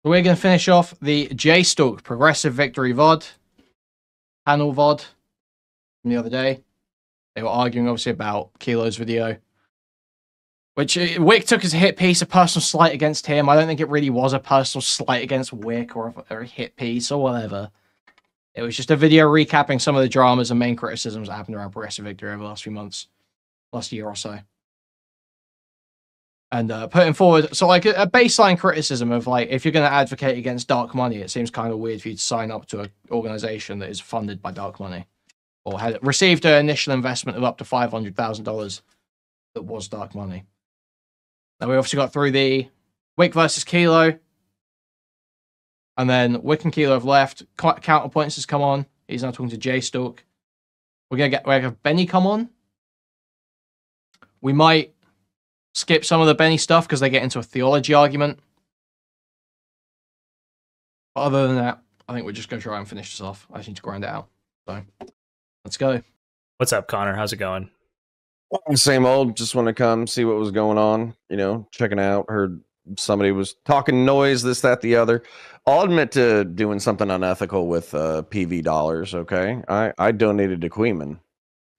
So we're going to finish off the jstlk Progressive Victory VOD, panel VOD from the other day. They were arguing, obviously, about Kilo's video, which Whick took as a hit piece, a personal slight against him. I don't think it really was a personal slight against Whick or a hit piece or whatever. It was just a video recapping some of the dramas and main criticisms that happened around Progressive Victory over the last few months, last year or so. And putting forward, so like a baseline criticism of like, if you're going to advocate against dark money, it seems kind of weird for you to sign up to an organization that is funded by dark money or had received an initial investment of up to $500,000 that was dark money. Now we obviously got through the Whick versus Kilo, and then Whick and Kilo have left. Counterpoints has come on. He's now talking to jstlk. We're gonna have Benny come on. We might skip some of the Benny stuff because they get into a theology argument. But other than that, I think we're just going to try and finish this off. I just need to grind it out. So, let's go. What's up, Connor? How's it going? Same old. Just want to come see what was going on. You know, checking out. Heard somebody was talking noise, this, that, the other. I'll admit to doing something unethical with PV dollars, okay? I donated to Kuihman.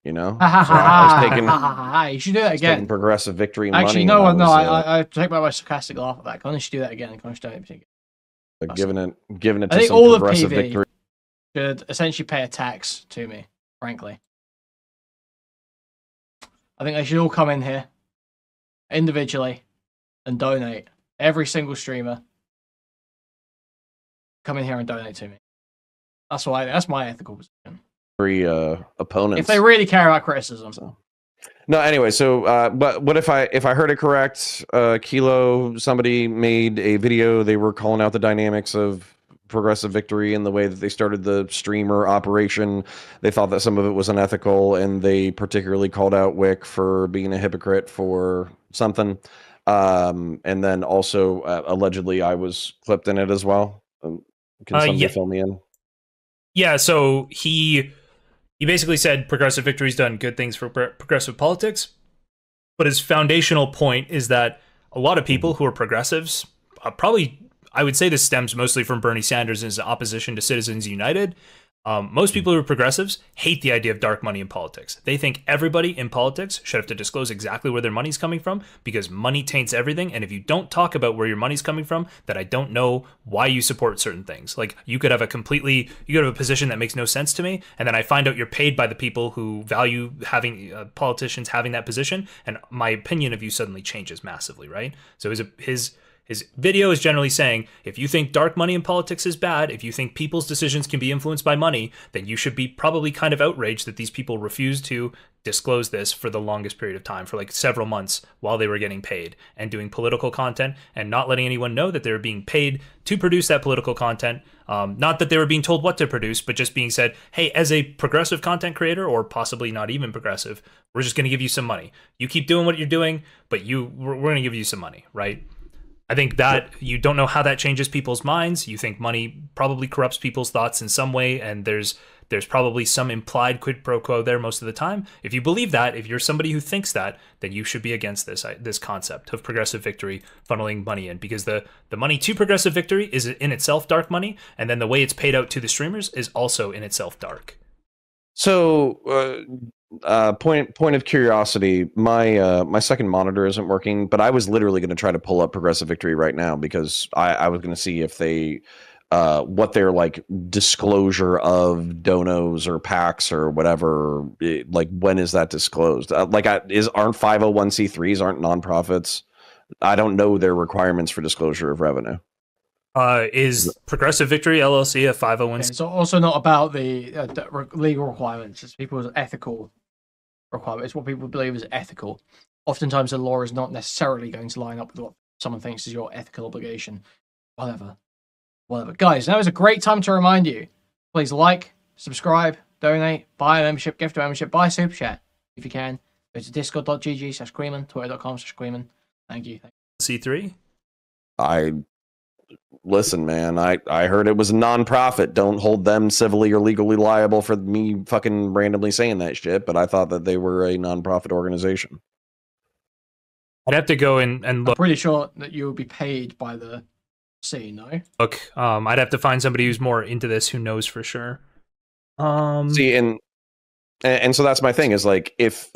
You know, so I was taking, you should do that again. Progressive Victory Actually, money. I take my sarcastic laugh at that. Connor should do that again. Connor should do it. Giving it I to think some all of Progressive PV Victory should essentially pay a tax to me, frankly. I think they should all come in here individually and donate. Every single streamer come in here and donate to me. That's my ethical position. Opponents, if they really care about criticism. So. No, anyway, so but what if I heard it correct? Kilo, somebody made a video. They were calling out the dynamics of Progressive Victory and the way that they started the streamer operation. They thought that some of it was unethical, and they particularly called out Whick for being a hypocrite for something. And then also allegedly I was clipped in it as well. Can somebody fill me in? Yeah, so he basically said Progressive Victory's done good things for progressive politics, but his foundational point is that a lot of people who are progressives, probably, I would say this stems mostly from Bernie Sanders and his opposition to Citizens United. Most people who are progressives hate the idea of dark money in politics. They think everybody in politics should have to disclose exactly where their money's coming from because money taints everything. And if you don't talk about where your money's coming from, then I don't know why you support certain things. Like you could have a position that makes no sense to me. And then I find out you're paid by the people who value having politicians having that position. And my opinion of you suddenly changes massively, right? So his video is generally saying, if you think dark money in politics is bad, if you think people's decisions can be influenced by money, then you should be probably kind of outraged that these people refused to disclose this for the longest period of time, for like several months while they were getting paid and doing political content and not letting anyone know that they were being paid to produce that political content. Not that they were being told what to produce, but just being said, hey, as a progressive content creator, or possibly not even progressive, we're just going to give you some money. You keep doing what you're doing, but we're going to give you some money, right? I think that you don't know how that changes people's minds. You think money probably corrupts people's thoughts in some way, and there's probably some implied quid pro quo there most of the time. If you believe that, if you're somebody who thinks that, then you should be against this concept of Progressive Victory funneling money in, because the money to Progressive Victory is in itself dark money, and then the way it's paid out to the streamers is also in itself dark. So, point of curiosity, my second monitor isn't working, but I was literally going to try to pull up Progressive Victory right now because I was going to see if they what their like disclosure of donos or PACs or whatever, like when is that disclosed? Aren't 501c3s, aren't nonprofits? I don't know their requirements for disclosure of revenue. Is Progressive Victory LLC a 501c3? It's also not about the legal requirements. It's people's ethical requirements. It's what people believe is ethical. Oftentimes, the law is not necessarily going to line up with what someone thinks is your ethical obligation. Whatever. Guys, now is a great time to remind you. Please like, subscribe, donate, buy a membership, gift a membership, buy a super chat if you can. Go to discord.gg/Kuihman, twitter.com/Kuihman. Thank you. C3? Listen, man, I heard it was a non-profit. Don't hold them civilly or legally liable for me fucking randomly saying that shit, but I thought that they were a non-profit organization. I'd have to go and look. I'm pretty sure that you will be paid by the see, no. Look, I'd have to find somebody who's more into this who knows for sure. See, and so that's my thing is like if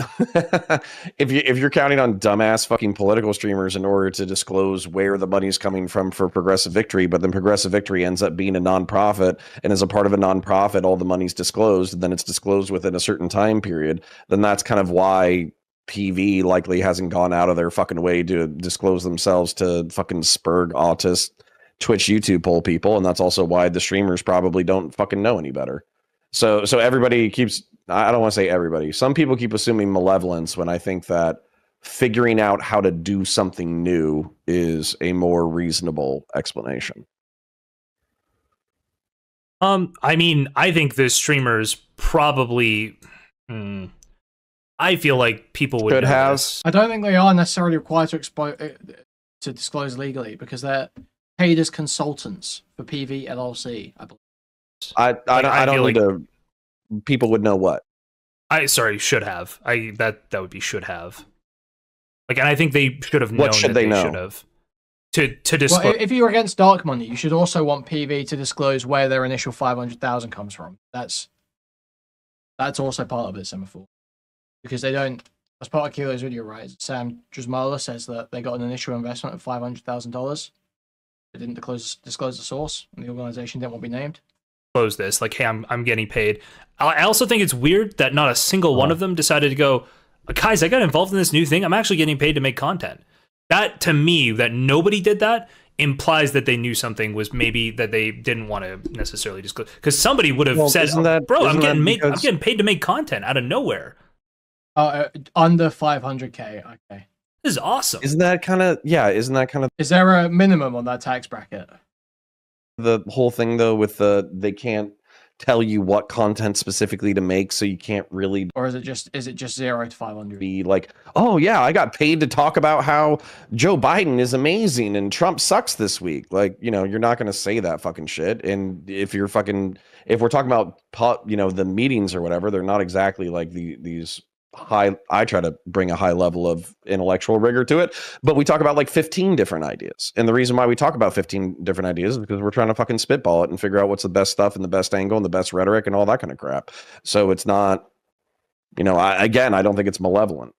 if you're counting on dumbass fucking political streamers in order to disclose where the money's coming from for Progressive Victory, but then Progressive Victory ends up being a nonprofit, and as a part of a nonprofit, all the money's disclosed, and then it's disclosed within a certain time period, then that's kind of why PV likely hasn't gone out of their fucking way to disclose themselves to fucking spurg autist Twitch YouTube poll people, and that's also why the streamers probably don't fucking know any better. So everybody keeps, I don't want to say everybody, some people keep assuming malevolence when I think that figuring out how to do something new is a more reasonable explanation. I mean, I think the streamers probably I feel like people would have. This. I don't think they are necessarily required to disclose legally because they're paid as consultants for PV LLC, I believe. I don't need to. People would know what. Should have. That would be should have. Like, and I think they should have known. What should they know? Should have. To disclose. Well, if you're against dark money, you should also want PV to disclose where their initial 500,000 comes from. That's also part of it, Semaphore, because they don't. As part of Kilo's video, right? Sam Drusmala says that they got an initial investment of $500,000. They didn't disclose the source, and the organization didn't want to be named. Close this, like, hey, I'm getting paid. I also think it's weird that not a single one of them decided to go, guys, I got involved in this new thing. I'm actually getting paid to make content. That, to me, that nobody did that implies that they knew something was maybe that they didn't want to necessarily disclose. Because somebody would have said, bro, I'm getting paid to make content out of nowhere. Under 500K, okay. This is awesome. Isn't that kind of Is there a minimum on that tax bracket? The whole thing though with they can't tell you what content specifically to make, so you can't really. Or is it just 0 to 500? Be like, oh yeah, I got paid to talk about how Joe Biden is amazing and Trump sucks this week. Like, you know, you're not going to say that fucking shit. And if we're talking about the meetings or whatever, they're not exactly like these high. I try to bring a high level of intellectual rigor to it, but we talk about like 15 different ideas, and the reason why we talk about 15 different ideas is because we're trying to fucking spitball it and figure out what's the best stuff and the best angle and the best rhetoric and all that kind of crap. So it's not, I don't think it's malevolent.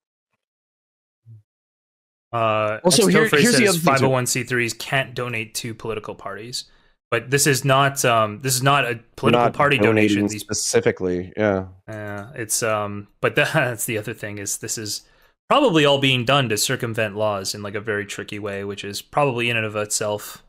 Also, here's the other thing, 501c3s can't donate to political parties. But this is not a political party donation specifically. Yeah. It's but that's the other thing is this is probably all being done to circumvent laws in like a very tricky way, which is probably in and of itself.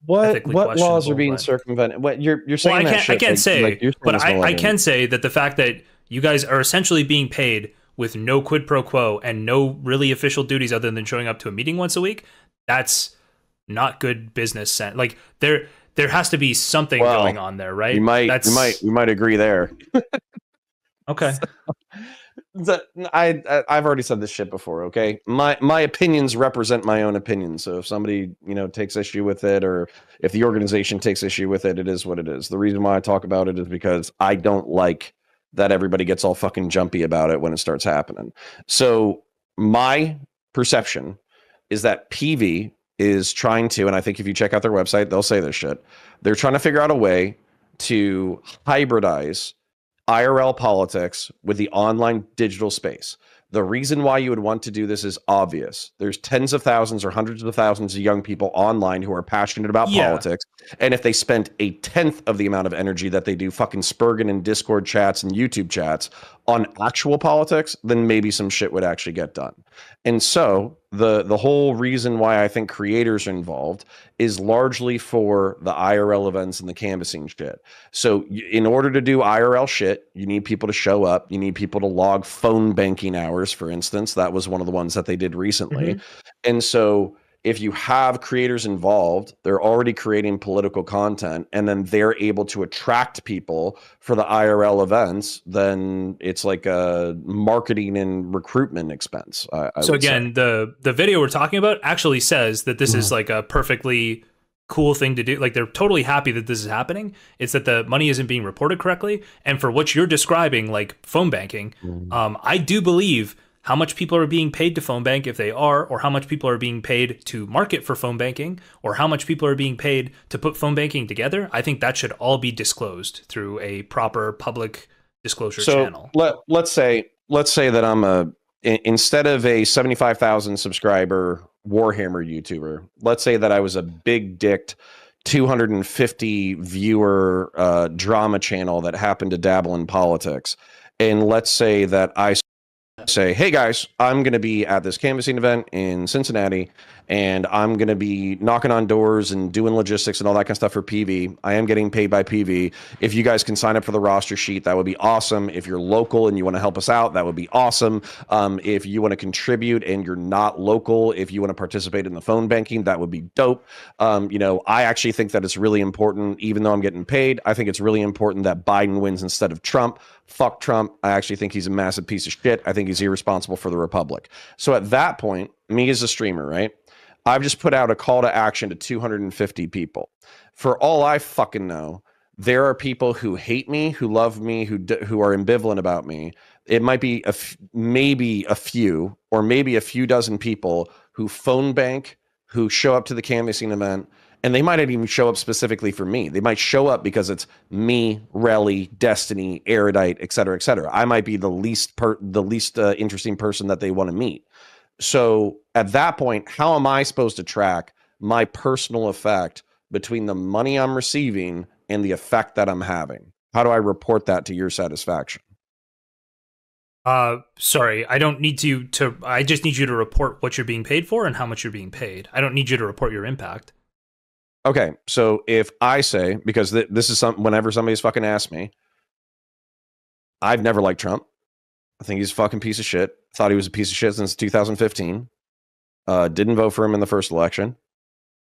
What laws are being circumvented? What you're saying? Well, I can't say, but I can say that the fact that you guys are essentially being paid with no quid pro quo and no really official duties other than showing up to a meeting once a week, that's not good business sense. Like there has to be something going on there, right? We might agree there. Okay. I've already said this shit before. Okay, my opinions represent my own opinions. So if somebody takes issue with it, or if the organization takes issue with it, it is what it is. The reason why I talk about it is because I don't like that everybody gets all fucking jumpy about it when it starts happening. So my perception is that PV is trying to, and I think if you check out their website, they'll say this shit. They're trying to figure out a way to hybridize IRL politics with the online digital space. The reason why you would want to do this is obvious. There's tens of thousands or hundreds of thousands of young people online who are passionate about politics. And if they spent a tenth of the amount of energy that they do fucking spurging in Discord chats and YouTube chats on actual politics, then maybe some shit would actually get done. And so the whole reason why I think creators are involved is largely for the IRL events and the canvassing shit. So in order to do IRL shit, you need people to show up. You need people to log phone banking hours, for instance. That was one of the ones that they did recently. And so if you have creators involved, they're already creating political content, and then they're able to attract people for the IRL events, then it's like a marketing and recruitment expense. So again, the video we're talking about actually says that this is like a perfectly cool thing to do. Like, they're totally happy that this is happening. It's that the money isn't being reported correctly. And for what you're describing, like phone banking, I do believe how much people are being paid to phone bank if they are, or how much people are being paid to market for phone banking, or how much people are being paid to put phone banking together. I think that should all be disclosed through a proper public disclosure channel. Let's say that I'm instead of a 75,000 subscriber Warhammer YouTuber, let's say that I was a big dicked 250 viewer drama channel that happened to dabble in politics. And let's say that I say, hey guys, I'm going to be at this canvassing event in Cincinnati, and I'm going to be knocking on doors and doing logistics and all that kind of stuff for PV. I am getting paid by PV. If you guys can sign up for the roster sheet, that would be awesome. If you're local and you want to help us out, that would be awesome. If you want to contribute and you're not local, if you want to participate in the phone banking, that would be dope. I actually think that it's really important, even though I'm getting paid, I think it's really important that Biden wins instead of Trump. Fuck Trump. I actually think he's a massive piece of shit. I think he's irresponsible for the Republic. So at that point, me as a streamer, right? I've just put out a call to action to 250 people. For all I fucking know, there are people who hate me, who love me, who are ambivalent about me. It might be maybe a few, or maybe a few dozen people who phone bank, who show up to the canvassing event, and they might not even show up specifically for me. They might show up because it's me, Relly, Destiny, Erudite, et cetera, et cetera. I might be the least interesting person that they want to meet. So at that point, how am I supposed to track my personal effect between the money I'm receiving and the effect that I'm having? How do I report that to your satisfaction? Sorry, I don't need you to, I just need you to report what you're being paid for and how much you're being paid. I don't need you to report your impact. Okay, so if I say, because this is whenever somebody's fucking asked me, I've never liked Trump. I think he's a fucking piece of shit. Thought he was a piece of shit since 2015. Didn't vote for him in the first election.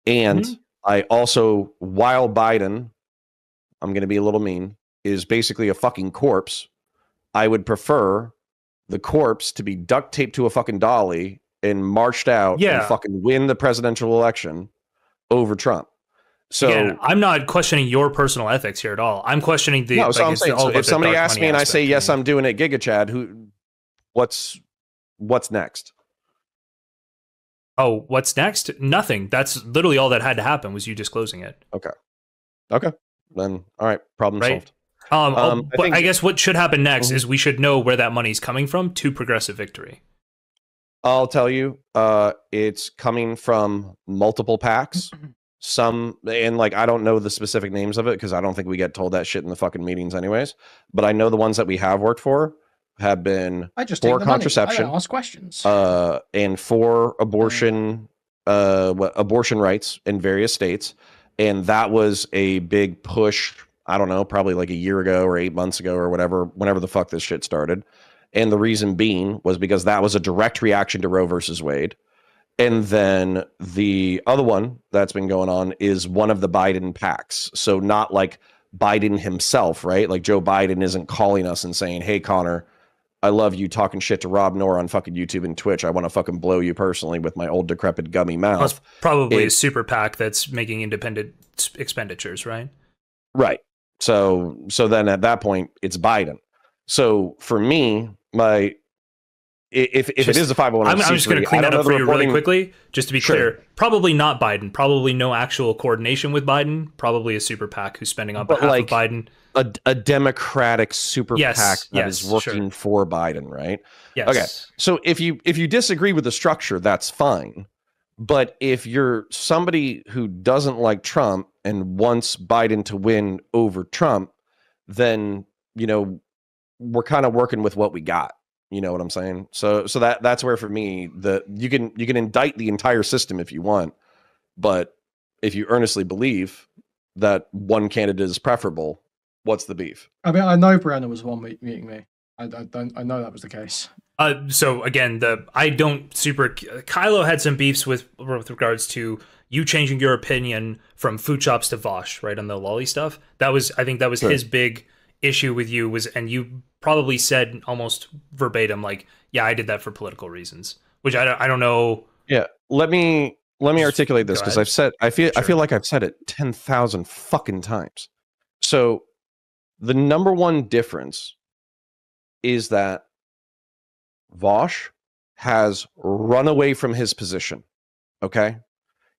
And I also, while Biden, I'm going to be a little mean, is basically a fucking corpse, I would prefer the corpse to be duct taped to a fucking dolly and marched out and fucking win the presidential election over Trump. So again, I'm not questioning your personal ethics here at all. I'm questioning the. No, so I'm saying, so if somebody asks me and I say yes, I'm doing it, Giga Chad, what's next? Oh, what's next? Nothing. That's literally all that had to happen was you disclosing it. Okay. Then all right, problem solved. But I guess what should happen next is we should know where that money's coming from to Progressive Victory. I'll tell you, it's coming from multiple PACs. Some, and like, I don't know the specific names of it because I don't think we get told that shit in the fucking meetings anyways. But I know the ones that we have worked for have been for contraception, I ask questions, and for abortion, abortion rights in various states. And that was a big push. I don't know, probably like a year ago or 8 months ago or whatever, whenever the fuck this shit started. And the reason being was because that was a direct reaction to Roe versus Wade. And then the other one that's been going on is one of the Biden PACs. So not like Biden himself, right? Like Joe Biden isn't calling us and saying, hey, Connor, I love you talking shit to Rob Noor on fucking YouTube and Twitch. I want to fucking blow you personally with my old decrepit gummy mouth. That's probably a super PAC that's making independent expenditures, right? Right. So then at that point, it's Biden. So for me, if it is a 501c3, I'm just going to clean that up for you really quickly, just to be clear. Probably not Biden. Probably no actual coordination with Biden. Probably a super PAC who's spending on behalf of Biden. A Democratic super PAC that is working for Biden, right? Yes. Okay. So if you disagree with the structure, that's fine. But if you're somebody who doesn't like Trump and wants Biden to win over Trump, then we're kind of working with what we got. You know what I'm saying? So that's where for me you can indict the entire system if you want, but if you earnestly believe that one candidate is preferable, what's the beef? I mean, I know Brianna was one meeting me. I know that was the case. So again, Kylo had some beefs with regards to you changing your opinion from food shops to Vosh, right, on the lolly stuff. I think that was his big issue with you and you probably said almost verbatim, like, yeah, I did that for political reasons, which I don't know. Yeah. Let me articulate this because I feel like I've said it 10,000 fucking times. So the number one difference is that Vosh has run away from his position. Okay?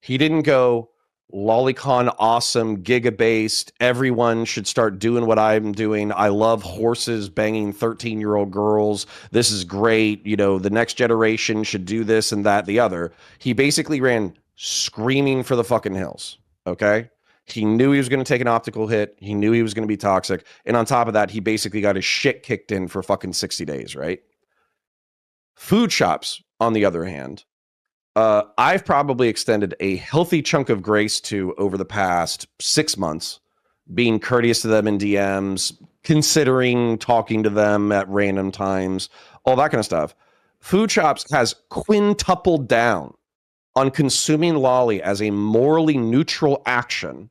He didn't go lolicon awesome, giga-based, everyone should start doing what I'm doing. I love horses banging 13-year-old girls. This is great. You know, the next generation should do this and that, the other. He basically ran screaming for the fucking hills. Okay? He knew he was going to take an optical hit. He knew he was going to be toxic. And on top of that, he basically got his shit kicked in for fucking 60 days, right? Food shops, on the other hand, I've probably extended a healthy chunk of grace to over the past 6 months, being courteous to them in DMs, considering talking to them at random times, all that kind of stuff. Food shops has quintupled down on consuming lolly as a morally neutral action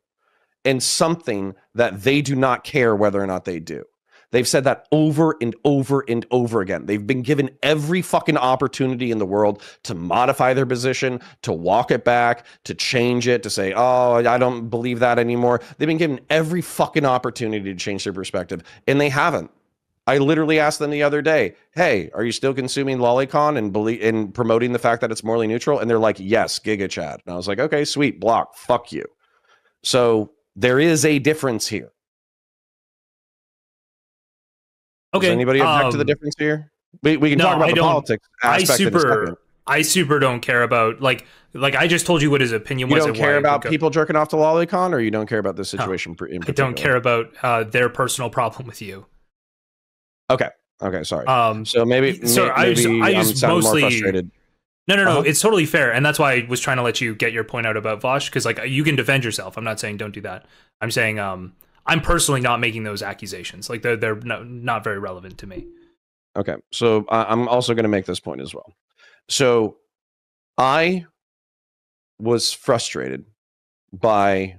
and something that they do not care whether or not they do. They've said that over and over and over again. They've been given every fucking opportunity in the world to modify their position, to walk it back, to change it, to say, oh, I don't believe that anymore. They've been given every fucking opportunity to change their perspective, and they haven't. I literally asked them the other day, hey, are you still consuming lolicon and promoting the fact that it's morally neutral? And they're like, yes, Giga Chad. And I was like, okay, sweet, block, fuck you. So there is a difference here. Okay. Does anybody object to the difference here? We can talk about the politics aspect in a second. I super don't care about like I just told you what his opinion was. You don't care about people jerking off to lolicon, or you don't care about this situation? No, I don't care about their personal problem with you. Okay. Sorry. So maybe I just mostly more frustrated. No. It's totally fair, and that's why I was trying to let you get your point out about Vosh, because like you can defend yourself. I'm not saying don't do that. I'm saying I'm personally not making those accusations. Like they're not very relevant to me. Okay, so I'm also going to make this point as well. So I was frustrated by.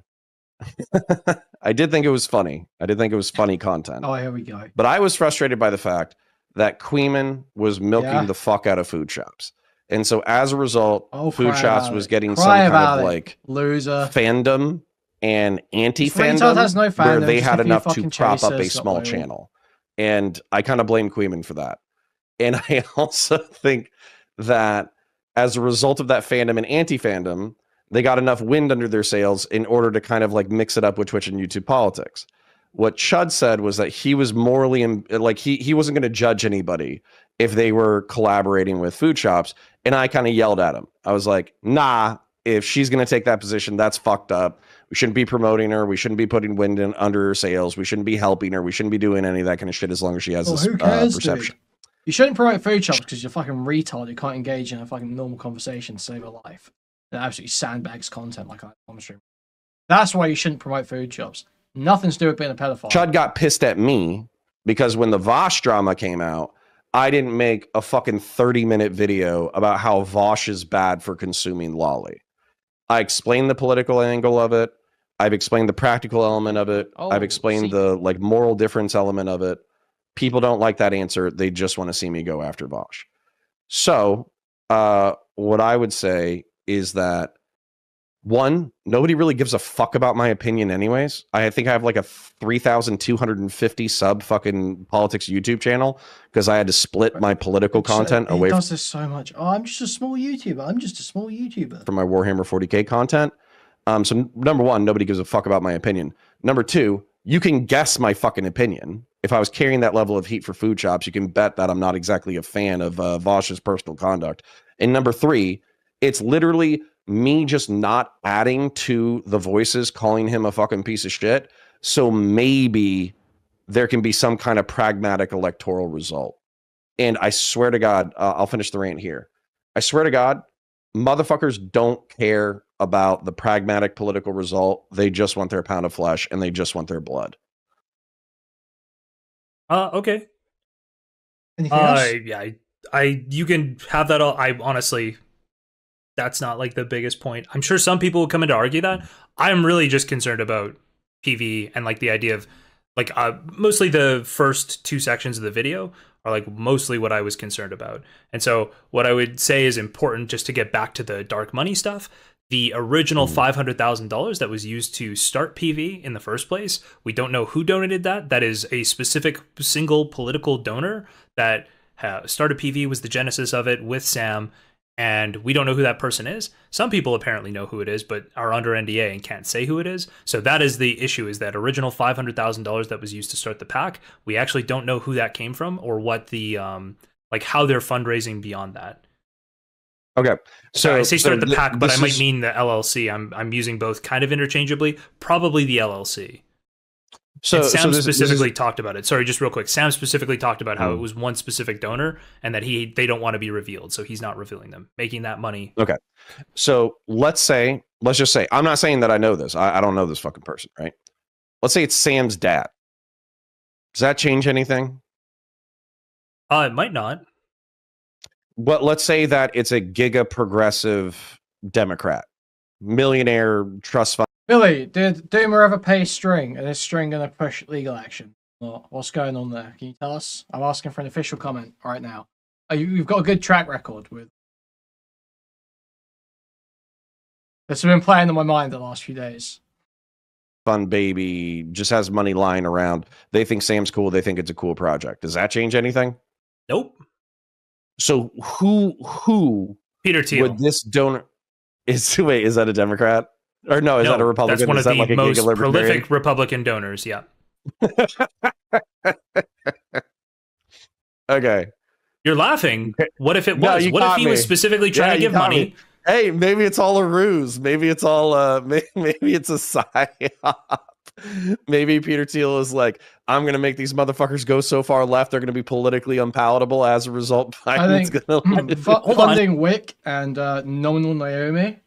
I did think it was funny. I did think it was funny content. Oh, here we go. But I was frustrated by the fact that Kuihman was milking the fuck out of food shops. And so as a result, food shops was getting some kind of like loser fandom and anti-fandom where they had enough to prop up a small channel. And I kind of blame Kuihman for that. And I also think that as a result of that fandom and anti-fandom, they got enough wind under their sails in order to kind of like mix it up with Twitch and YouTube politics. What Chud said was that he was morally, like he wasn't going to judge anybody if they were collaborating with food shops. And I kind of yelled at him. I was like, nah, if she's going to take that position, that's fucked up. We shouldn't be promoting her. We shouldn't be putting wind under her sails. We shouldn't be helping her. We shouldn't be doing any of that kind of shit as long as she has this perception. Dude? You shouldn't promote food shops because you're fucking retard. You can't engage in a fucking normal conversation to save a life. It absolutely sandbags content like I on the stream. That's why you shouldn't promote food shops. Nothing to do with being a pedophile. Chud got pissed at me because when the Vosh drama came out, I didn't make a fucking 30-minute video about how Vosh is bad for consuming lolly. I explained the political angle of it. I've explained the practical element of it. I've explained the like moral difference element of it. People don't like that answer. They just want to see me go after Vosh. So what I would say is that, one, nobody really gives a fuck about my opinion anyways. I think I have like a 3,250 sub fucking politics YouTube channel because I had to split my political content away. He does this so much. Oh, I'm just a small YouTuber. I'm just a small YouTuber. From my Warhammer 40k content. So number one, nobody gives a fuck about my opinion. Number two, you can guess my fucking opinion. If I was carrying that level of heat for food shops, you can bet that I'm not exactly a fan of Vosh's personal conduct. And number three, it's literally me just not adding to the voices calling him a fucking piece of shit. So maybe there can be some kind of pragmatic electoral result. And I swear to God, I'll finish the rant here. I swear to God, motherfuckers don't care about the pragmatic political result. They just want their pound of flesh and they just want their blood. Okay. Anything else? Yeah, you can have that all. I honestly, that's not like the biggest point. I'm sure some people will come in to argue that. I'm really just concerned about PV and like the idea of like mostly the first two sections of the video are like mostly what I was concerned about. And so what I would say is important just to get back to the dark money stuff. The original $500,000 that was used to start PV in the first place, we don't know who donated that. That is a specific single political donor that started PV, was the genesis of it with Sam, and we don't know who that person is. Some people apparently know who it is, but are under NDA and can't say who it is. So that is the issue, is that original $500,000 that was used to start the PAC, we actually don't know who that came from or what the, like how they're fundraising beyond that. Okay. So I say start the PAC, but I might mean the LLC. I'm using both kind of interchangeably, probably the LLC. So Sam specifically talked about it. Sorry, just real quick. Sam specifically talked about how it was one specific donor and that they don't want to be revealed, so he's not revealing them, making that money. Okay. So let's just say, I'm not saying that I know this. I don't know this fucking person, right? Let's say it's Sam's dad. Does that change anything? It might not. But let's say that it's a giga progressive Democrat, millionaire trust fund. Billy, did Doomer ever pay String? And is String going to push legal action? What's going on there? Can you tell us? I'm asking for an official comment right now. You've got a good track record with. This has been playing on my mind the last few days. Fun baby just has money lying around. They think Sam's cool. They think it's a cool project. Does that change anything? Nope. So who Peter Thiel would this donor is that a Democrat? Or no, is that a Republican? That's one of the like most prolific Republican donors, yeah. Okay. You're laughing. What if it was? No, what if he was specifically trying to give money? Me. Hey, maybe it's all a ruse. Maybe it's all maybe it's a psyop. Maybe Peter Thiel is like, I'm going to make these motherfuckers go so far left, they're going to be politically unpalatable. As a result, Biden's going to funding Whick and nominal Naomi.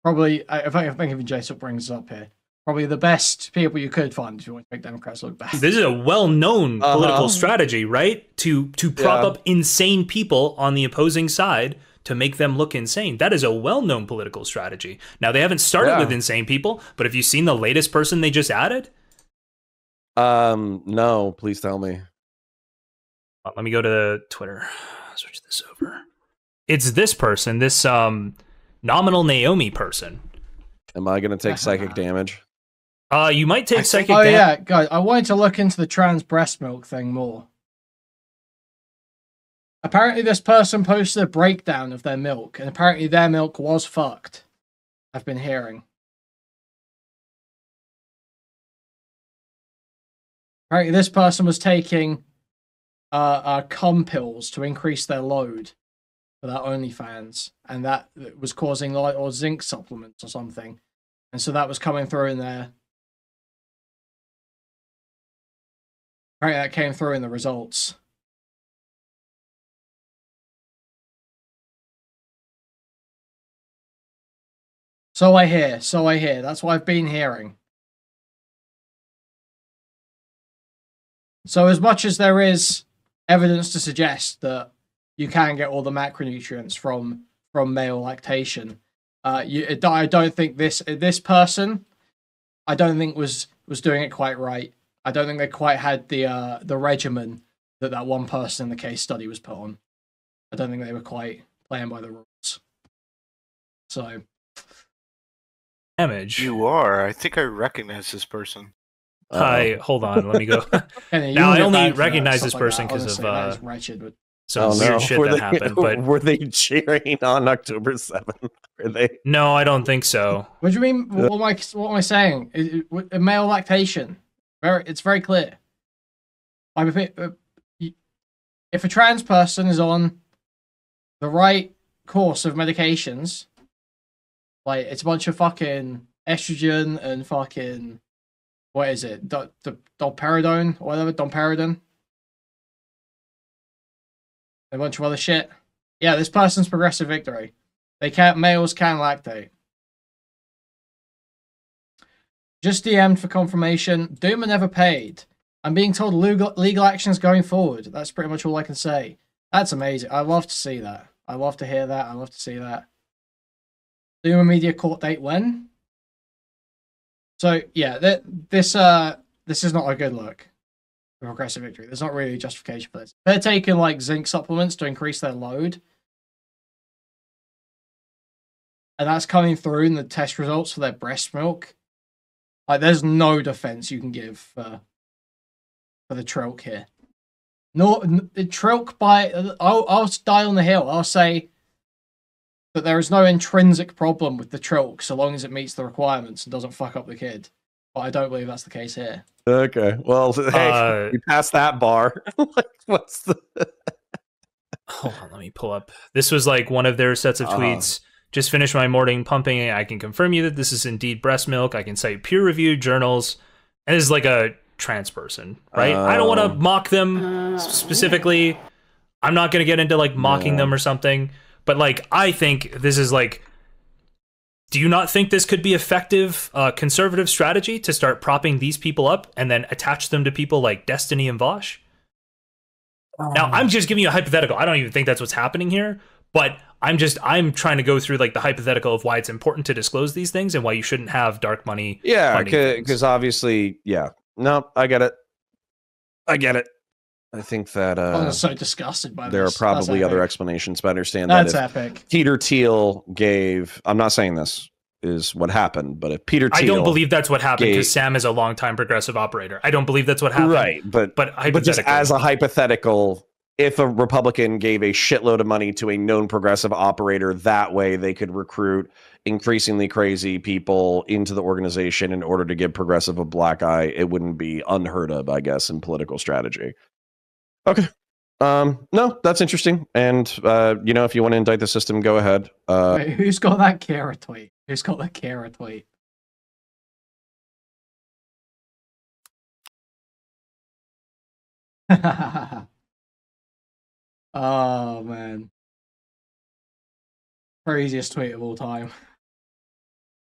Probably, I think if JStlk brings up here, probably the best people you could fund if you want to make Democrats look bad. This is a well-known political strategy, right? To prop up insane people on the opposing side to make them look insane. That is a well-known political strategy. Now, they haven't started with insane people, but have you seen the latest person they just added? No, please tell me. Let me go to Twitter. Switch this over. It's this person, this nominal Naomi person. Am I going to take psychic damage? You might take psychic damage. Oh, yeah, guys, I wanted to look into the trans breast milk thing more. Apparently, this person posted a breakdown of their milk, and apparently their milk was fucked. I've been hearing. Apparently, this person was taking cum pills to increase their load for their OnlyFans, and that was causing or zinc supplements or something, and so that was coming through in there. Apparently, that came through in the results. So I hear. That's what I've been hearing. So as much as there is evidence to suggest that you can get all the macronutrients from male lactation, I don't think this person, I don't think was doing it quite right. I don't think they quite had the regimen that one person in the case study was put on. I don't think they were quite playing by the rules. So. Damage. You are. I think I recognize this person. Hi, hold on. Let me go. Now I only recognize this person because of some weird shit that happened. But were they cheering on October 7th? Were they? No, I don't think so. What do you mean? What am I saying? Male lactation. It's very clear. If a trans person is on the right course of medications. Like, it's a bunch of fucking estrogen and fucking, what is it? Domperidone or whatever, domperidone. A bunch of other shit. Yeah, this person's progressive victory. Males can lactate. Just DM'd for confirmation. Doomer never paid. I'm being told legal actions going forward. That's pretty much all I can say. That's amazing. I love to see that. I love to hear that. I love to see that. Doomer media court date when? So yeah, this is not a good look for progressive victory. There's not really a justification for this. They're taking like zinc supplements to increase their load, and that's coming through in the test results for their breast milk. Like, there's no defense you can give for the Trelk here. No, Trilk by I'll die on the hill. I'll say that there is no intrinsic problem with the Trilk so long as it meets the requirements and doesn't fuck up the kid. But I don't believe that's the case here. Okay. Well, hey, we passed that bar. Like, what's the? Hold on, let me pull up. This was like one of their sets of tweets. Just finished my morning pumping. I can confirm you that this is indeed breast milk. I can cite peer-reviewed journals. And this is like a trans person, right? I don't want to mock them specifically. I'm not going to get into like mocking them or something. But like, I think this is like, do you not think this could be effective conservative strategy to start propping these people up and then attach them to people like Destiny and Vosh? Now, I'm just giving you a hypothetical. I don't even think that's what's happening here, but I'm trying to go through like the hypothetical of why it's important to disclose these things and why you shouldn't have dark money. Yeah, because obviously, yeah. No, I get it. I think that I'm so disgusted by there this. are probably other explanations, but I understand that's that if epic. Peter Thiel gave, I'm not saying this is what happened, but if Peter Thiel, I don't believe that's what happened because Sam is a longtime progressive operator. I don't believe that's what happened. Right, but just as a hypothetical, if a Republican gave a shitload of money to a known progressive operator, that way they could recruit increasingly crazy people into the organization in order to give progressive a black eye, it wouldn't be unheard of, I guess, in political strategy. Okay. No, that's interesting. And, you know, if you want to indict the system, go ahead. Wait, who's got that Kara tweet? Who's got the Kara tweet? Oh, man. Craziest tweet of all time.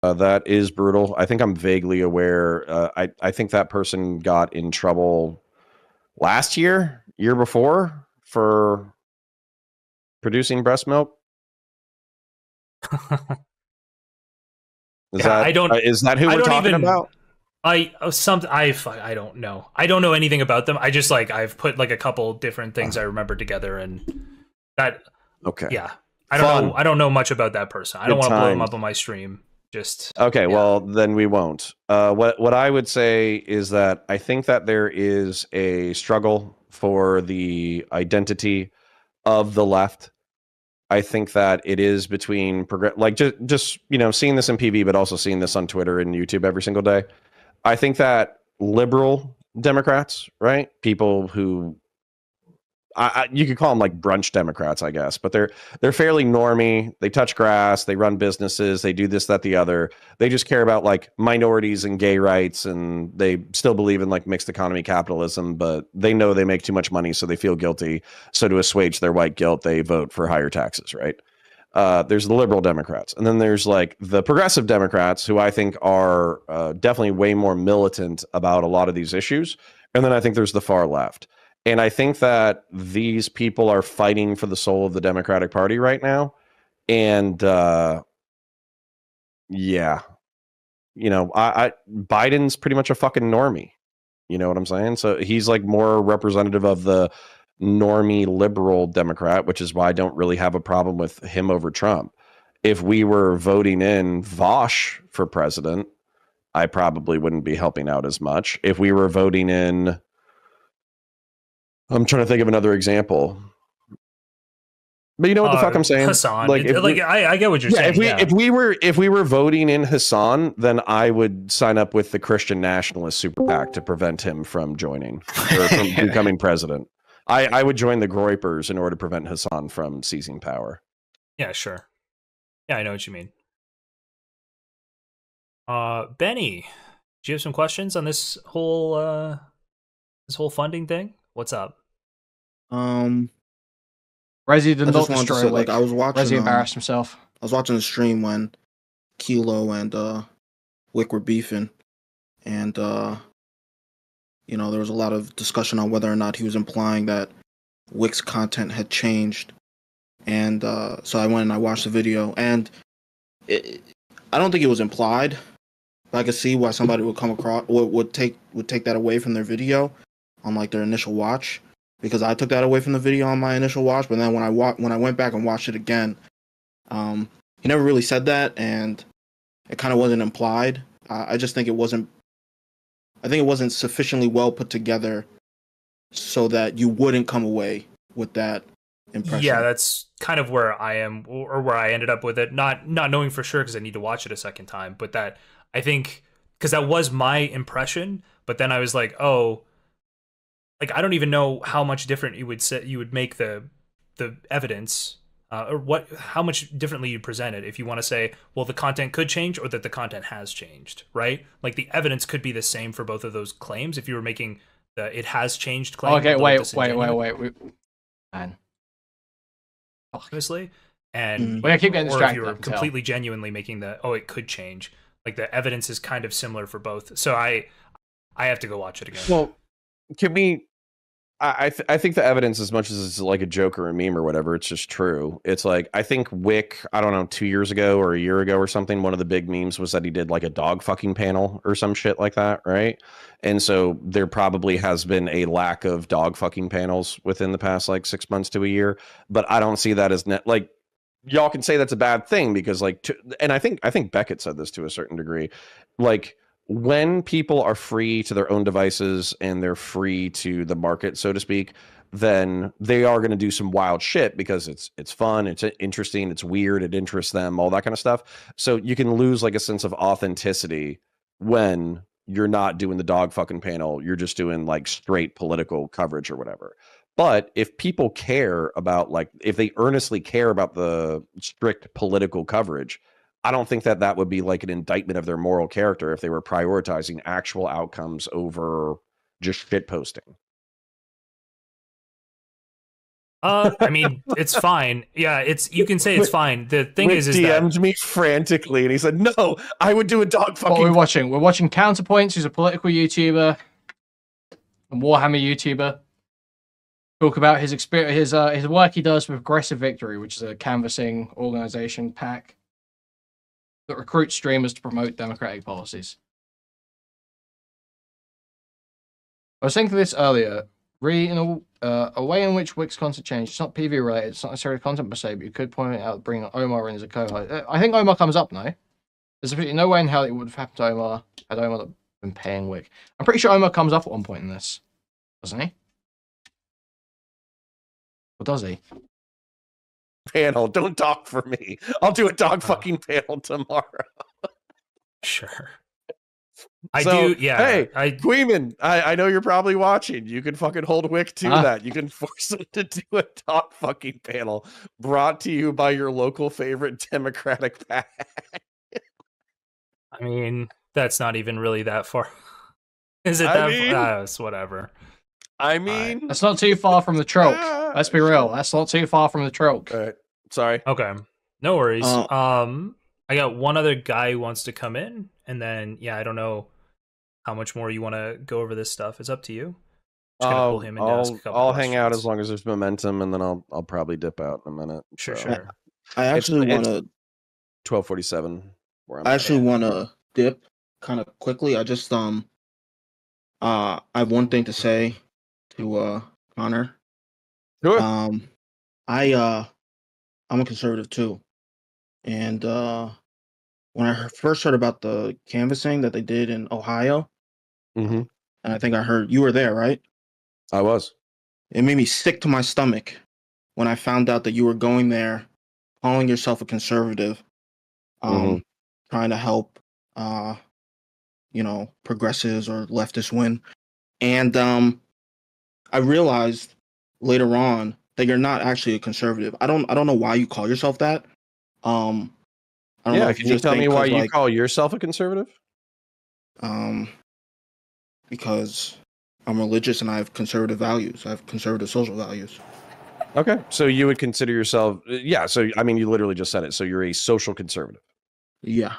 That is brutal. I think I'm vaguely aware. I think that person got in trouble last year before, for producing breast milk. Is that who we're talking about? I don't know. I don't know anything about them. I just like I've put like a couple different things I remember together, and that. Okay. Yeah, I don't know much about that person. I don't want to blow him up on my stream. Just okay. Yeah. Well, then we won't. What I would say is that I think that there is a struggle for the identity of the left. I think that it is between like just you know, seeing this in PV, but also seeing this on Twitter and YouTube every single day. I think that liberal Democrats, right? People who you could call them like brunch Democrats, I guess, but they're fairly normie. They touch grass, they run businesses, they do this, that, the other. They just care about like minorities and gay rights, and they still believe in like mixed economy capitalism, but they know they make too much money, so they feel guilty. So to assuage their white guilt, they vote for higher taxes, right? There's the liberal Democrats, and then there's like the progressive Democrats, who I think are definitely way more militant about a lot of these issues. And then I think there's the far left. And I think that these people are fighting for the soul of the Democratic Party right now. And yeah, you know, Biden's pretty much a fucking normie. You know what I'm saying? So he's like more representative of the normie liberal Democrat, which is why I don't really have a problem with him over Trump. If we were voting in Vosh for president, I probably wouldn't be helping out as much. If we were voting in, I'm trying to think of another example. But you know what the fuck I'm saying? Hassan. Like, I get what you're saying. If we were voting in Hassan, then I would sign up with the Christian Nationalist Super PAC to prevent him from joining or from becoming president. I would join the Groypers in order to prevent Hassan from seizing power. Yeah, sure. Yeah, I know what you mean. Benny, do you have some questions on this whole funding thing? What's up? Resi did not destroy. Like, I was watching. Resi embarrassed himself. I was watching the stream when Kilo and Whick were beefing, and you know, there was a lot of discussion on whether or not he was implying that Whick's content had changed, and so I went and I watched the video, and I don't think it was implied, but I could see why somebody would come across would take that away from their video on like their initial watch, because I took that away from the video on my initial watch. But then when I went back and watched it again, he never really said that, and it kind of wasn't implied. I just think it wasn't. I think it wasn't sufficiently well put together so that you wouldn't come away with that impression. Yeah, that's kind of where I am, or where I ended up with it. Not knowing for sure because I need to watch it a second time, but that I think because that was my impression. But then I was like, oh, like I don't even know how much different you would make the evidence, or how much differently you present it if you want to say, well, the content could change or that the content has changed, right? Like the evidence could be the same for both of those claims if you were making the it has changed claim. Okay, wait. Man. Honestly, and I keep getting or if distracted. you were completely genuinely making the it could change. Like the evidence is kind of similar for both. So I have to go watch it again. Well, can we? I think the evidence, as much as it's like a joke or a meme or whatever, it's just true. It's like, I think Whick, I don't know, 2 years ago or a year ago or something, one of the big memes was that he did like a dog fucking panel or some shit like that, right? And so there probably has been a lack of dog fucking panels within the past like 6 months to a year, but I don't see that as like, y'all can say that's a bad thing because like, and I think Beckett said this to a certain degree, like, when people are free to their own devices and they're free to the market, so to speak, then they are going to do some wild shit because it's fun, it's interesting, it's weird, it interests them, all that kind of stuff. So you can lose like a sense of authenticity when you're not doing the dog fucking panel, you're just doing like straight political coverage or whatever. But if people care about, like, if they earnestly care about the strict political coverage, I don't think that would be like an indictment of their moral character if they were prioritizing actual outcomes over just shit posting. I mean, it's fine. Yeah, you can say it's fine. The thing is DM'd me frantically, and he said, "No, I would do a dog fucking." What are we watching? We're watching Counterpoints, who's a political YouTuber, a Warhammer YouTuber. Talk about his experience, his work he does with Aggressive Victory, which is a canvassing organization pack that recruits streamers to promote democratic policies. I was thinking this earlier. A way in which Wick's content changed. It's not PV related. It's not necessarily content per se, but you could point out bringing Omar in as a co-host. I think Omar comes up now. There's absolutely no way in hell it would have happened to Omar had Omar been paying Wick. I'm pretty sure Omar comes up at one point in this, doesn't he? Or does he? Panel, don't talk for me. I'll do a dog fucking panel tomorrow. Sure. I do, yeah. Hey, Kuihman, I know you're probably watching. You can fucking hold Wick to that. You can force him to do a dog fucking panel brought to you by your local favorite Democratic pack. I mean, that's not even really that far. Is it that far? It's whatever. I mean, that's not too far from the trope. Let's be real. That's not too far from the trope. All right. Sorry. Okay. No worries. I got one other guy who wants to come in, and then I don't know how much more you want to go over this stuff. It's up to you. I'll hang out as long as there's momentum, and then I'll probably dip out in a minute. Sure. I actually want to 12:47. I actually want to dip kind of quickly. I just I have one thing to say to Connor. Sure. I'm a conservative too, and when I first heard about the canvassing that they did in Ohio, and I think I heard you were there, right? I was. It made me sick to my stomach when I found out that you were going there, calling yourself a conservative, trying to help, progressives or leftists win, and I realized later on that you're not actually a conservative. I don't know why you call yourself that. I don't know if you just tell me why you call yourself a conservative? Because I'm religious and I have conservative values. I have conservative social values. Okay, so you would consider yourself, so I mean, you literally just said it. So you're a social conservative. Yeah.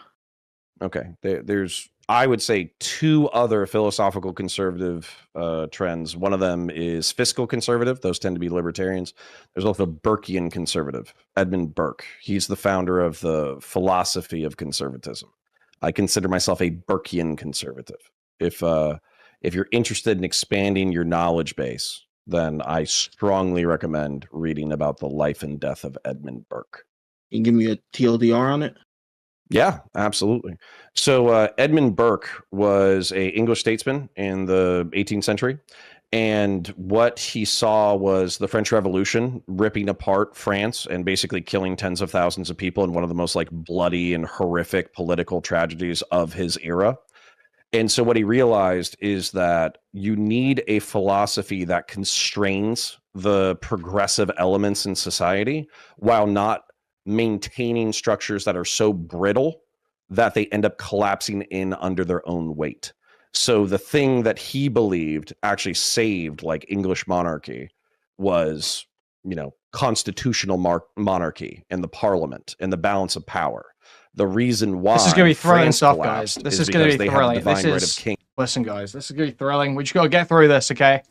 Okay, there's, I would say, two other philosophical conservative trends. One of them is fiscal conservative. Those tend to be libertarians. There's also Burkean conservative, Edmund Burke. He's the founder of the philosophy of conservatism. I consider myself a Burkean conservative. If you're interested in expanding your knowledge base, then I strongly recommend reading about the life and death of Edmund Burke. Can you give me a TLDR on it? Yeah, absolutely. So Edmund Burke was an English statesman in the 18th century, And what he saw was the French Revolution ripping apart France and basically killing tens of thousands of people in one of the most like bloody and horrific political tragedies of his era. And so what he realized is that you need a philosophy that constrains the progressive elements in society while not maintaining structures that are so brittle that they end up collapsing in under their own weight. So the thing that he believed actually saved like English monarchy was, constitutional monarchy and the parliament and the balance of power. The reason why this is going to be thrilling France stuff, guys. This is going to be thrilling. Listen, guys, this is going to be thrilling. We just got to get through this, okay?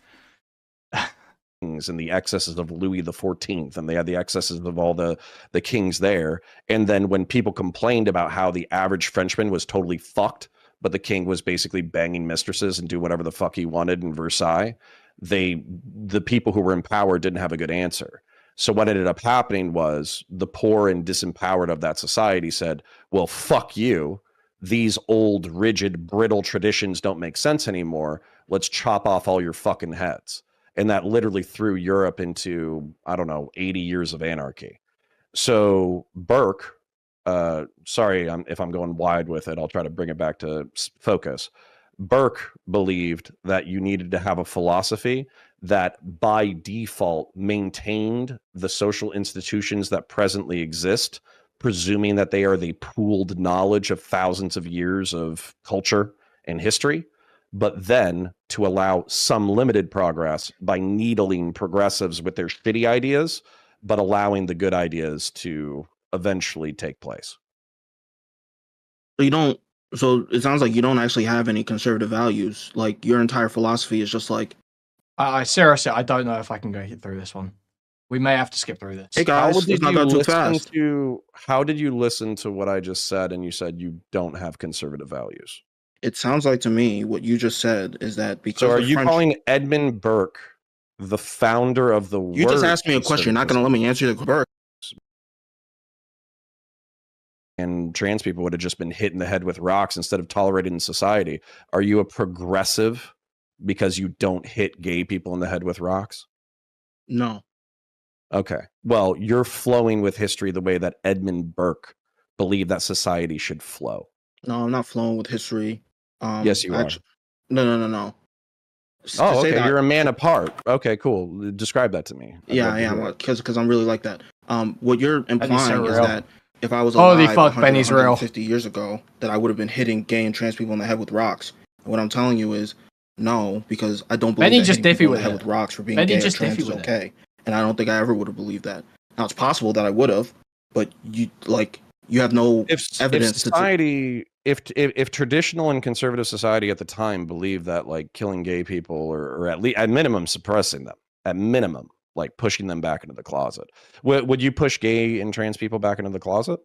And the excesses of Louis XIV, and they had the excesses of all the kings there. And then when people complained about how the average Frenchman was totally fucked, but the king was basically banging mistresses and do whatever the fuck he wanted in Versailles, the people who were in power didn't have a good answer. So what ended up happening was the poor and disempowered of that society said, well, fuck you. These old, rigid, brittle traditions don't make sense anymore. Let's chop off all your fucking heads. And that literally threw Europe into, 80 years of anarchy. So Burke, sorry if I'm going wide with it, I'll try to bring it back to focus. Burke believed that you needed to have a philosophy that by default maintained the social institutions that presently exist, presuming that they are the pooled knowledge of thousands of years of culture and history, but then to allow some limited progress by needling progressives with their shitty ideas, but allowing the good ideas to eventually take place. So it sounds like you don't actually have any conservative values. Like your entire philosophy is just like. I seriously, I don't know if I can go through this one. We may have to skip through this. Hey guys, it's not that too fast. How did you listen to what I just said and you said you don't have conservative values? It sounds like to me what you just said is that because. So are you calling Edmund Burke the founder of the word? You just asked me a question. You're not going to let me answer the Burke. And trans people would have just been hit in the head with rocks instead of tolerated in society. Are you a progressive because you don't hit gay people in the head with rocks? No. Okay. Well, you're flowing with history the way that Edmund Burke believed that society should flow. No, I'm not flowing with history. Yes, you are. No. Oh, okay. You're a man apart. Okay, cool. Describe that to me. Yeah, I am. Because I'm really like that. What you're implying is that if I was alive 150 years ago, that I would have been hitting gay and trans people in the head with rocks. And what I'm telling you is no, because I don't believe that hitting people in the head with rocks for being gay or trans is okay. And I don't think I ever would have believed that. Now it's possible that I would have, but you have no evidence. If traditional and conservative society at the time believed that like killing gay people or at least at minimum suppressing them, at minimum like pushing them back into the closet, would you push gay and trans people back into the closet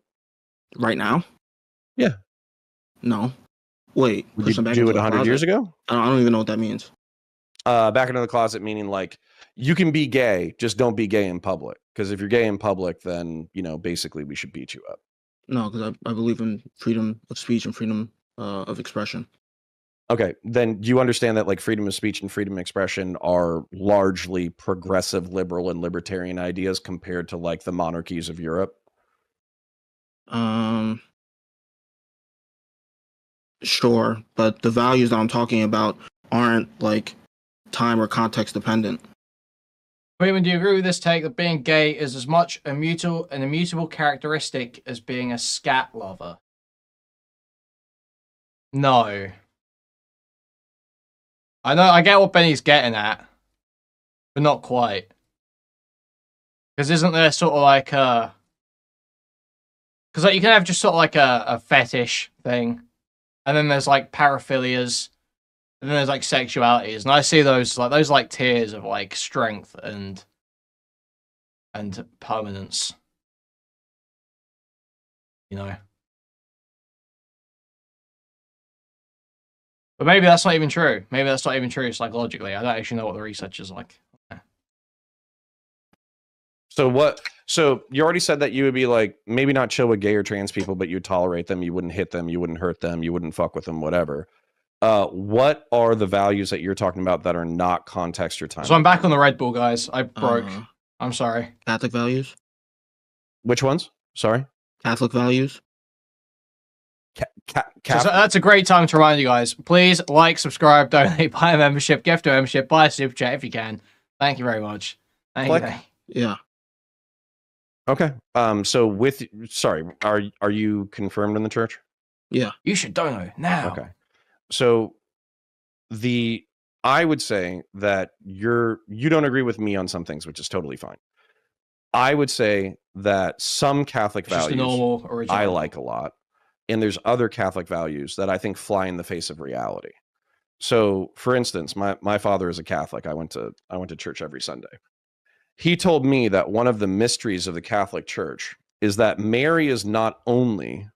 right now? Yeah. No. Wait. Would you do it 100 years ago? I don't even know what that means. Back into the closet meaning like you can be gay, just don't be gay in public. Because if you're gay in public, then basically we should beat you up. No, because I believe in freedom of speech and freedom of expression. Okay, then you understand that like freedom of speech and freedom of expression are largely progressive, liberal, and libertarian ideas compared to like the monarchies of Europe? Sure, but the values that I'm talking about aren't like time or context dependent. Kuihman, do you agree with this take that being gay is as much an immutable characteristic as being a scat lover? No. I get what Benny's getting at, but not quite. Because isn't there sort of like a... Because like, you can have just sort of like a fetish thing, and then there's like paraphilias, and then there's like sexualities, and I see those like tiers of like strength and permanence. But maybe that's not even true. Maybe that's not even true psychologically. I don't actually know what the research is like. So you already said that you would be like, maybe not chill with gay or trans people, but you'd tolerate them. You wouldn't hit them. You wouldn't hurt them. You wouldn't fuck with them, whatever. What are the values that you're talking about that are not context or time? So I'm back on the Red Bull, guys. I broke. Uh, I'm sorry. Catholic values. Which ones? Sorry. Catholic values. So that's a great time to remind you guys. Please like, subscribe, donate, buy a membership, gift a membership, buy a super chat if you can. Thank you very much. Thank you. Yeah. Okay. So are you confirmed in the church? Yeah. You should donate now. Okay. So I would say that you don't agree with me on some things, which is totally fine. I would say that some Catholic values normal original. I like a lot, and there's other Catholic values that I think fly in the face of reality. So, for instance, my father is a Catholic. I went to church every Sunday. He told me that one of the mysteries of the Catholic Church is that Mary is not only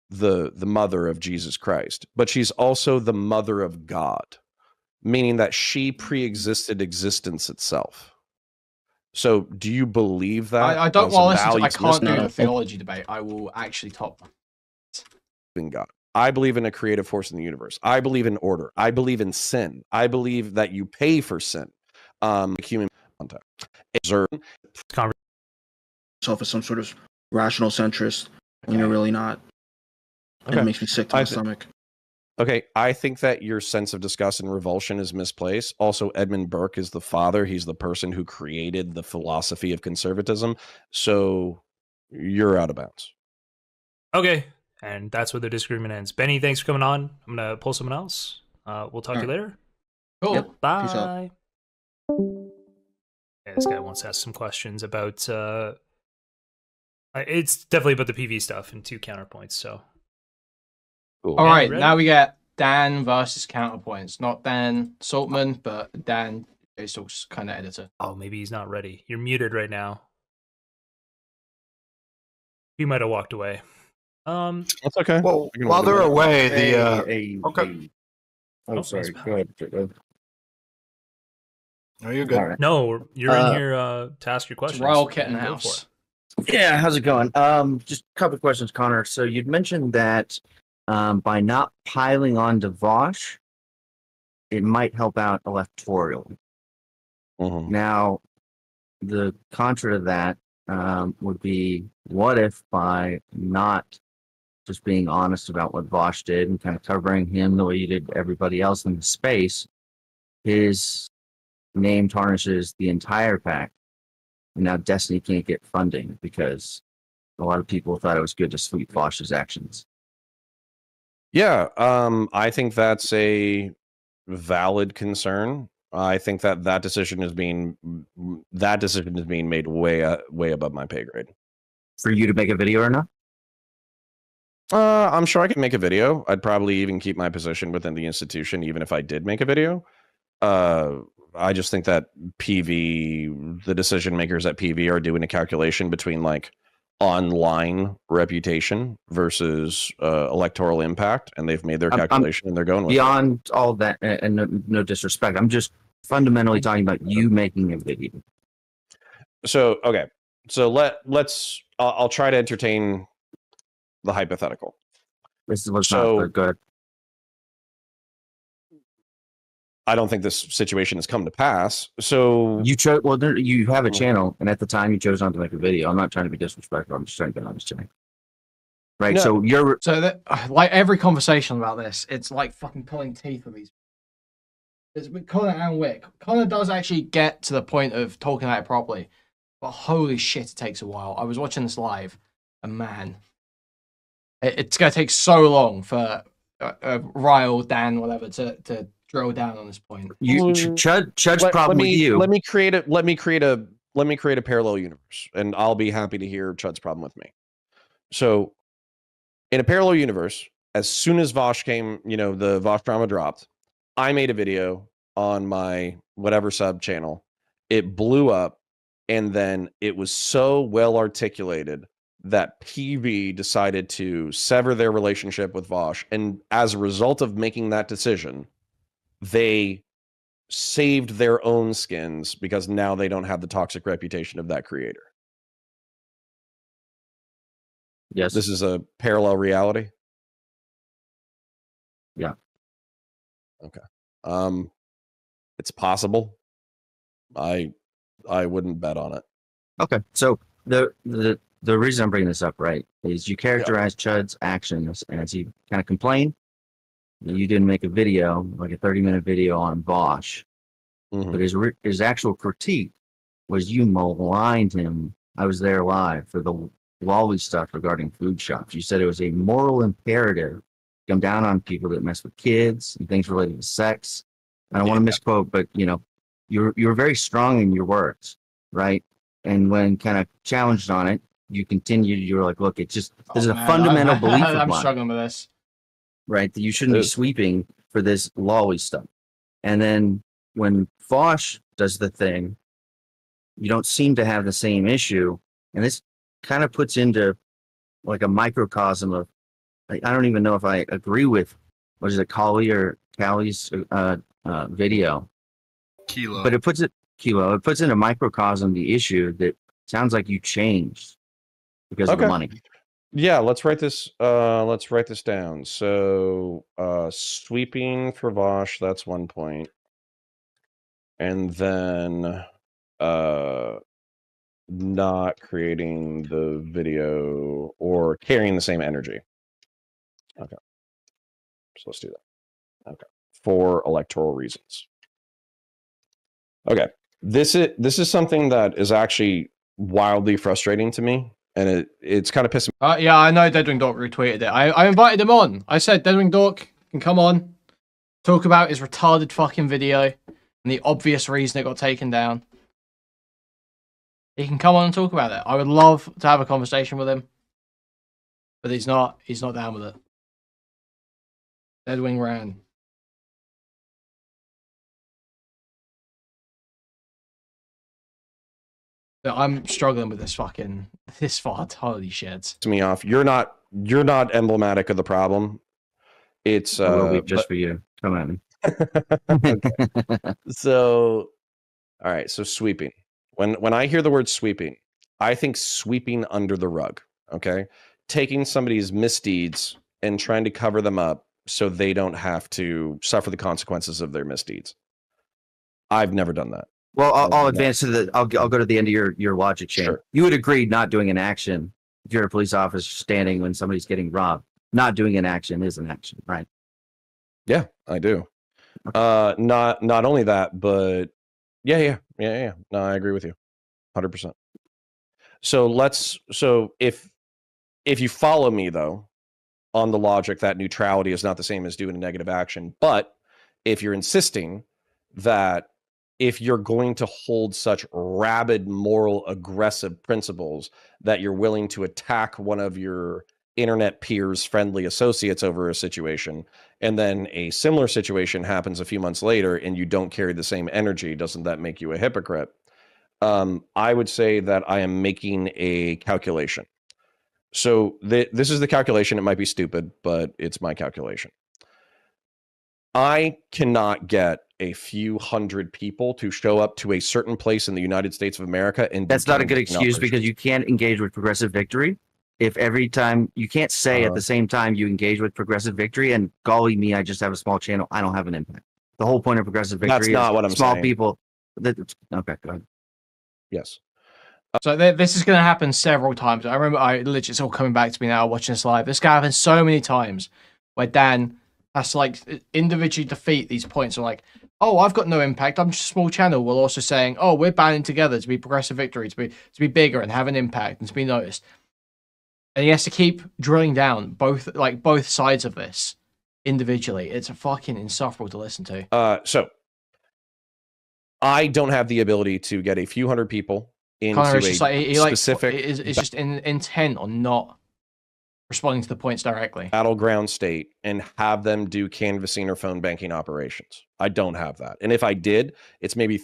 the mother of Jesus Christ, but she's also the mother of God, meaning that she pre-existed existence itself. So do you believe that? I don't want to listen to, I can't do mystery? the theology debate. I will actually top In God. I believe in a creative force in the universe. I believe in order. I believe in sin. I believe that you pay for sin. Human contact. Observe. Self as some sort of rational centrist when you're really not. And it makes me sick to my stomach. Okay, I think that your sense of disgust and revulsion is misplaced. Also, Edmund Burke is the father. He's the person who created the philosophy of conservatism. So you're out of bounds. Okay, and that's where the disagreement ends. Benny, thanks for coming on. I'm going to pull someone else. We'll talk to you later. Cool. Yep. Peace out. Bye. Yeah, this guy wants to ask some questions about... it's definitely about the PV stuff and 2 counterpoints, so... Cool. All right, ready? now we get Dan versus Counterpoints. Not Dan Saltman, but Dan is kind of editor. Oh, maybe he's not ready. You're muted right now. He might have walked away. That's okay. Well, while they're away, okay. Oh, sorry. Go ahead. No, you're good. Right. No, you're in here to ask your It's questions. Royal Kitten Go for House. it. Yeah, how's it going? Just a couple of questions, Connor. So you'd mentioned that by not piling on to Vosh, it might help out electoral. Mhm. Now, the contra to that would be, what if by not just being honest about what Vosh did and kind of covering him the way you did everybody else in the space, his name tarnishes the entire pack, and now Destiny can't get funding because a lot of people thought it was good to sweep Vosh's actions. Yeah, I think that's a valid concern. I think that decision is being made way above my pay grade. For you to make a video or not? I'm sure I could make a video. I'd probably even keep my position within the institution, even if I did make a video. I just think that PV, the decision makers at PV, are doing a calculation between like online reputation versus electoral impact, and they've made their calculation and they're going with beyond all that. And no disrespect, I'm just fundamentally talking about you making a video. So okay, so let's I'll try to entertain the hypothetical. This is what's So- not good. I don't think this situation has come to pass. So You chose. Well, you have a channel, and at the time you chose not to make a video. I'm not trying to be disrespectful. I'm just trying to be honest. Right. No. So you're So, like every conversation about this, it's like fucking pulling teeth with these. It's with Connor and Wick. Connor does actually get to the point of talking about it properly, but holy shit, it takes a while. I was watching this live, and man, it's going to take so long for Ryle, Dan, whatever, to drill down on this point. Chud's problem with you. Let me create a parallel universe, and I'll be happy to hear Chud's problem with me. So, in a parallel universe, as soon as Vosh came, the Vosh drama dropped, I made a video on my whatever sub channel. It blew up, and then it was so well articulated that PV decided to sever their relationship with Vosh, and as a result of making that decision, they saved their own skins because now they don't have the toxic reputation of that creator. Yes. This is a parallel reality. Yeah. It's possible. I wouldn't bet on it. Okay, so the reason I'm bringing this up, right, is you characterize Chud's actions as he kind of complained. You didn't make a video, like a 30-minute video on Bosch, but his actual critique was you maligned him. I was there live for the Wally stuff regarding food shops. You said it was a moral imperative to come down on people that mess with kids and things related to sex. I don't want to misquote, but you know, you were very strong in your words, right? And when kind of challenged on it, you continued. You were like, "Look, it's just there's a fundamental belief of I'm mine, struggling with this, right? That you shouldn't be sweeping for this lolly stuff." And then when Fosh does the thing, you don't seem to have the same issue, and this kind of puts into like a microcosm of. I don't even know if I agree with what is it, Callie's video. Kilo. But it puts it in a microcosm the issue that sounds like you changed because of the money. Yeah, let's write this down. So sweeping for Vosh, that's 1 point. And then not creating the video or carrying the same energy. Okay. So let's do that. Okay. For electoral reasons. Okay. This is something that is actually wildly frustrating to me, and it's kind of pissing me. Yeah, I know Deadwing Dork retweeted it. I invited him on. I said Deadwing Dork can come on, talk about his retarded fucking video and the obvious reason it got taken down. He can come on and talk about it. I would love to have a conversation with him, but he's not down with it. Deadwing ran. I'm struggling with this fart. Holy shit. Me off. You're not emblematic of the problem. It's will be just for you. Come on. So, all right. So sweeping. When I hear the word sweeping, I think sweeping under the rug. Okay, taking somebody's misdeeds and trying to cover them up so they don't have to suffer the consequences of their misdeeds. I've never done that. Well, I'll advance to the. I'll go to the end of your logic chain. Sure. You would agree not doing an action if you're a police officer standing when somebody's getting robbed. Not doing an action is an action, right? Yeah, I do. Okay. Not only that, but yeah. No, I agree with you, 100%. So if you follow me though, on the logic that neutrality is not the same as doing a negative action, but if you're insisting that if you're going to hold such rabid, moral, aggressive principles that you're willing to attack one of your internet peers, friendly associates over a situation, and then a similar situation happens a few months later and you don't carry the same energy, doesn't that make you a hypocrite? I would say that I am making a calculation. So this is the calculation. It might be stupid, but it's my calculation. I cannot get a few hundred people to show up to a certain place in the United States of America, and that's not a good excuse because you can't engage with Progressive Victory. If every time you can't say at the same time you engage with Progressive Victory and golly me, I just have a small channel, I don't have an impact. The whole point of Progressive Victory that's not is what I'm small saying. People. Okay, go ahead. Yes. So this is going to happen several times. I remember, literally, it's all coming back to me now watching this live. This guy happened so many times where Dan has to like individually defeat these points. Of like, oh, I've got no impact. I'm just a small channel. While also saying, oh, we're banding together to be Progressive Victory, to be bigger and have an impact and to be noticed. And he has to keep drilling down both sides of this individually. It's fucking insufferable to listen to. So I don't have the ability to get a few hundred people into Connor, a specific. It's just intent on not responding to the points directly. Battleground state and have them do canvassing or phone banking operations. I don't have that. And if I did, it's maybe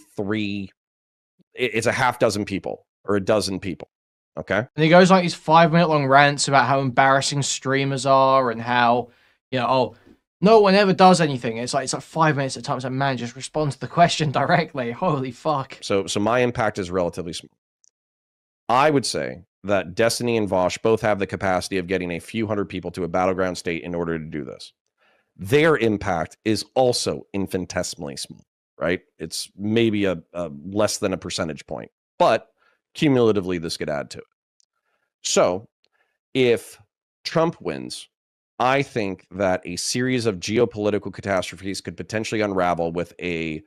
it's a half dozen people or a dozen people. Okay. And he goes like these 5-minute long rants about how embarrassing streamers are and how, oh, no one ever does anything. It's like 5 minutes at a time. It's like, man, just respond to the question directly. Holy fuck. So my impact is relatively small. I would say that Destiny and Vosh both have the capacity of getting a few hundred people to a battleground state in order to do this. their impact is also infinitesimally small, right? It's maybe a less than a percentage point, but cumulatively this could add to it. So if Trump wins, I think that a series of geopolitical catastrophes could potentially unravel with a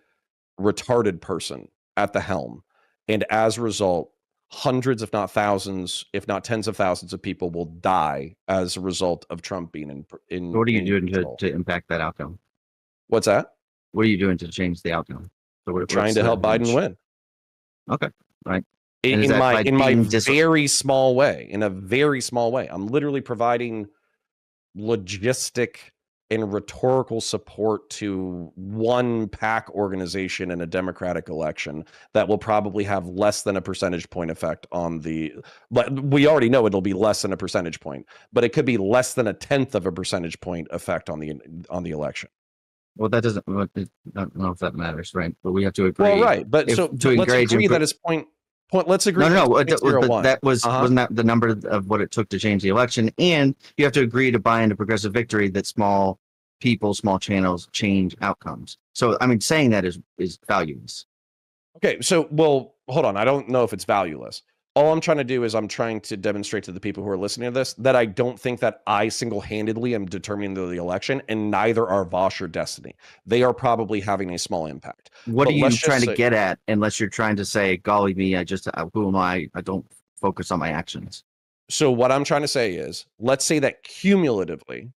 retarded person at the helm. And as a result, hundreds, if not thousands, if not tens of thousands of people will die as a result of Trump being in What are you doing control. to impact that outcome? What's that? What are you doing to change the outcome? So We're trying to help Biden win. Okay, right. In my very small way, in a very small way. I'm literally providing logistic and rhetorical support to one PAC organization in a Democratic election that will probably have less than a percentage point effect on the, but we already know it'll be less than a percentage point, but it could be less than a 1/10 of a percentage point effect on the election. Well, that doesn't, I don't know if that matters, right? But we have to agree. Well, right. But so let's agree that it's point, let's agree. No, that wasn't that the number of what it took to change the election. And you have to agree to buy into progressive victory that small people, small channels change outcomes. So, I mean, saying that is valueless. Okay. So, well, hold on. I don't know if it's valueless. All I'm trying to do is I'm trying to demonstrate to the people who are listening to this that I don't think that I single-handedly am determining the election, and neither are Vosh or Destiny. They are probably having a small impact. What are you trying to get at, unless you're trying to say, golly me, who am I? I don't focus on my actions. So what I'm trying to say is, let's say that cumulatively,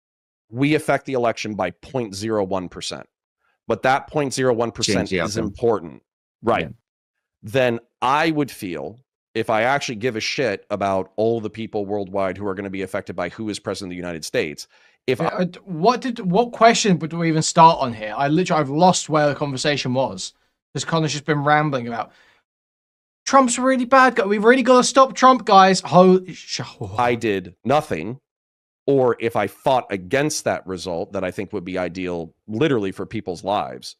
we affect the election by 0.01%. But that 0.01% is important. Right. Yeah. Then I would feel, if I actually give a shit about all the people worldwide who are going to be affected by who is president of the United States, what question would we even start on here? I've lost where the conversation was. Because Connor's just been rambling about Trump's a really bad guy. We've really got to stop Trump, guys. I did nothing. Or if I fought against that result that I think would be ideal literally for people's lives,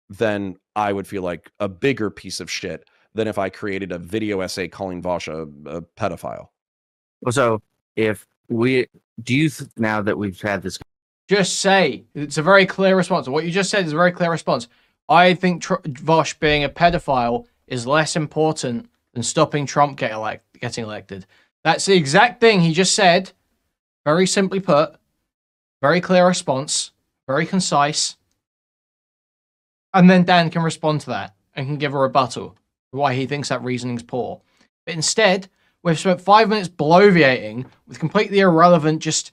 then I would feel like a bigger piece of shit than if I created a video essay calling Vosh a pedophile. Well, so now that we've had this, just say it's a very clear response. What you just said is a very clear response. I think Vosh being a pedophile is less important than stopping Trump getting elected. That's the exact thing he just said. Very simply put, very clear response, very concise. And then Dan can respond to that and can give a rebuttal why he thinks that reasoning's poor. But instead, we've spent 5 minutes bloviating with completely irrelevant just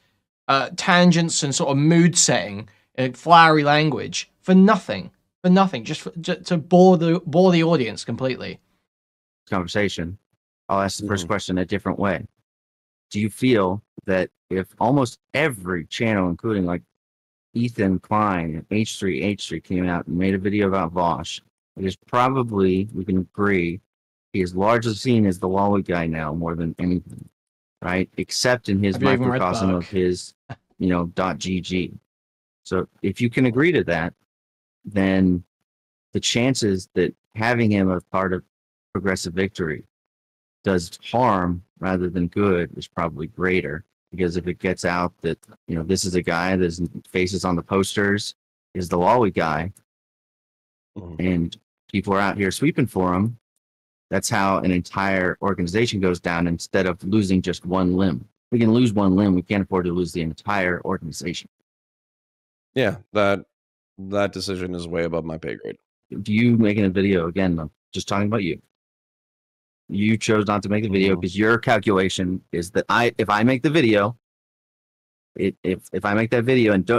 tangents and sort of mood setting, flowery language for nothing, just to bore the audience completely. Conversation. I'll ask the first question a different way. Do you feel that if almost every channel, including like Ethan Klein and H3 came out and made a video about Vosh, it is probably, we can agree, he is largely seen as the Wally guy now more than anything, right? Except in his microcosm of his, .gg. So if you can agree to that, then the chances that having him as part of progressive victory does harm rather than good is probably greater. Because if it gets out that, this is a guy that's faces on the posters, is the Wally guy, and people are out here sweeping for him, that's how an entire organization goes down instead of losing just one limb. We can lose one limb. We can't afford to lose the entire organization. Yeah, that decision is way above my pay grade. Do you making a video, again, I'm just talking about you. You chose not to make the video because your calculation is that if I make the video, if I make that video and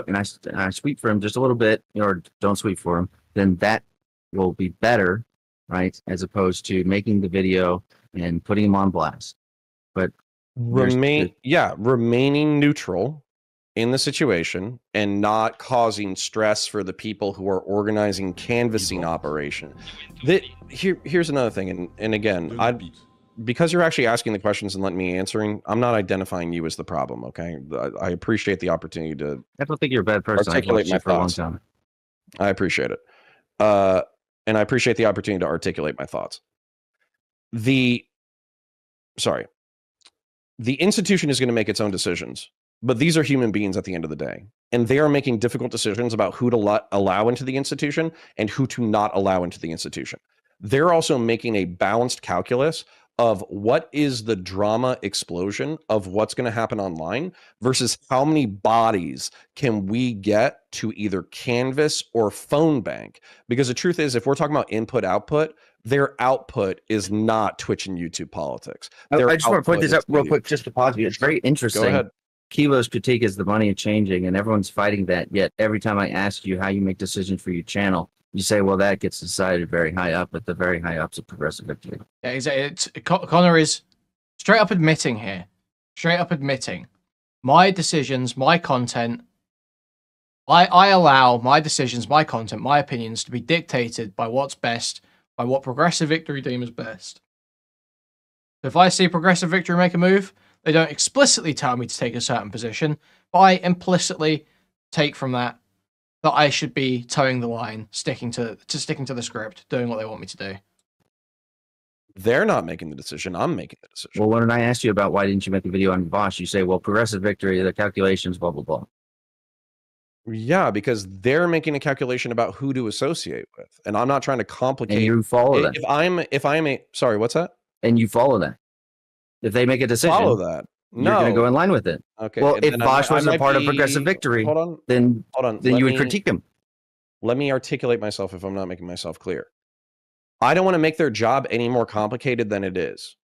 I sweep for him just a little bit, or don't sweep for him, then that will be better, right? As opposed to making the video and putting him on blast. But remaining neutral in the situation and not causing stress for the people who are organizing canvassing operation. Here's another thing, and again, because you're actually asking the questions and letting me answering, I'm not identifying you as the problem. Okay, I appreciate the opportunity to. I don't think you're a bad person. Articulate my thoughts. For a long time. I appreciate it, and I appreciate the opportunity to articulate my thoughts. The institution is going to make its own decisions. But these are human beings at the end of the day. And they are making difficult decisions about who to allow into the institution and who to not allow into the institution. They're also making a balanced calculus of what is the drama explosion of what's going to happen online versus how many bodies can we get to either canvas or phone bank. Because the truth is, if we're talking about input output, their output is not Twitch and YouTube politics. I just want to point this up real quick just to pause you. It's very interesting. Go ahead. Kilo's critique is the money is changing and everyone's fighting that. Yet every time I ask you how you make decisions for your channel, you say, well, that gets decided very high up, but the very high up's a progressive victory. Yeah, exactly. Connor is straight up admitting here. Straight up admitting. My decisions, my content, I allow my decisions, my content, my opinions to be dictated by what's best, by what progressive victory deem as best. If I see progressive victory make a move, they don't explicitly tell me to take a certain position, but I implicitly take from that I should be towing the line, sticking to the script, doing what they want me to do. They're not making the decision. I'm making the decision. Well, when I asked you about why didn't you make a video on Vosh, you say, well, progressive victory, the calculations, blah, blah, blah. Yeah, because they're making a calculation about who to associate with. And I'm not trying to complicate. And you follow that. If I'm a, sorry, what's that? And you follow that. If they make a decision. Follow that. You're going to go in line with it. Okay. Well, if Vosh wasn't a part of progressive victory, then you would critique him. Let me articulate myself if I'm not making myself clear. I don't want to make their job any more complicated than it is.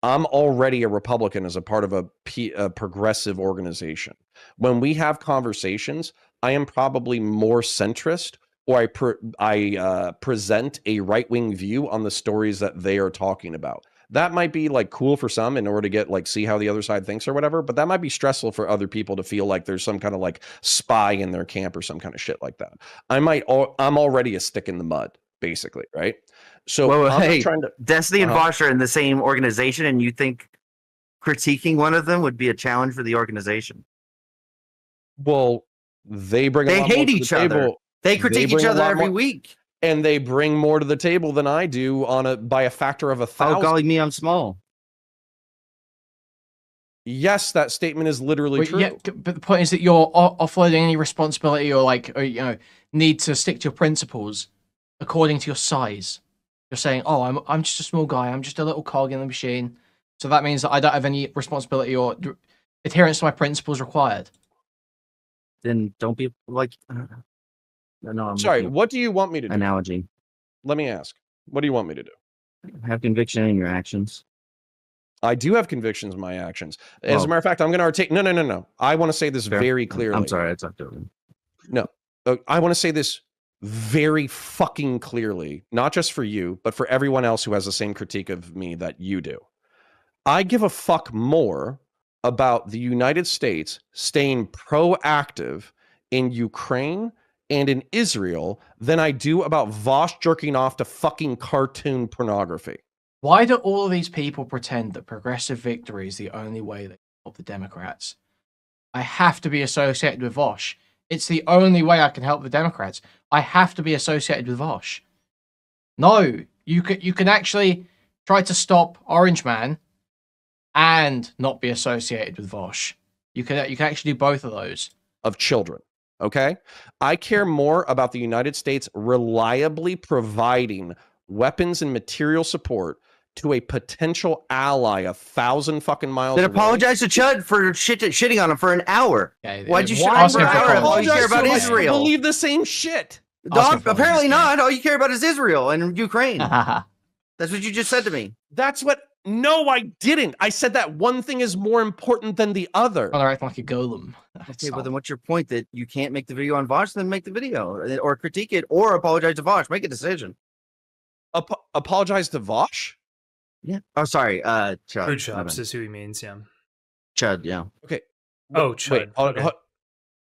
I'm already a Republican as a part of a progressive organization. When we have conversations, I am probably more centrist, or I present a right-wing view on the stories that they are talking about. That might be like cool for some in order to get like see how the other side thinks or whatever, but that might be stressful for other people to feel like there's some kind of like spy in their camp or some kind of shit like that. I'm already a stick in the mud, basically, right? So hey, trying to Destiny and Vosh are in the same organization, and you think critiquing one of them would be a challenge for the organization? Well, they hate each other. They critique each other every week. And they bring more to the table than I do by a factor of 1,000. Oh, golly me, I'm small. Yes, that statement is literally true. Yeah, but the point is that you're offloading any responsibility or need to stick to your principles according to your size. You're saying, oh, I'm just a small guy. I'm just a little cog in the machine. So that means that I don't have any responsibility or adherence to my principles required. Then don't be like... No, I'm sorry, what do you want me to do? Analogy. Let me ask. What do you want me to do? Have conviction in your actions. I do have convictions in my actions. As a matter of fact, I'm going to articulate... No. I want to say this very clearly. I'm sorry, it's October. No, I want to say this very fucking clearly, not just for you, but for everyone else who has the same critique of me that you do. I give a fuck more about the United States staying proactive in Ukraine and in Israel than I do about Vosh jerking off to fucking cartoon pornography. Why do all of these people pretend that progressive victory is the only way they help the Democrats? I have to be associated with Vosh. It's the only way I can help the Democrats. I have to be associated with Vosh. No, you can actually try to stop Orange Man and not be associated with Vosh. You can actually do both of those. Of children. Okay, I care more about the United States reliably providing weapons and material support to a potential ally 1,000 fucking miles then away. Apologize to Chud for shitting on him for an hour. Okay, Why'd you shit on him for an hour if all you care about is Israel? I believe the same shit. No, apparently not. All you care about is Israel and Ukraine. That's what you just said to me. That's what... No, I didn't. I said that one thing is more important than the other. Well, they're acting like a golem. Okay, but then what's your point? That you can't make the video on Vosh? Then make the video or critique it or apologize to Vosh. Make a decision. Apologize to Vosh? Yeah. Oh, sorry. Chud. Food shops is who he means, yeah. Chud, yeah. Okay. Oh, Chud. Okay.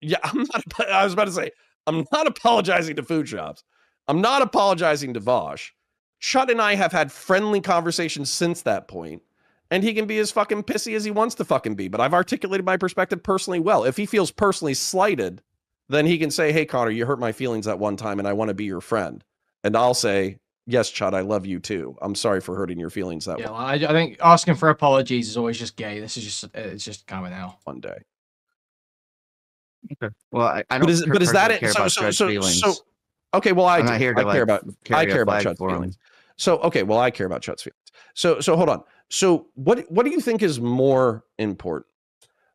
Yeah, I was about to say, I'm not apologizing to food shops. I'm not apologizing to Vosh. Chud and I have had friendly conversations since that point, and he can be as fucking pissy as he wants to fucking be, but I've articulated my perspective personally well. If he feels personally slighted, then he can say, hey, Connor, you hurt my feelings at one time, and I want to be your friend. And I'll say, yes, Chud, I love you too. I'm sorry for hurting your feelings that way. Yeah, well, I think asking for apologies is always just gay. This is just, it's just coming out. One day. Okay. Well, I don't. But is that care it? about Judd's feelings. Okay, well, I I'm do. not here to I care about flag Judd's for him. feelings. So okay, well, I care about Judd's feelings. So hold on. So what do you think is more important?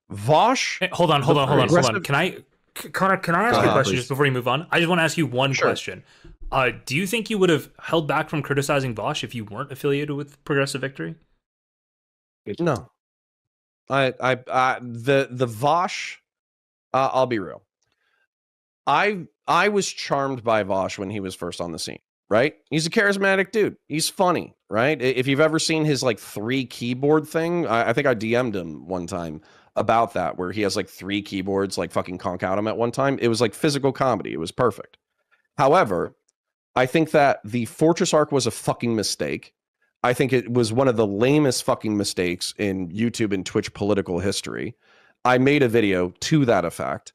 Vosh? Hey, hold on. Can I ask you a question please. just before you move on? I just want to ask you one question. Do you think you would have held back from criticizing Vosh if you weren't affiliated with Progressive Victory? No. The Vosh, I'll be real. I was charmed by Vosh when he was first on the scene, right? He's a charismatic dude. He's funny, right? If you've ever seen his like 3 keyboard thing, I think I DM'd him one time about that, where he has like 3 keyboards like fucking conk out him at one time. It was like physical comedy. It was perfect. However, I think that the Fortress arc was a fucking mistake. I think it was one of the lamest fucking mistakes in YouTube and Twitch political history. I made a video to that effect,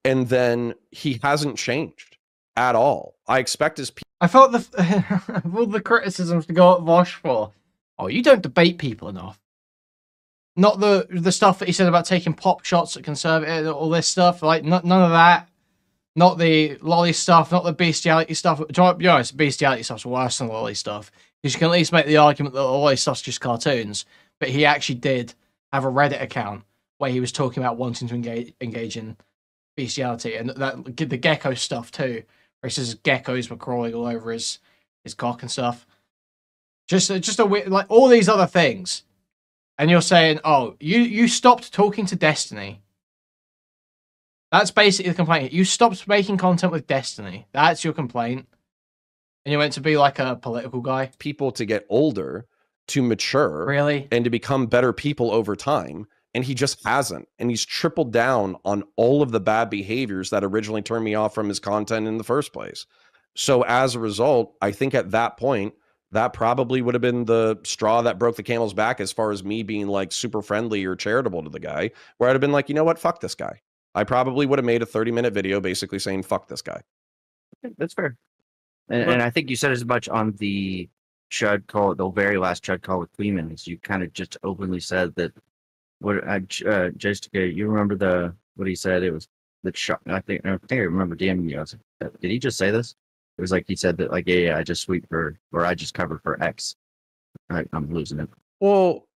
and then he hasn't changed at all. I expect his people. I felt all the criticisms to go at Vosh for. Oh, you don't debate people enough. Not the stuff that he said about taking pop shots at conservative, all this stuff. Like none of that. Not the lolly stuff. Not the bestiality stuff. To be honest, bestiality stuff's worse than lolly stuff. Because you can at least make the argument that the lolly stuff's just cartoons. But he actually did have a Reddit account where he was talking about wanting to engage in bestiality, and that the gecko stuff too, where he says geckos were crawling all over his cock and stuff. Just a weird, like all these other things, and you're saying, oh, you stopped talking to Destiny. That's basically the complaint. You stopped making content with Destiny. That's your complaint, and you went to be like a political guy. People to get older, to mature, really, and to become better people over time. And he just hasn't. And he's tripled down on all of the bad behaviors that originally turned me off from his content in the first place. So as a result, I think at that point, that probably would have been the straw that broke the camel's back as far as me being like super friendly or charitable to the guy, where I'd have been like, you know what, fuck this guy. I probably would have made a 30-minute video basically saying, fuck this guy. That's fair. And I think you said as much on the Chud call, the very last Chud call with Kuihman, is you kind of just openly said that what JSTK, you remember what he said? It was the shot. I think I remember DMing you. I was like, did he just say this? It was like he said that, like, yeah, I just sweep for, or I just covered for X. I'm losing it. Well,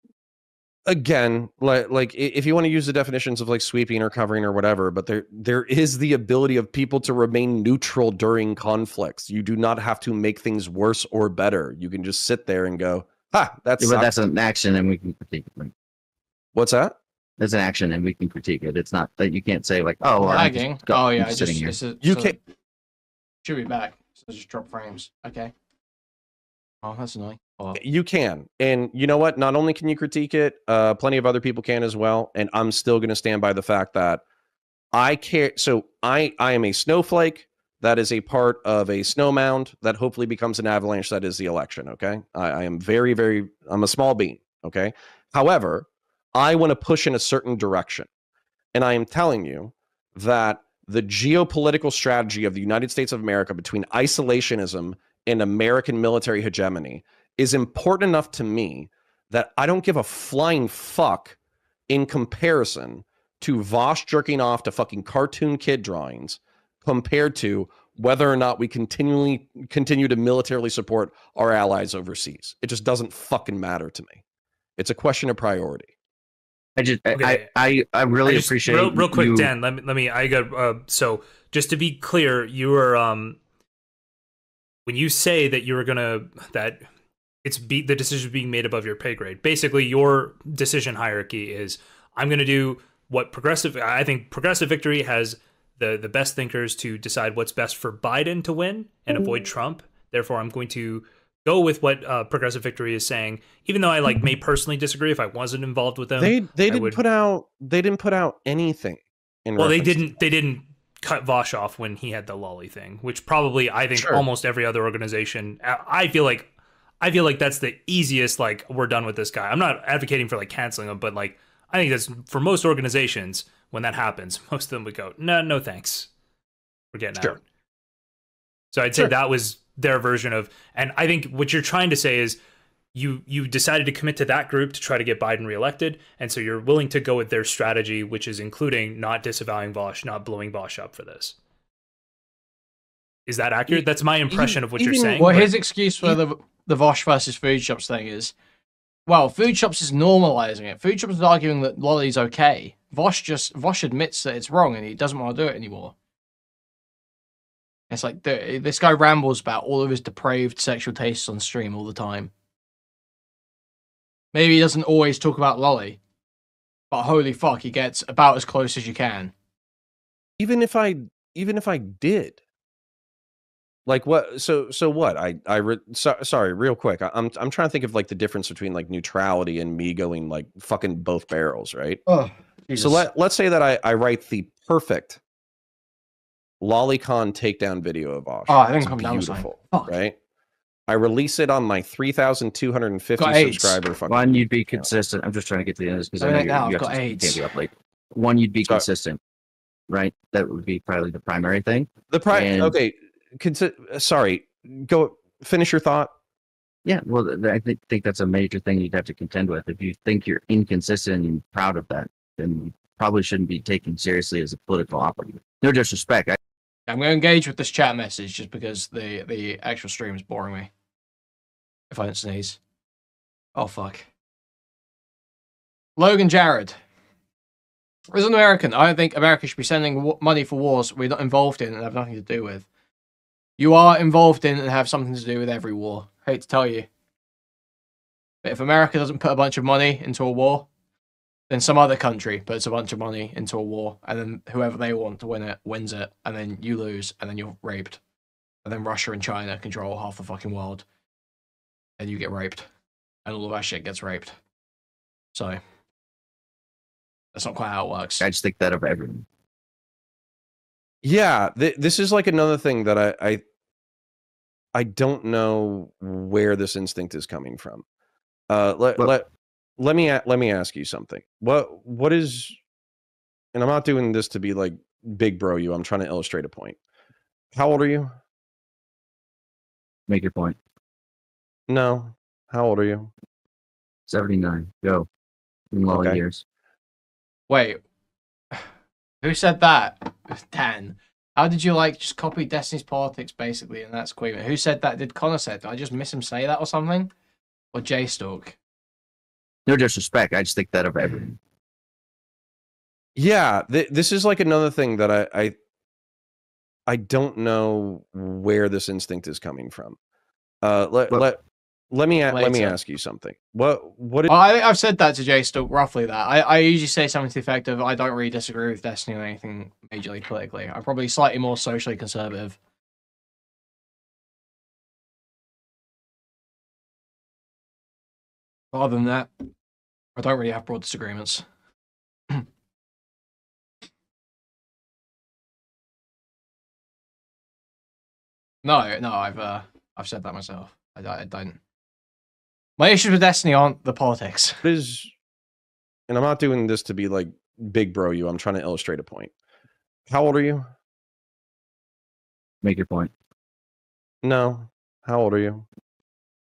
again, like if you want to use the definitions of like sweeping or covering or whatever, but there is the ability of people to remain neutral during conflicts. You do not have to make things worse or better. You can just sit there and go, ha, that's but that's an action, and we can critique it. What's that? There's an action, and we can critique it. It's not that you can't say like, oh, well, lagging. Oh yeah, sitting here. You can. Should be back. So just drop frames. Okay. Oh, that's annoying. Oh. You can. And you know what? Not only can you critique it, plenty of other people can as well. And I'm still going to stand by the fact that I care. So I am a snowflake that is a part of a snow mound that hopefully becomes an avalanche that is the election. Okay. I am I'm a small bean. Okay. However, I want to push in a certain direction. And I am telling you that the geopolitical strategy of the United States of America between isolationism and American military hegemony is important enough to me that I don't give a flying fuck in comparison to Vosh jerking off to fucking cartoon kid drawings compared to whether or not we continue to militarily support our allies overseas. It just doesn't fucking matter to me. It's a question of priority. I really appreciate real quick, Dan. Let me. I got so just to be clear, you were when you say that you were that the decision being made above your pay grade. Basically, your decision hierarchy is I'm gonna do what I think Progressive Victory has the best thinkers to decide what's best for Biden to win and avoid Trump. Therefore, I'm going to go with what Progressive Victory is saying, even though I may personally disagree. If I wasn't involved with them, they didn't put out anything. They didn't cut Vosh off when he had the lolly thing, which probably I think almost every other organization. I feel like that's the easiest. Like, we're done with this guy. I'm not advocating for canceling him, but I think that's for most organizations. When that happens, most of them would go, no thanks, we're getting out. So I'd say that was their version of, and I think what you're trying to say is you decided to commit to that group to try to get Biden reelected, and so you're willing to go with their strategy, which is including not disavowing Vosh, not blowing Vosh up for this. Is that accurate? That's my impression of what you're saying. Well, his excuse for the Vosh versus food shops thing is, well, food shops is normalizing it. Food shops is arguing that lolly's okay. Vosh admits that it's wrong and he doesn't want to do it anymore. It's like this guy rambles about all of his depraved sexual tastes on stream all the time. Maybe he doesn't always talk about lolly, but holy fuck, he gets about as close as you can. Even if I did, like what? So what? Sorry, real quick. I'm trying to think of like the difference between like neutrality and me going like fucking both barrels, right? Oh, so let's say that I write the perfect lolicon takedown video of Vosh. Oh, I think it's I'm beautiful, down right? I release it on my 3,250 subscriber fucking. One, you'd be consistent. I'm just trying to get to the end of this because I know you can't be up late. One, you'd be consistent, right? That would be probably the primary thing. Okay. Sorry. Go finish your thought. Yeah, well, I think that's a major thing you'd have to contend with. If you think you're inconsistent and proud of that, then you probably shouldn't be taken seriously as a political operative. No disrespect. I'm going to engage with this chat message just because the actual stream is boring me. If I don't sneeze. Oh, fuck. Logan Jared. As an American, I don't think America should be sending money for wars we're not involved in and have nothing to do with. You are involved in and have something to do with every war. Hate to tell you. But if America doesn't put a bunch of money into a war, then some other country puts a bunch of money into a war, and then whoever they want to win it wins it, and then you lose, and then you're raped. And then Russia and China control half the fucking world, and you get raped. And all of our shit gets raped. So, that's not quite how it works. I just think that of everyone. Yeah, this is like another thing that I don't know where this instinct is coming from. Let me ask you something. What is, and I'm not doing this to be like big bro you. I'm trying to illustrate a point. How old are you? Make your point. No. How old are you? 79. Go. In all years. Wait. Who said that? Dan. How did you like just copy Destiny's politics basically, and that's Kuihman? Who said that? Did Connor say it? Did I just miss him say that or something? Or jstlk? No disrespect. I just think that of everyone. Yeah, this is like another thing that I don't know where this instinct is coming from. Let me ask you something. I've said that to jstlk, roughly that. I usually say something to the effect of I don't really disagree with Destiny or anything majorly politically. I'm probably slightly more socially conservative. Other than that, I don't really have broad disagreements. No, I've said that myself. I don't. My issues with Destiny aren't the politics. And I'm not doing this to be like big bro you. I'm trying to illustrate a point. How old are you? Make your point. No. How old are you?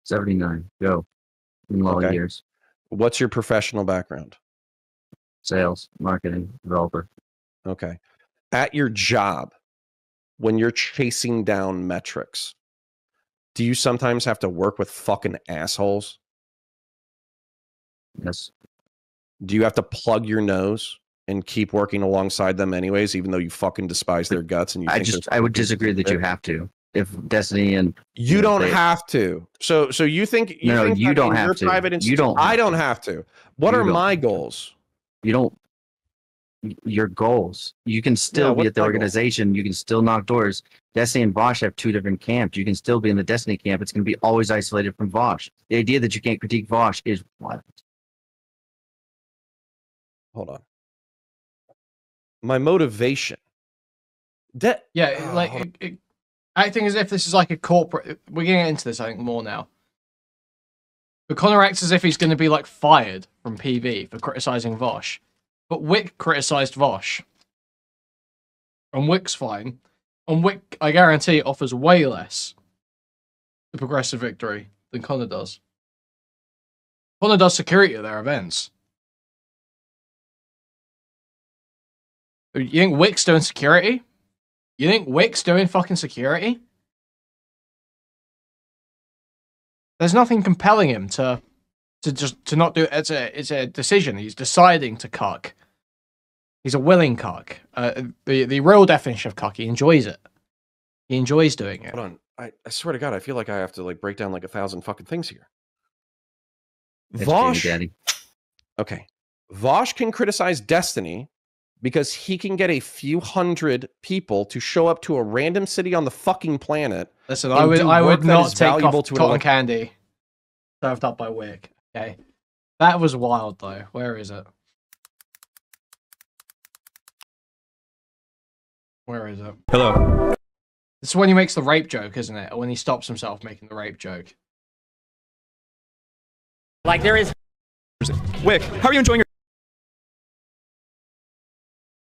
79. Go. In all years. What's your professional background? Sales, marketing, developer. Okay. At your job, when you're chasing down metrics, do you sometimes have to work with fucking assholes? Yes. Do you have to plug your nose and keep working alongside them anyways, even though you fucking despise their guts? And I would disagree that you have to. If Destiny and you don't have to. So you think you don't have to. Private you don't. I don't have to. What are my goals? You don't. Your goals. You can still be at the organization. You can still knock doors. Destiny and Vosh have two different camps. You can still be in the Destiny camp. It's going to be always isolated from Vosh. The idea that you can't critique Vosh is what? Hold on. My motivation. Acting as if this is like a corporate. We're getting into this, I think, more now. But Connor acts as if he's going to be like fired from PV for criticizing Vosh. But Whick criticized Vosh. And Wick's fine. And Whick, I guarantee, offers way less to Progressive Victory than Connor does. Connor does security at their events. You think Wick's doing security? You think Wick's doing fucking security? There's nothing compelling him to not do it. It's a decision. He's deciding to cuck. He's a willing cuck. The real definition of cuck, he enjoys it. He enjoys doing it. Hold on. I swear to God, I feel like I have to like break down like 1,000 fucking things here. Vosh. Okay. Vosh can criticize Destiny because he can get a few hundred people to show up to a random city on the fucking planet. Listen, I would not take off cotton candy served up by Wick. Okay. That was wild though. Where is it? Where is it? Hello. This is when he makes the rape joke, isn't it? Or when he stops himself making the rape joke. Like there is. Wick, how are you enjoying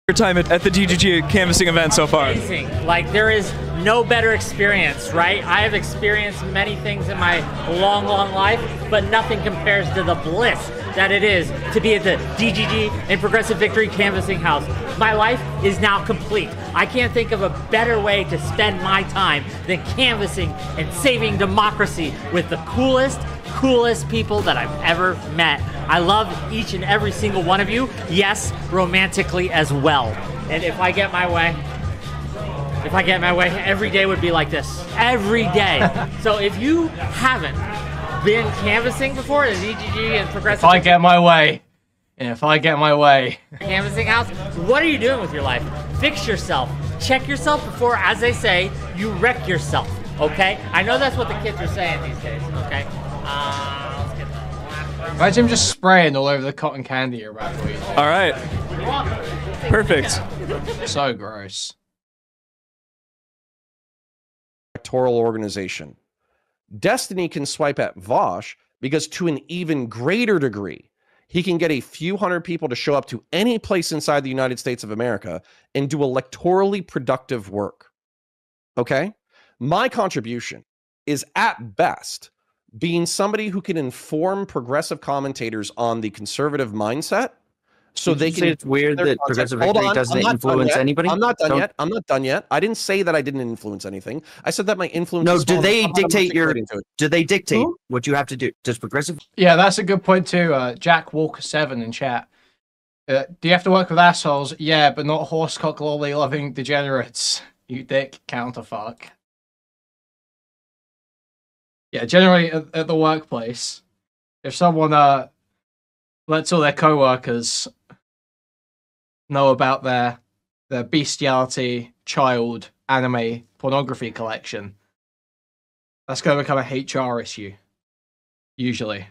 your time at the DGG canvassing event so far? Amazing. Like there is no better experience, right? I have experienced many things in my long, long life, but nothing compares to the bliss that it is to be at the DGG and Progressive Victory Canvassing House. My life is now complete. I can't think of a better way to spend my time than canvassing and saving democracy with the coolest people that I've ever met. I love each and every single one of you. Yes, romantically as well. And if I get my way, every day would be like this. Every day. So if you haven't been canvassing before at the DGG and Progressive... If I get my way. Canvassing house, what are you doing with your life? Fix yourself. Check yourself before, as they say, you wreck yourself. Okay? I know that's what the kids are saying these days. Okay? Let's get that. Imagine him just spraying all over the cotton candy you're about to eat. All right. Perfect. So gross. Electoral organization. Destiny can swipe at Vosh because to an even greater degree, he can get a few hundred people to show up to any place inside the United States of America and do electorally productive work. Okay? My contribution is at best being somebody who can inform progressive commentators on the conservative mindset so they can say it's weird that Progressive Victory doesn't influence anybody. I'm not done yet. I'm not done yet. I didn't say that I didn't influence anything. I said that my influence. No, do they dictate your? Do they dictate what you have to do? Does Progressive? Yeah, that's a good point too. Jack Walker 7 in chat. Do you have to work with assholes? Yeah, but not horsecock lolly loving degenerates. You dick counterfuck. Yeah, generally at the workplace, if someone lets all their co-workers know about their bestiality, child, anime, pornography collection, that's going to become a HR issue, usually.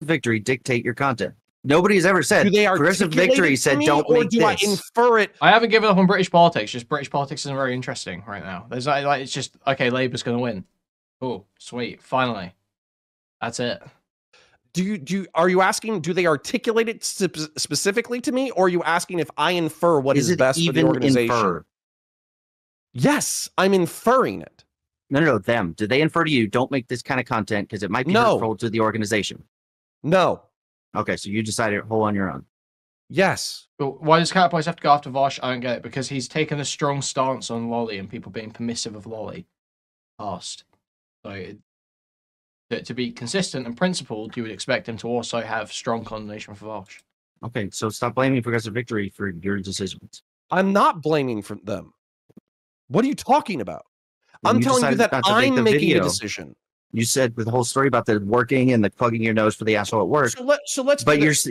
Victory dictate your content. Nobody's ever said Progressive Victory said don't make this. I infer it? I haven't given up on British politics. Just British politics isn't very interesting right now. There's like it's just okay. Labour's going to win. Oh, sweet! Finally, that's it. Are you asking? Do they articulate it specifically to me, or are you asking if I infer what is best for the organization? Infer? Yes, I'm inferring it. No, them. Do they infer to you? Don't make this kind of content because it might be hurtful to the organization. No. Okay, so you decided whole on your own. Yes. But why does Counterpoints have to go after Vosh? I don't get it. Because he's taken a strong stance on Lolly and people being permissive of Lolly. Past. So to be consistent and principled, you would expect him to also have strong condemnation for Vosh. Okay, so stop blaming Progressive Victory for your decisions. I'm not blaming for them. What are you talking about? I'm telling you that I'm making a decision. You said with the whole story about the working and the plugging your nose for the asshole at work. So let's. But but there's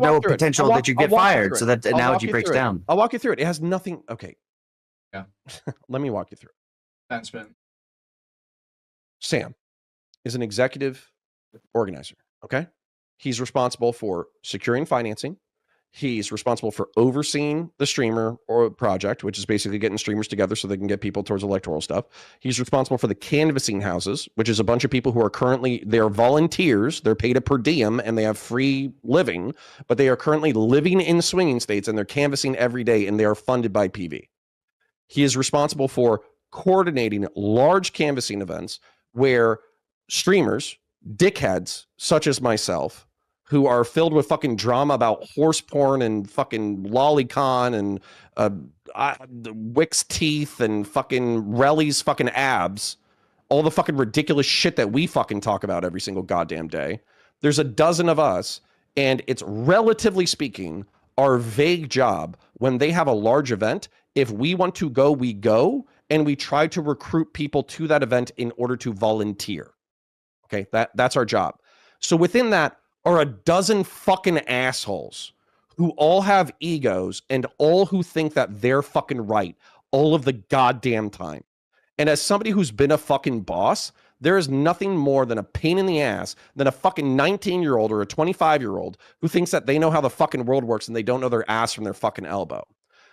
no potential that you get fired. So that analogy breaks down. I'll walk you through it. It has nothing. Okay. Yeah. Let me walk you through it. Thanks, Ben. Sam is an executive organizer. Okay. He's responsible for securing financing. He's responsible for overseeing the streamer or project, which is basically getting streamers together so they can get people towards electoral stuff. He's responsible for the canvassing houses, which is a bunch of people who are they're volunteers. They're paid a per diem and they have free living, but they are currently living in swinging states and they're canvassing every day and they are funded by PV. He is responsible for coordinating large canvassing events where streamers dickheads such as myself who are filled with fucking drama about horse porn and fucking lolicon and Wick's teeth and fucking Relly's fucking abs, all the fucking ridiculous shit that we fucking talk about every single goddamn day. There's a dozen of us, and it's relatively speaking our vague job when they have a large event. If we want to go, we go, and we try to recruit people to that event in order to volunteer. Okay, that's our job. So within that are a dozen fucking assholes who all have egos and all who think that they're fucking right all of the goddamn time. And as somebody who's been a fucking boss, there is nothing more than a pain in the ass than a fucking 19-year-old or a 25-year-old who thinks that they know how the fucking world works and they don't know their ass from their fucking elbow.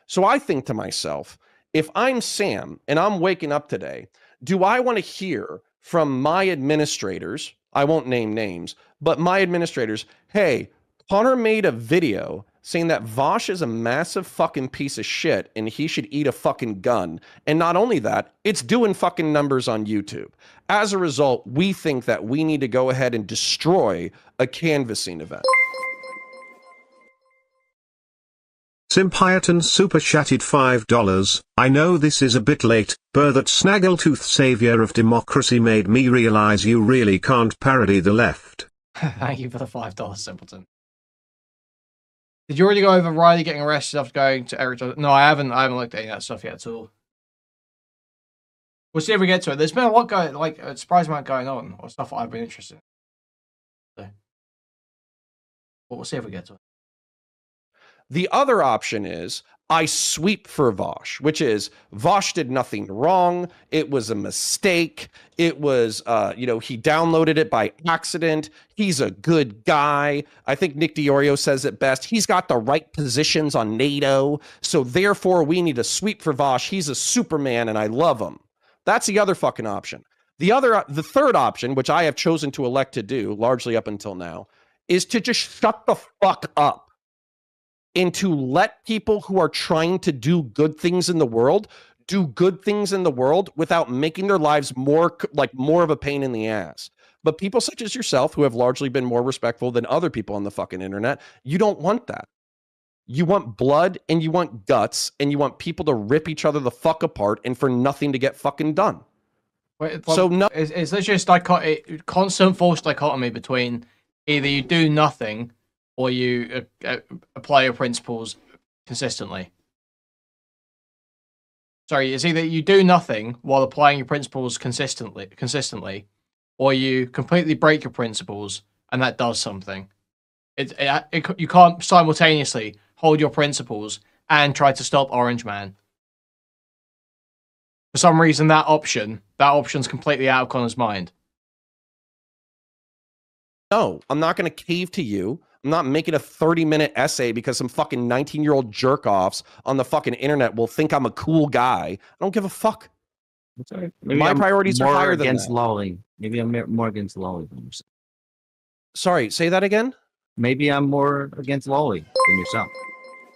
So I think to myself, if I'm Sam and I'm waking up today, do I want to hear from my administrators, I won't name names, but my administrators, hey, Connor made a video saying that Vosh is a massive fucking piece of shit and he should eat a fucking gun. And not only that, it's doing fucking numbers on YouTube. As a result, we think that we need to go ahead and destroy a canvassing event. Simpiaton super chatted $5. I know this is a bit late, but that snaggletooth savior of democracy made me realize you really can't parody the left. Thank you for the $5, Simpleton. Did you already go over Riley getting arrested after going to Eric? No, I haven't looked at any of that stuff yet at all. We'll see if we get to it. There's been a lot going, like a surprising amount going on, or stuff that I've been interested in. So, but we'll see if we get to it. The other option is I sweep for Vosh, which is Vosh did nothing wrong. It was a mistake. It was, he downloaded it by accident. He's a good guy. I think Nick Diorio says it best. He's got the right positions on NATO. So therefore we need to sweep for Vosh. He's a Superman and I love him. That's the other fucking option. The third option, which I have chosen to elect to do largely up until now, is to just shut the fuck up. And to let people who are trying to do good things in the world do good things in the world without making their lives more of a pain in the ass. But people such as yourself, who have largely been more respectful than other people on the fucking internet, you don't want that. You want blood and you want guts and you want people to rip each other the fuck apart and for nothing to get fucking done. Wait, so no, it's literally a constant false dichotomy between either you do nothing or you apply your principles consistently. Sorry, it's either you do nothing while applying your principles consistently, or you completely break your principles and that does something. You can't simultaneously hold your principles and try to stop Orange Man. For some reason, that option's completely out of Connor's mind. No, I'm not going to cave to you. I'm not making a 30-minute essay because some fucking 19-year-old jerk-offs on the fucking internet will think I'm a cool guy. I don't give a fuck. My priorities are higher than that. Lolly. Maybe I'm more against Lolly than yourself. Sorry, say that again? Maybe I'm more against Lolly than yourself.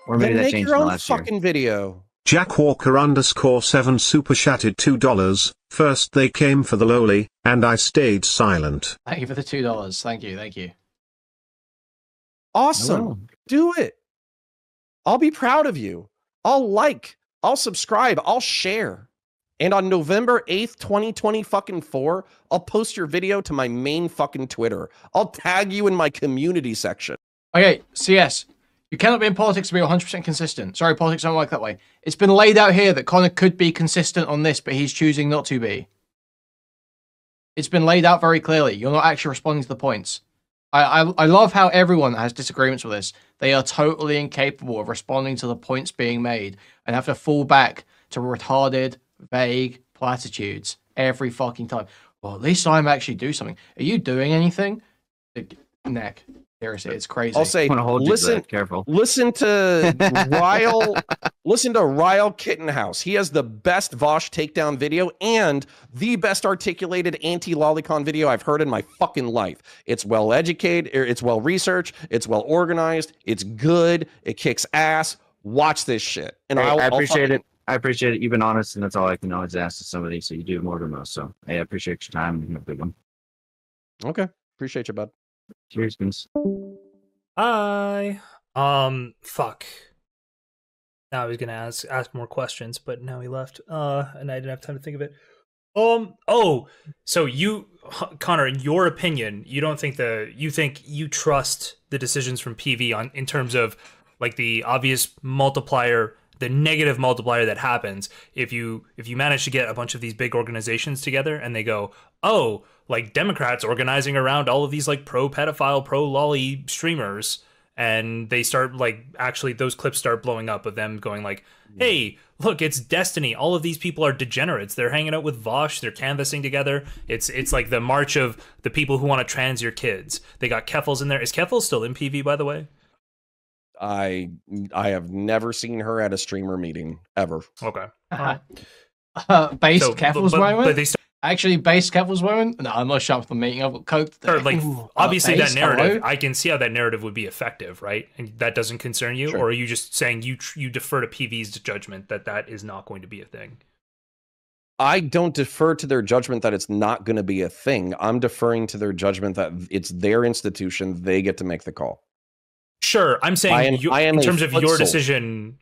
Or maybe then that changed your in the own last fucking year. video. Jack Walker _7 super chatted $2. First they came for the lowly, and I stayed silent. Thank you for the $2. Thank you. Awesome. Do it. I'll be proud of you. I'll subscribe, I'll share. And on November 8th, 2024, I'll post your video to my main fucking Twitter. I'll tag you in my community section. Okay, CS. You cannot be in politics to be 100% consistent. Sorry, politics don't work that way. It's been laid out here that Connor could be consistent on this, but he's choosing not to be. It's been laid out very clearly. You're not actually responding to the points. I love how everyone has disagreements with this. They are totally incapable of responding to the points being made and have to fall back to retarded, vague platitudes every fucking time. Well, at least I'm actually do something. Are you doing anything? Neck. Seriously, it's crazy. I'll say, careful. Listen to Ryle Kittenhouse. He has the best Vosh takedown video and the best articulated anti-lolicon video I've heard in my fucking life. It's well educated, it's well researched, it's well organized, it's good, it kicks ass. Watch this shit. And I appreciate it. I appreciate it. You've been honest, and that's all I can always ask to somebody. So you do more than most. So hey, I appreciate your time and have a good one. Okay. Appreciate you, bud. Cheers, guys. Hi. Fuck. Now I was gonna ask more questions, but now he left. And I didn't have time to think of it. Oh, so you, Connor, in your opinion, you don't think you trust the decisions from PV in terms of like the obvious multiplier, the negative multiplier that happens if you manage to get a bunch of these big organizations together and they go, oh, like Democrats organizing around all of these like pro-pedophile, pro-lolly streamers, and they start like actually those clips start blowing up of them going like, hey, look, it's destiny. All of these people are degenerates. They're hanging out with Vosh. They're canvassing together. It's like the march of the people who want to trans your kids. They got Keffels in there. Is Keffels still in PV, by the way? I have never seen her at a streamer meeting ever. Okay. Based Keffels moment? But they Actually, based Keffels moment? No, I'm not sure for the meeting. I've got code. Like, obviously, that narrative, hello? I can see how that narrative would be effective, right? And that doesn't concern you? Sure. Or are you just saying you defer to PV's judgment that is not going to be a thing? I don't defer to their judgment that it's not going to be a thing. I'm deferring to their judgment that it's their institution. They get to make the call. Sure, I'm saying in terms of your decision,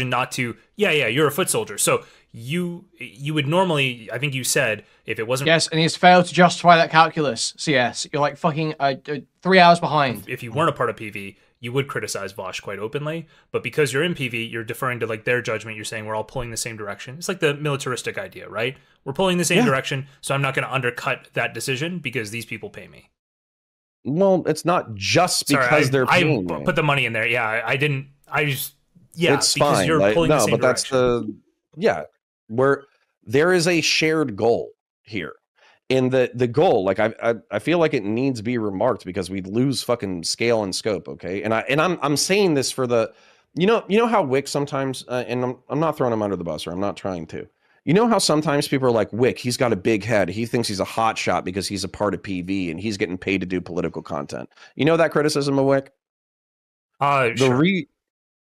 not to, you're a foot soldier. So you would normally, I think you said, if it wasn't... Yes, and he's failed to justify that calculus. So yes, you're like fucking 3 hours behind. If you weren't a part of PV, you would criticize Vosh quite openly. But because you're in PV, you're deferring to like their judgment. You're saying we're all pulling the same direction. It's like the militaristic idea, right? We're pulling the same direction, so I'm not going to undercut that decision because these people pay me. Well, it's not just because they're paying me. Put the money in there. Yeah, I didn't. I just it's because fine. you're pulling the same direction. Where there is a shared goal here. In the goal, like I feel like it needs to be remarked because we lose fucking scale and scope. Okay, and I'm saying this for the, you know how Wick sometimes, and I'm not throwing him under the bus, or I'm not trying to. You know how sometimes people are like, Wick, he's got a big head. He thinks he's a hot shot because he's a part of PV and he's getting paid to do political content. You know that criticism of Wick? Sure.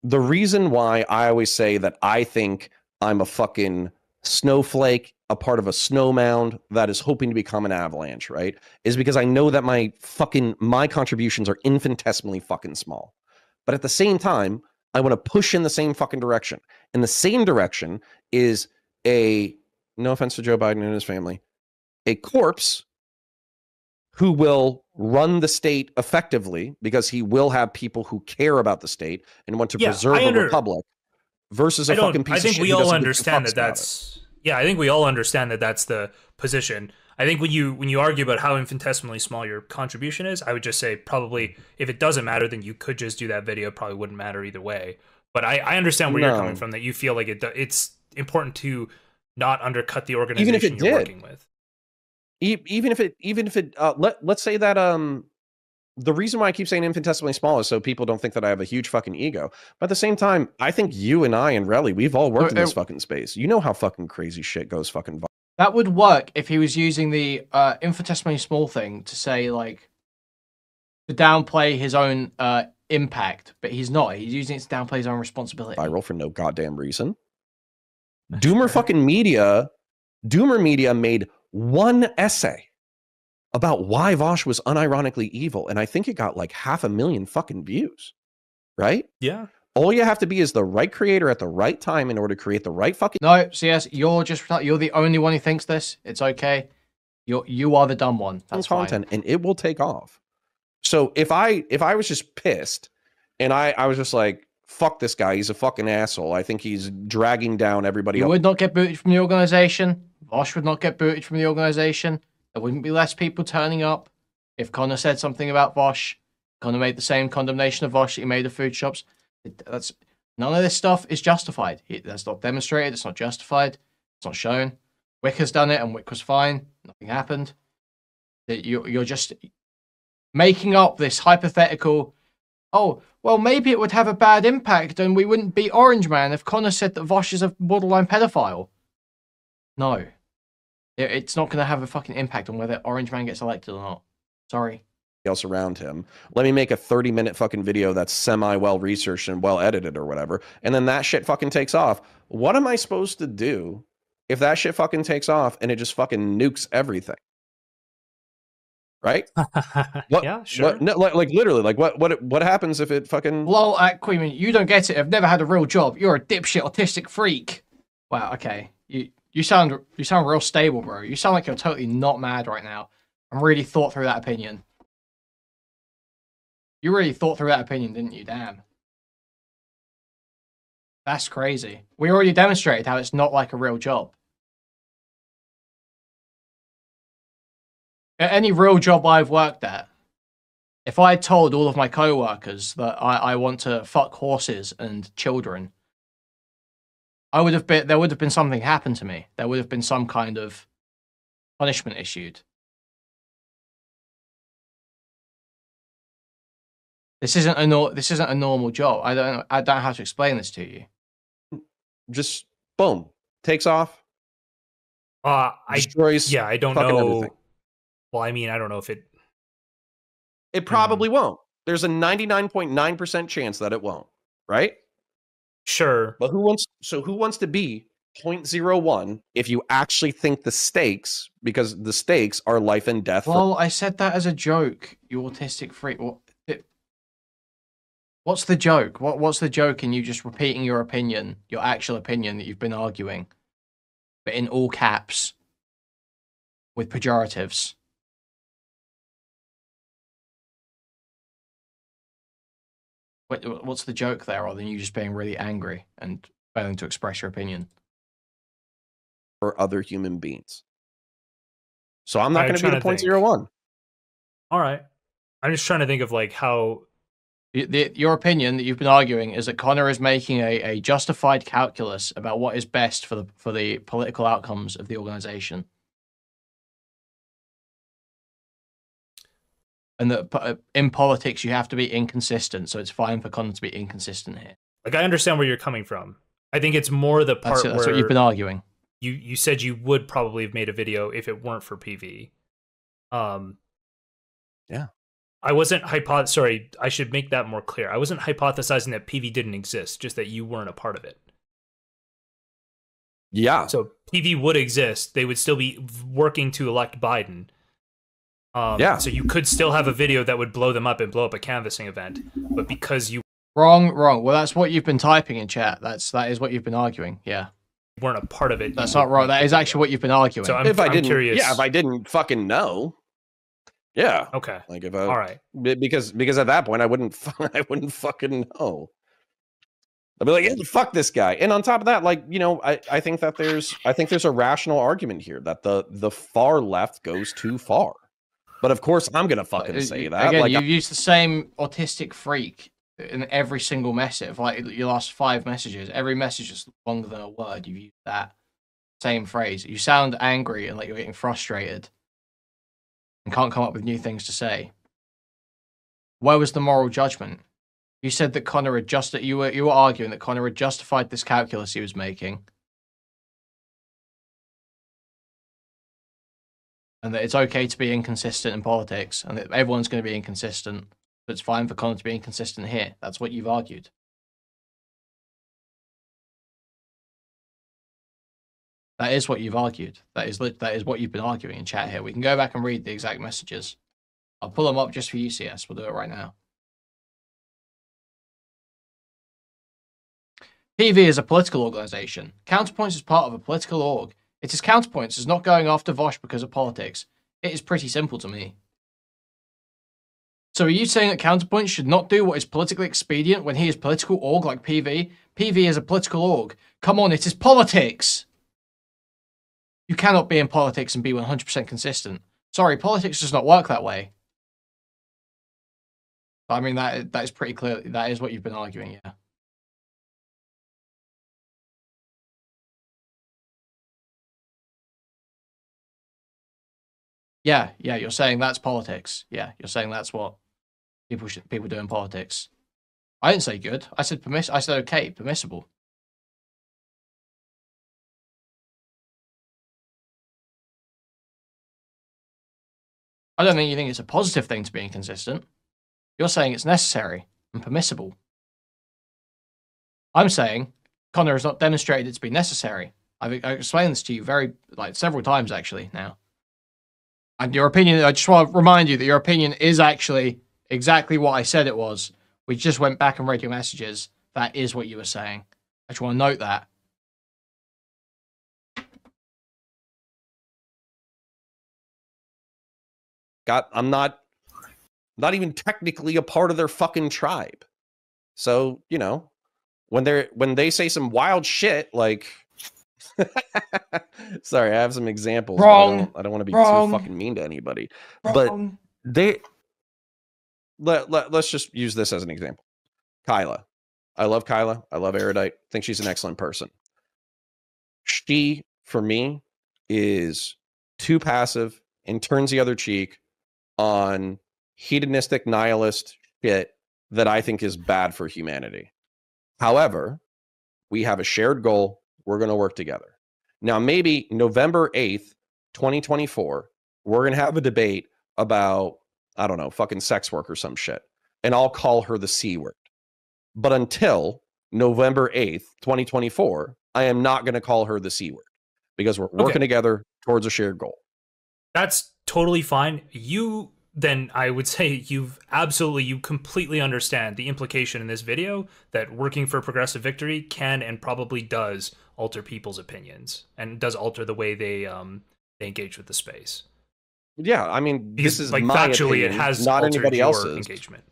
The reason why I always say that I think I'm a fucking snowflake, a part of a snow mound that is hoping to become an avalanche, right? Is because I know that my contributions are infinitesimally fucking small. But at the same time, I want to push in the same fucking direction. And the same direction is no offense to Joe Biden and his family, a corpse who will run the state effectively because he will have people who care about the state and want to preserve a republic versus a fucking piece of shit. I think we all understand that that's I think we all understand that that's the position. I think when you argue about how infinitesimally small your contribution is, I would just say probably if it doesn't matter, then you could just do that video. It probably wouldn't matter either way. But I understand where you're coming from, that you feel like it's important to not undercut the organization you're working with. Even if it let's say that the reason why I keep saying infinitesimally small is so people don't think that I have a huge fucking ego. But at the same time, I think you and I and Relly, we've all worked in this fucking space. You know how fucking crazy shit goes fucking viral. That would work if he was using the infinitesimally small thing to say, like, to downplay his own impact, but he's not. He's using it to downplay his own responsibility. Viral for no goddamn reason. Doomer Media made one essay about why Vosh was unironically evil, and I think it got like 500,000 fucking views, right? Yeah. All you have to be is the right creator at the right time in order to create the right fucking... No, CS, you're the only one who thinks this. It's okay. You are the dumb one. That's content, fine. and it will take off. So if I was just pissed, and I was just like, fuck this guy, he's a fucking asshole, I think he's dragging down everybody else. You would not get booted from the organization. Vosh would not get booted from the organization. There wouldn't be less people turning up. If Connor said something about Vosh, Connor made the same condemnation of Vosh that he made of food shops. None of this stuff is justified. That's not demonstrated. It's not justified. It's not shown. Wick has done it, and Wick was fine. Nothing happened. You're just making up this hypothetical. Oh, well, maybe it would have a bad impact, and we wouldn't beat Orange Man if Connor said that Vosh is a borderline pedophile. No. It's not going to have a fucking impact on whether Orange Man gets elected or not. Sorry. Else around him. Let me make a 30-minute fucking video that's semi-well researched and well edited or whatever, and then that shit fucking takes off. What am I supposed to do if that shit fucking takes off and it just fucking nukes everything? right? What, Yeah, sure. No, like literally, like what happens if it fucking? Lol, Kuihman, you don't get it. I've never had a real job. You're a dipshit autistic freak. Wow. Okay. You sound real stable, bro. You sound like you're totally not mad right now. I really thought through that opinion. You really thought through that opinion, didn't you? Damn. That's crazy. We already demonstrated how it's not like a real job. At any real job I've worked at, if I had told all of my co-workers that I want to fuck horses and children, there would have been something happen to me. There would have been some kind of punishment issued. This isn't a normal job. I don't know how to explain this to you. Just boom, takes off. Destroys. Yeah, I don't know. Everything. Well, I mean, I don't know if it. It probably won't. There's a 99.9% chance that it won't. Right? Sure. But who wants to be 0.01 if you actually think the stakes, because the stakes are life and death? Well, I said that as a joke. You autistic freak. What's the joke? What's the joke in you just repeating your opinion, your actual opinion that you've been arguing, but in all caps with pejoratives? What's the joke there, other than you just being really angry and failing to express your opinion? For other human beings. So I'm not going to be the 0.01. All right. I'm just trying to think of like how... Your opinion that you've been arguing is that Connor is making a justified calculus about what is best for the political outcomes of the organization. And that in politics, you have to be inconsistent, so it's fine for Connor to be inconsistent here. Like, I understand where you're coming from. I think it's more the part that's where... what you've been arguing. You said you would probably have made a video if it weren't for PV. Yeah. I wasn't sorry, I should make that more clear. I wasn't hypothesizing that PV didn't exist, just that you weren't a part of it. Yeah. So PV would exist. They would still be working to elect Biden. Yeah. So you could still have a video that would blow them up and blow up a canvassing event. But because you... Wrong. Well, that's what you've been typing in chat. That is what you've been arguing. Yeah. Weren't a part of it. That's not right. That is actually what you've been arguing. So I'm curious. Yeah, if I didn't fucking know. Yeah. Okay. Like if I, all right. Because at that point I wouldn't fucking know. I'd be like, yeah, fuck this guy. And on top of that, like, you know, I think there's a rational argument here that the far left goes too far. But of course I'm gonna fucking say that. Again, like, you've used the same autistic freak in every single message. Like your last 5 messages, every message is longer than a word. You've used that same phrase. You sound angry and like you're getting frustrated and can't come up with new things to say. Where was the moral judgment? You said that Connor had you were arguing that Connor had justified this calculus he was making, and that it's okay to be inconsistent in politics, and that everyone's going to be inconsistent, but it's fine for Connor to be inconsistent here. That's what you've argued. That is what you've argued. That is what you've been arguing in chat here. We can go back and read the exact messages. I'll pull them up just for you, CS. We'll do it right now. PV is a political organization. Counterpoints is part of a political org. It is Counterpoints is not going after Vosh because of politics. It is pretty simple to me. So are you saying that Counterpoints should not do what is politically expedient when he is political org like PV? PV is a political org. Come on, it is politics! You cannot be in politics and be 100% consistent. Sorry, politics does not work that way. I mean, that is pretty clear. That is what you've been arguing, yeah. Yeah, you're saying that's politics. Yeah, you're saying that's what people do in politics. I didn't say good. I said I said okay, permissible. I don't think you think it's a positive thing to be inconsistent. You're saying it's necessary and permissible. I'm saying Connor has not demonstrated it to be necessary. I've explained this to you several times actually now. And your opinion, I just want to remind you that your opinion is actually exactly what I said it was. We just went back and read your messages. That is what you were saying. I just want to note that. I'm not even technically a part of their fucking tribe. So, you know, when they say some wild shit like sorry, I have some examples. Wrong. I don't want to be Wrong. too fucking mean to anybody. Wrong. But let's just use this as an example. Kyla. I love Kyla. I love Erudite. Think she's an excellent person. She, for me, is too passive and turns the other cheek on hedonistic nihilist shit that I think is bad for humanity. However, we have a shared goal. We're going to work together. Now, maybe November 8th, 2024, we're going to have a debate about, I don't know, fucking sex work or some shit. And I'll call her the C word. But until November 8th, 2024, I am not going to call her the C word because we're working together towards a shared goal. That's totally fine. Then I would say you completely understand the implication in this video that working for progressive victory can and probably does alter people's opinions and does alter the way they engage with the space. Yeah, I mean, because, this is like, my factually opinion, it has not altered anybody your else's engagement.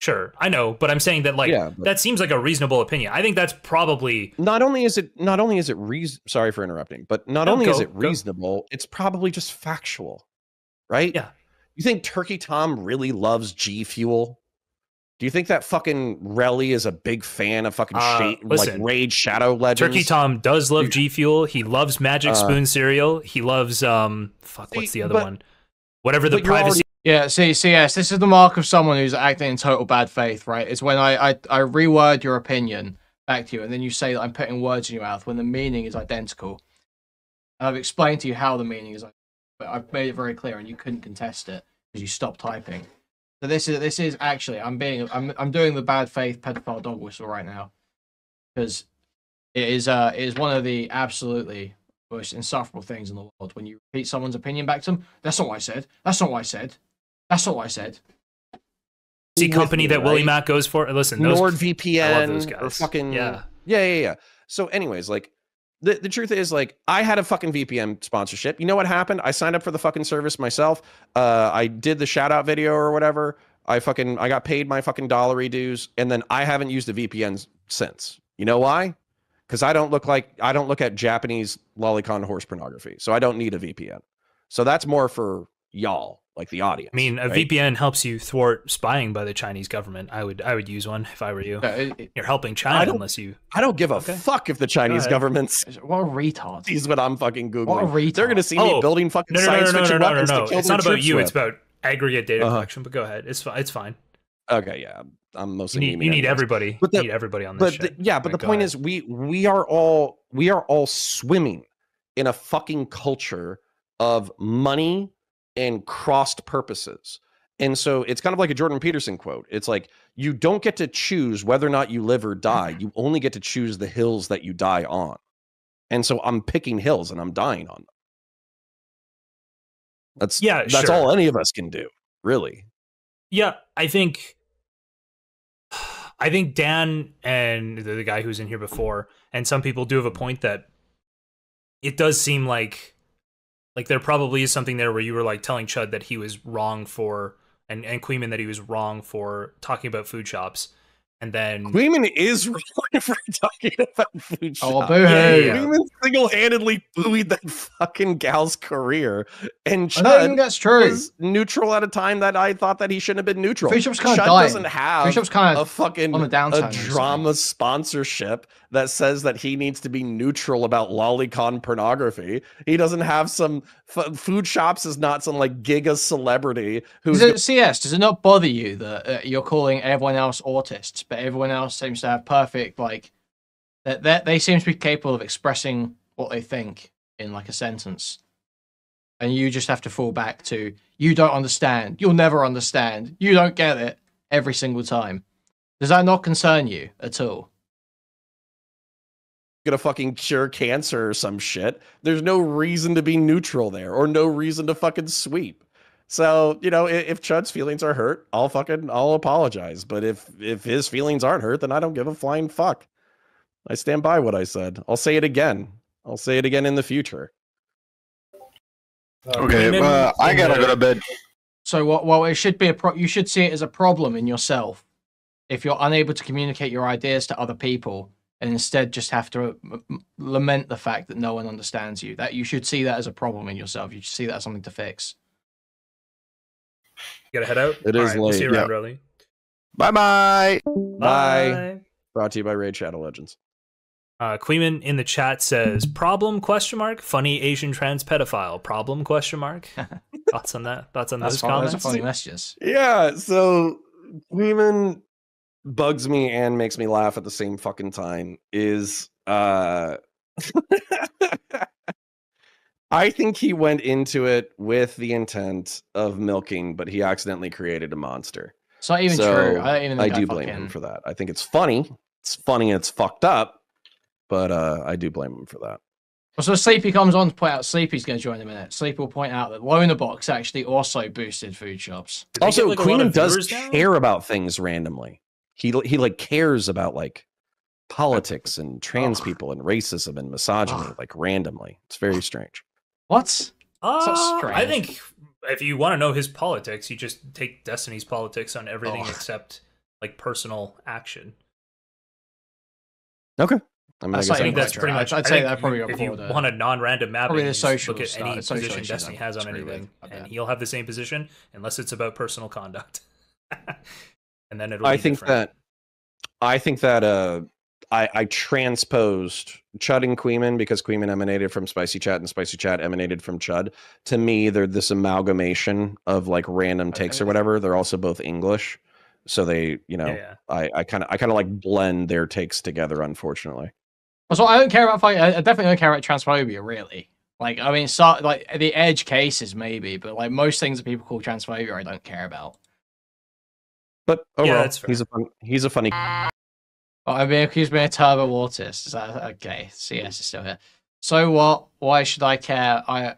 Sure, I know, but I'm saying that that seems like a reasonable opinion. I think that's probably not only is it sorry for interrupting, but not only is it reasonable, it's probably just factual, right? Yeah. You think Turkey Tom really loves G Fuel? Do you think that fucking Relly is a big fan of fucking like Raid Shadow Legends? Turkey Tom does love G Fuel. He loves Magic Spoon cereal. He loves what's the other one? Whatever the privacy. Yeah, see, yes, this is the mark of someone who's acting in total bad faith, right? It's when I reword your opinion back to you, and then you say that I'm putting words in your mouth when the meaning is identical. And I've explained to you how the meaning is, but I've made it very clear, and you couldn't contest it because you stopped typing. So this is actually I'm doing the bad faith pedophile dog whistle right now because it is one of the absolutely most insufferable things in the world when you repeat someone's opinion back to them. That's not what I said. That's not what I said. That's not what I said. The company that Willie Mac goes for. Listen, NordVPN, I love those guys. or fucking yeah. So, anyways, like the truth is, like, I had a fucking VPN sponsorship. You know what happened? I signed up for the fucking service myself. I did the shout out video or whatever. I got paid my fucking dollary dues, and then I haven't used a VPN since. You know why? Because I don't look at Japanese lolicon horse pornography, so I don't need a VPN. So that's more for y'all, like the audience. I mean, a VPN helps you thwart spying by the Chinese government. I would use one if I were you. You're helping China unless you. I don't give a fuck if the Chinese government's. What a retard! Is what I'm fucking googling. What a retard! They're gonna see me building fucking science fiction weapons to kill It's not their about you. troops It's about aggregate data collection. But go ahead. It's fine. Okay, yeah. I'm mostly. You need everybody. You need everybody on this. But the point is, we are all swimming in a fucking culture of money and crossed purposes. And so it's kind of like a Jordan Peterson quote. It's like, you don't get to choose whether or not you live or die. You only get to choose the hills that you die on. And so I'm picking hills and I'm dying on them. That's all any of us can do, really. Yeah, I think Dan and the guy who's in here before, and some people do have a point that it does seem like there probably is something there where you were like telling Chud that he was wrong for, and Kuihman that he was wrong for talking about food shops. And then Kuihman is wrong for talking about food shops. Oh, boo-hoo. Kuihman single-handedly buoyed that fucking gal's career, and I don't think that's true. Was neutral at a time that I thought that he shouldn't have been neutral. Food shop's kind of Chud dying. Doesn't have food shop's kind of a fucking on the downside. A drama sponsorship that says that he needs to be neutral about lolicon pornography. He doesn't have some food shops is not some like giga celebrity who's CS. Does it not bother you that you're calling everyone else autists, but everyone else seems to have perfect, like, that they seem to be capable of expressing what they think in like a sentence, and you just have to fall back to, you don't understand, you'll never understand, you don't get it every single time. Does that not concern you at all? Gonna fucking cure cancer or some shit. There's no reason to be neutral there, or no reason to fucking sweep. So, you know, if Chud's feelings are hurt, I'll apologize. But if his feelings aren't hurt, then I don't give a flying fuck. I stand by what I said. I'll say it again. I'll say it again in the future. Okay, I gotta go to bed. So well, it should be you should see it as a problem in yourself if you're unable to communicate your ideas to other people and instead just have to lament the fact that no one understands you. That you should see that as a problem in yourself. You should see that as something to fix. You gotta head out. It is late. We'll see you around, Riley. Bye-bye. Bye. Brought to you by Raid Shadow Legends. Kuihman in the chat says, problem, question mark, funny Asian trans pedophile, problem, question mark. Thoughts on that? Thoughts on those comments? Those are funny messages. Yeah, so Kuihman bugs me and makes me laugh at the same fucking time is I think he went into it with the intent of milking, but he accidentally created a monster. It's not even true. I do blame him for that. I think it's funny. It's funny and it's fucked up. But I do blame him for that. So Sleepy comes on to point out, Sleepy's going to join in a minute. Sleepy will point out that Loner Box actually also boosted food shops. Also, Kuihman does care about things randomly. He like cares about like politics and trans people and racism and misogyny like randomly. It's very strange. What? So strange. I think if you want to know his politics, you just take Destiny's politics on everything except like personal action. Okay. I think that's pretty much. I'd say that probably if you want a non-random mapping, probably the social look at any position Destiny has on anything, and he'll have the same position unless it's about personal conduct. And then it'll. I think that I transposed Chud and Kuihman because Kuihman emanated from Spicy Chat and Spicy Chat emanated from Chud. To me, they're this amalgamation of like random takes or whatever. They're also both English, so they, you know, I kind of like blend their takes together. Unfortunately. So I don't care about fighting. I definitely don't care about transphobia, really. Like, I mean, like the edge cases maybe, but like most things that people call transphobia, I don't care about. But overall, he's a funny. Oh, I'm being accused of being a turbo autist. Is that okay? CS is still here. So what? Why should I care? What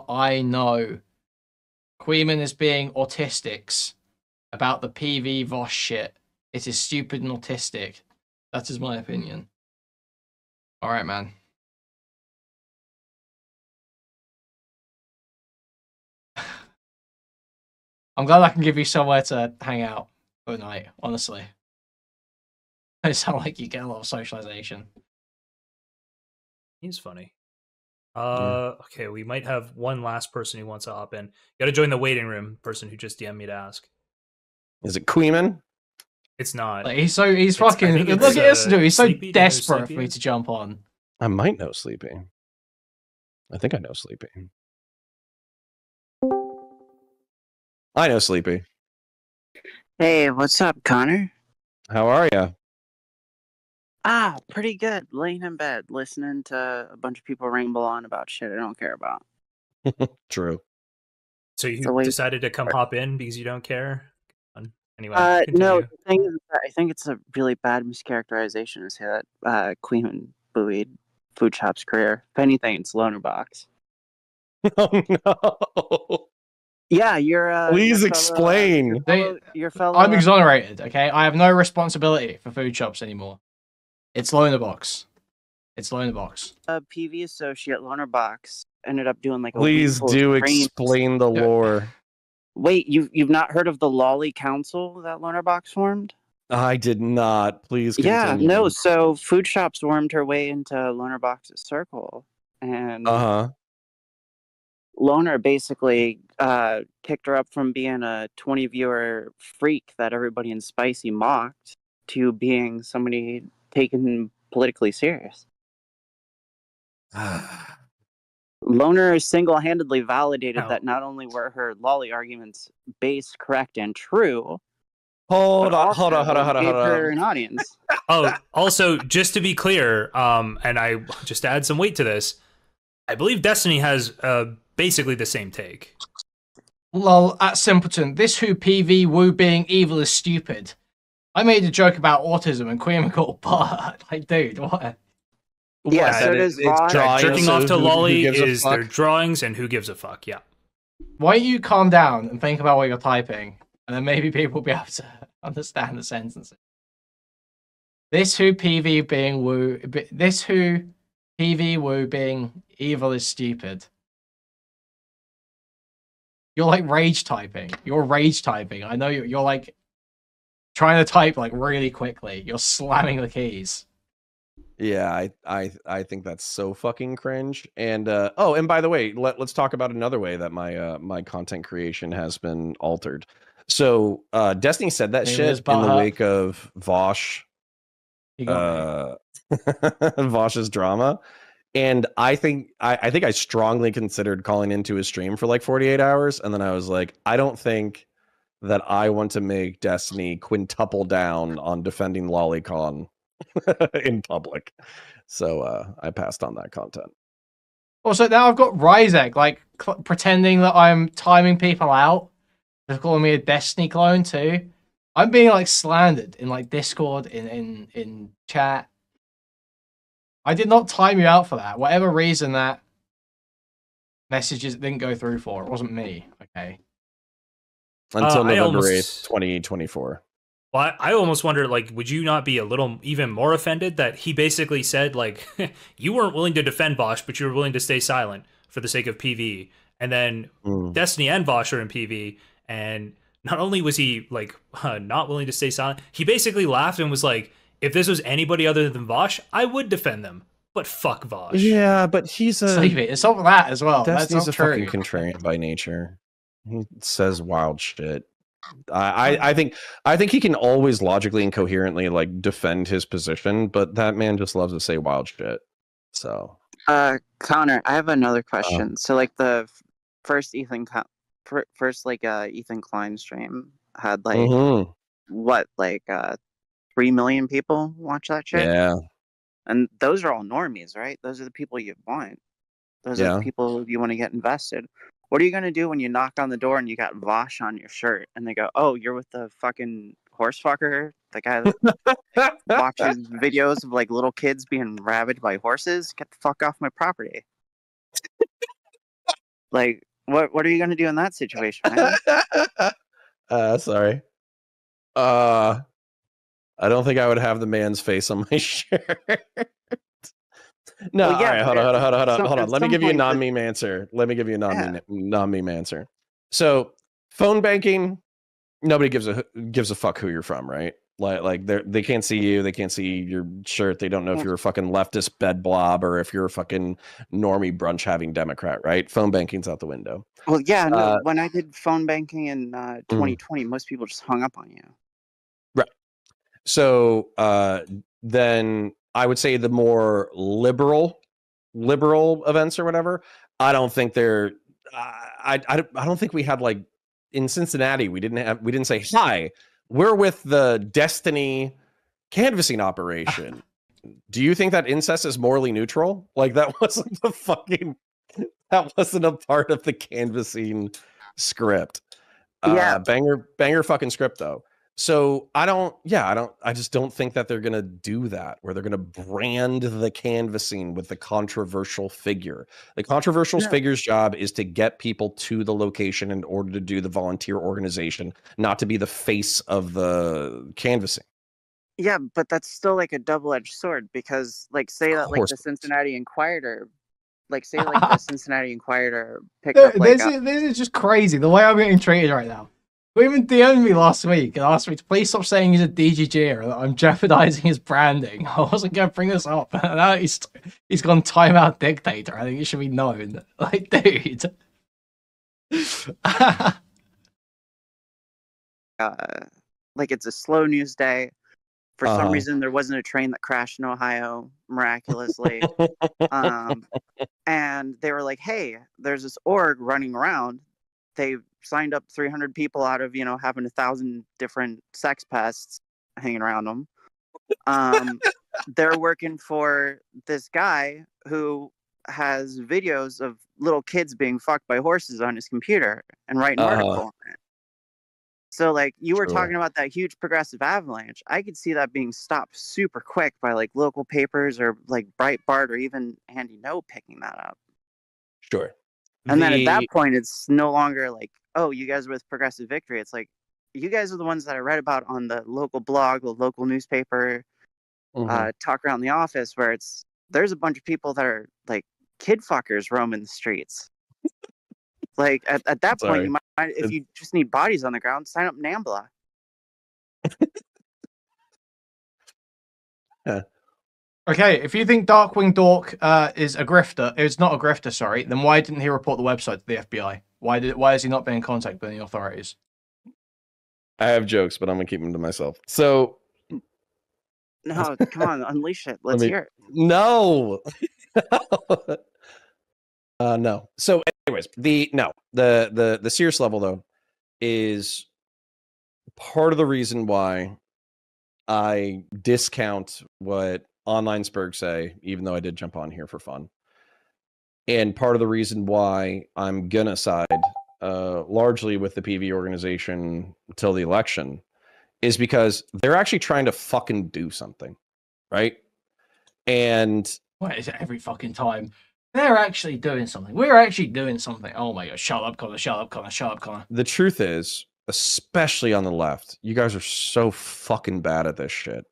I know. Kuihman is being autistics about the PV Vosh shit. It is stupid and autistic. That is my opinion. All right, man. I'm glad I can give you somewhere to hang out for the night, honestly. It sounds like you get a lot of socialization. He's funny. Okay, we might have one last person who wants to hop in. You gotta join the waiting room, person who just DM'd me to ask. Is it Kuihman? It's not. Like, he's fucking. Look at this dude. He's so desperate for me to jump on. I might know Sleepy. I think I know Sleepy. I know Sleepy. Hey, what's up, Connor? How are you? Pretty good. Laying in bed, listening to a bunch of people ramble on about shit I don't care about. True. So you decided to come hop in because you don't care? Anyway, no, the thing is, I think it's a really bad mischaracterization to say that Kuihman buoyed Food Shop's career. If anything, it's Loner Box. Oh no! Yeah, you're. Please explain. Your fellow. I'm exonerated. Okay, I have no responsibility for Food Shops anymore. It's Loner Box. It's Loner Box. PV associate Loner Box ended up doing like. Please do explain the lore. Wait, you've not heard of the Lolly Council that Loner Box formed? I did not. Please continue. Yeah, no, so Food Shops wormed her way into Loner Box's circle. And Loner basically kicked her up from being a 20-viewer freak that everybody in Spicy mocked to being somebody taken politically serious. Loner single-handedly validated that not only were her lolly arguments base, correct, and true. Hold on. Her an audience. Oh, also, just to be clear, and I just add some weight to this, I believe Destiny has basically the same take. Lol, at Simpleton, this who PV Woo being evil is stupid. I made a joke about autism and Kuihman got butt. Like, dude, what? Yeah, so does jerking off to Lolly is their drawings and who gives a fuck, yeah. why don't you calm down and think about what you're typing, and then maybe people will be able to understand the sentences. This who PV being woo. This who PV woo being evil is stupid. You're like rage typing. You're rage typing. I know you're like trying to type like really quickly. You're slamming the keys. Yeah, I think that's so fucking cringe. And oh, and by the way, let's talk about another way that my content creation has been altered. So Destiny said that shit in the wake of Vosh Vosh's drama. And I think I strongly considered calling into his stream for like 48 hours, and then I was like, I don't think that I want to make Destiny quintuple down on defending Lolicon in public. So I passed on that content. Also, now I've got Ryzek like pretending that I'm timing people out. They're calling me a Destiny clone too. I'm being like slandered in like Discord, in chat. I did not time you out for that. Whatever reason that messages didn't go through for, it wasn't me. Okay. Until November 8th, 2024. Well, I almost wonder, like, would you not be a little even more offended that he basically said, like, you weren't willing to defend Vosh, but you were willing to stay silent for the sake of PV. And then Destiny and Vosh are in PV, and not only was he, like, not willing to stay silent, he basically laughed and was like, if this was anybody other than Vosh, I would defend them. But fuck Vosh. Yeah, but he's a... It's not that as well. Destiny's That's a not true. fucking contrarian by nature. He says wild shit. I think he can always logically and coherently like defend his position, but that man just loves to say wild shit. So Connor, I have another question. So like the first Ethan Klein stream had like what, like 3 million people watch that shit? Yeah. And those are all normies, right? Those are the people you want. Those are the people you want to get invested. What are you going to do when you knock on the door and you got Vosh on your shirt and they go, oh, you're with the fucking horse fucker? The guy that watches videos of like little kids being ravaged by horses? Get the fuck off my property. Like, what are you going to do in that situation, man? Sorry. I don't think I would have the man's face on my shirt. No, Well, yeah, all right, hold on. Let me give you a non-meme but- answer. Let me give you a non-meme answer. So, phone banking, nobody gives a fuck who you're from, right? Like they can't see you, they can't see your shirt, they don't know if you're a fucking leftist bed blob or if you're a fucking normie brunch having Democrat, right? Phone banking's out the window. Well, yeah, no, when I did phone banking in 2020, most people just hung up on you. Right. So then I would say the more liberal events or whatever, I don't think they're I don't think we had, like, in Cincinnati, we didn't say, hi, we're with the Destiny canvassing operation. Do you think that incest is morally neutral? Like, that wasn't a part of the canvassing script. Yeah. Banger fucking script though. So I just don't think that they're gonna do that, where they're gonna brand the canvassing with the controversial figure. The controversial figure's job is to get people to the location in order to do the volunteer organization, not to be the face of the canvassing. Yeah, but that's still like a double-edged sword, because like say that like course the it is. Cincinnati Enquirer, like say like the Cincinnati Enquirer picked up like This is just crazy the way I'm getting treated right now. Who even DM'd me last week and asked me to please stop saying he's a DGG or that I'm jeopardizing his branding. I wasn't going to bring this up. Now he's gone timeout dictator. I think it should be known. Like, dude. like it's a slow news day. For some reason, there wasn't a train that crashed in Ohio, miraculously. And they were like, hey, there's this org running around. They signed up 300 people out of, having 1,000 different sex pests hanging around them. They're working for this guy who has videos of little kids being fucked by horses on his computer and writing articles on it. So, like, you were talking about that huge progressive avalanche. I could see that being stopped super quick by, like, local papers or, like, Breitbart or even Andy No picking that up. Sure. And then at that point, it's no longer like, oh, you guys are with Progressive Victory. It's like, you guys are the ones that I read about on the local blog, the local newspaper, talk around the office, where there's a bunch of people that are like kid fuckers roaming the streets. Like at that point, you might, if you just need bodies on the ground, sign up NAMBLA. Okay, if you think Darkwing Dork is a grifter, it's not a grifter, sorry, then why didn't he report the website to the FBI? Why is he not being in contact with any authorities? I have jokes, but I'm gonna keep them to myself. So, no, come on, unleash it. Let's hear it. No, no. So, anyways, the serious level though is part of the reason why I discount what online Spurgs say, even though I did jump on here for fun. And part of the reason why I'm gonna side largely with the PV organization till the election is because they're actually trying to fucking do something, right? And what is it every fucking time? They're actually doing something. We're actually doing something. Oh my god, shut up, Connor, shut up, Connor, shut up, Connor. The truth is, especially on the left, you guys are so fucking bad at this shit.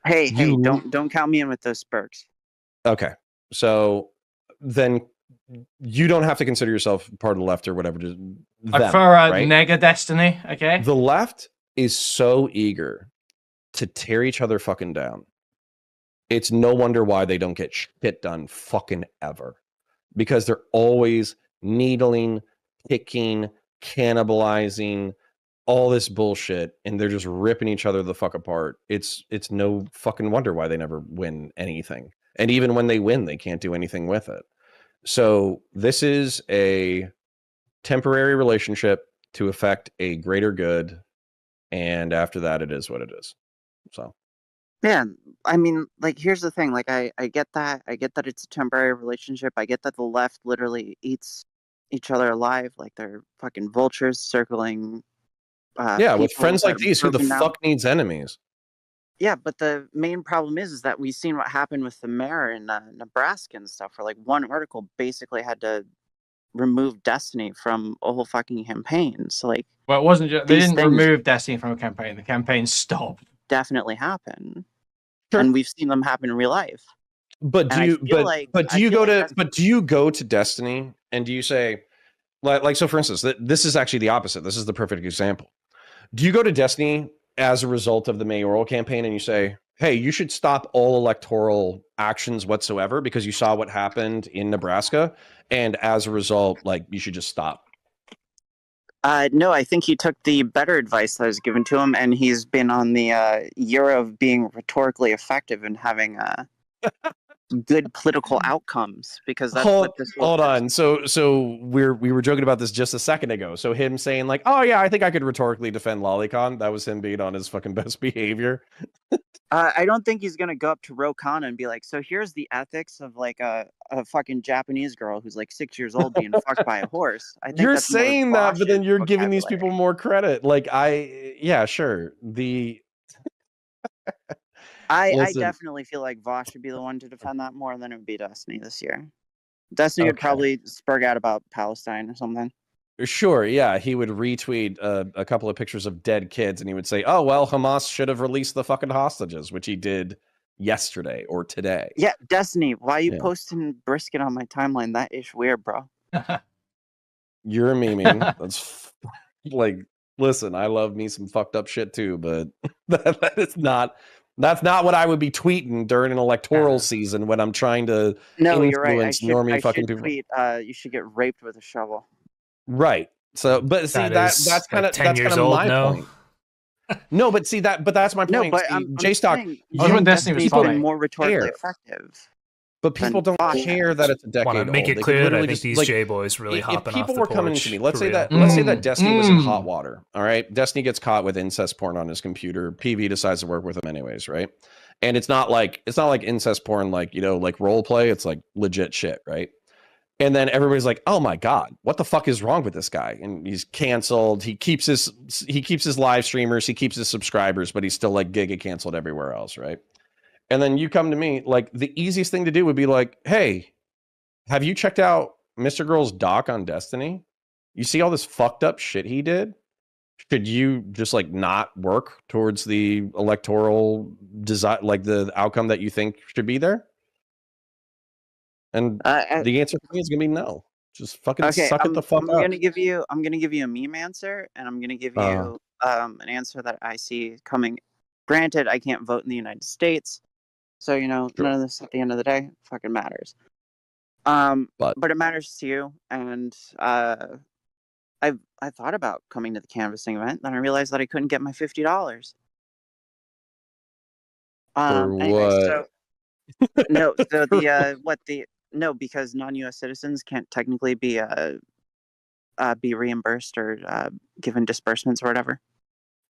Hey, don't count me in with those Spurgs. Okay, so then you don't have to consider yourself part of the left or whatever. Just them, for a right? nega destiny, okay? The left is so eager to tear each other fucking down. It's no wonder why they don't get shit done fucking ever. Because they're always needling, picking, cannibalizing, all this bullshit, and they're just ripping each other the fuck apart. It's no fucking wonder why they never win anything. And even when they win, they can't do anything with it. So this is a temporary relationship to affect a greater good, and after that, it is what it is. So, yeah, I mean, like, here's the thing. Like, I get that. I get that it's a temporary relationship. I get that the left literally eats each other alive, like they're fucking vultures circling. Yeah, with friends like these, who the fuck needs enemies? Yeah, but the main problem is that we've seen what happened with the mayor in Nebraska and stuff, where like one article basically had to remove Destiny from a whole fucking campaign. So like, well, it wasn't just, they didn't remove Destiny from a campaign. The campaign stopped. Definitely happen, and we've seen them happen in real life. But do you do you go to Destiny and do you say, like so for instance, this is actually the opposite. This is the perfect example. Do you go to Destiny as a result of the mayoral campaign and you say, hey, you should stop all electoral actions whatsoever because you saw what happened in Nebraska, and as a result, like, you should just stop? No, I think he took the better advice that was given to him, and he's been on the year of being rhetorically effective and having good political outcomes, because that's what this hold on. So we were joking about this just a second ago. So him saying like, oh yeah, I think I could rhetorically defend Lolicon, that was him being on his fucking best behavior. I don't think he's gonna go up to Rokana and be like, so here's the ethics of like a fucking Japanese girl who's like 6 years old being fucked by a horse. I think you're that's saying that, but then you're giving these people more credit. Like, yeah, sure. I definitely feel like Vosh should be the one to defend that more than it would be Destiny this year. Destiny would probably spurg out about Palestine or something. Sure, yeah. He would retweet a couple of pictures of dead kids, and he would say, oh, well, Hamas should have released the fucking hostages, which he did yesterday or today. Yeah, Destiny, why are you posting brisket on my timeline? That is weird, bro. You're memeing. That's like, listen, I love me some fucked up shit too, but that's not what I would be tweeting during an electoral season when I'm trying to influence normie fucking people. Tweet, you should get raped with a shovel. Right. So, but see, that's kind of my point. No, but see that's my point. No, but JSTLK, you and Destiny's been more rhetorically effective. But people don't care that it's a decade old. Want to make it clear that I think these J-boys really hopping off the porch. If people were coming to me, let's say that Destiny was in hot water, all right? Destiny gets caught with incest porn on his computer. PV decides to work with him anyways, right? And it's not like incest porn, like, you know, like role play. It's like legit shit, right? And then everybody's like, "Oh my god, what the fuck is wrong with this guy?" And he's canceled. He keeps his live streamers, he keeps his subscribers, but he's still like giga canceled everywhere else, right? And then you come to me, like, the easiest thing to do would be like, hey, have you checked out Mr. Girl's doc on Destiny, you see all this fucked up shit he did? Should you just like not work towards the electoral design, like the outcome that you think should be there? And the answer for me is gonna be no. Just fucking suck it the fuck up. I'm gonna give you a meme answer, and I'm gonna give you an answer that I see coming. Granted, I can't vote in the United States, so none of this at the end of the day fucking matters. But it matters to you, and I thought about coming to the canvassing event, then I realized that I couldn't get my $50. For what? No, because non-U.S. citizens can't technically be reimbursed or given disbursements or whatever.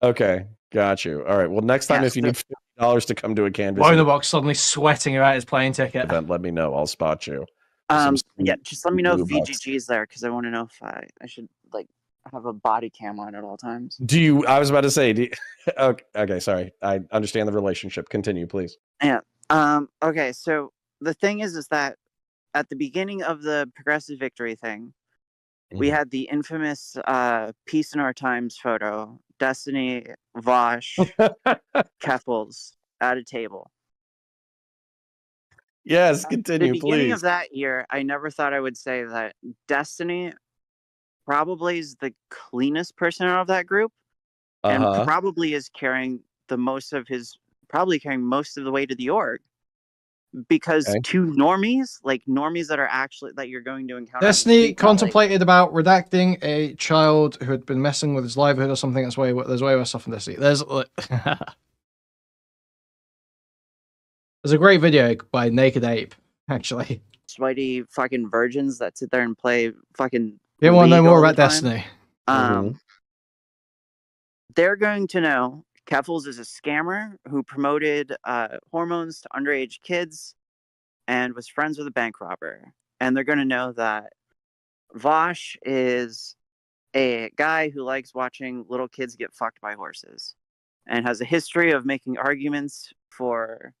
Okay, got you. All right. Well, next time if you need $50 to come to a canvassing Wonderbox suddenly sweating about his plane ticket. event, let me know. I'll spot you. Yeah, just let me know if VGG is there because I want to know if I should like have a body cam on at all times. I was about to say, okay, sorry. I understand the relationship. Continue, please. Yeah. Okay, so the thing is that at the beginning of the progressive victory thing, we had the infamous Peace in Our Times photo, Destiny, Vosh, Keffels at a table. Yes, continue, At the beginning please. of that year, I never thought I would say that Destiny probably is the cleanest person out of that group, and probably is carrying most of the way to the org. Because two normies, like normies that are actually that you're going to encounter. Destiny contemplated about redacting a child who had been messing with his livelihood or something. There's way worse stuff in Destiny. There's a great video by Naked Ape, actually. Sweaty fucking virgins that sit there and play fucking. You want to know more about Destiny? They're going to know Keffels is a scammer who promoted hormones to underage kids and was friends with a bank robber. And they're going to know that Vosh is a guy who likes watching little kids get fucked by horses and has a history of making arguments for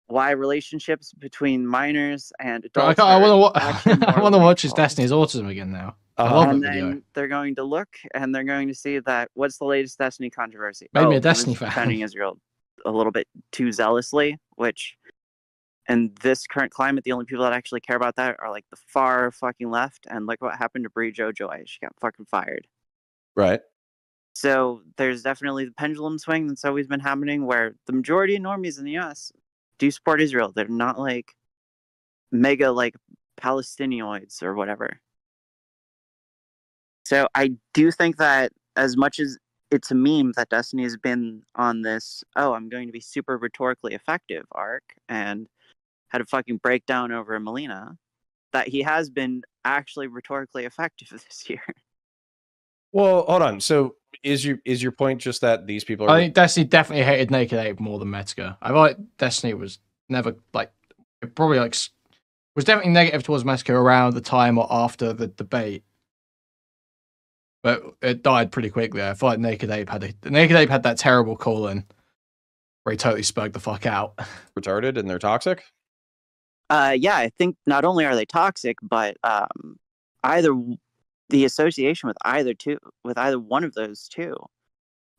why relationships between minors and adults. I want to watch his Destiny's Autism again now. I love and that then video. they're going to look and they're going to see that what's the latest Destiny controversy? Made me a Destiny fan. Defending Israel a little bit too zealously, which in this current climate, the only people that actually care about that are like the far fucking left. And look what happened to Brie Jo Joy. She got fucking fired. Right. So there's definitely the pendulum swing that's always been happening where the majority of normies in the US do support Israel. They're not like mega like Palestinoids or whatever. So I do think that as much as it's a meme that Destiny has been on this, I'm going to be super rhetorically effective arc and had a fucking breakdown over Melina, that he has been actually rhetorically effective this year. Well, hold on. So is your point just that these people are... I think Destiny definitely hated Naked Ape more than Metzger. I like Destiny was never like... It probably like... was definitely negative towards Metzger around the time or after the debate. But it died pretty quickly. I feel like Naked Ape had that terrible call-in where he totally spugged the fuck out. Retarded and they're toxic? Yeah, I think not only are they toxic, but either the association with either one of those two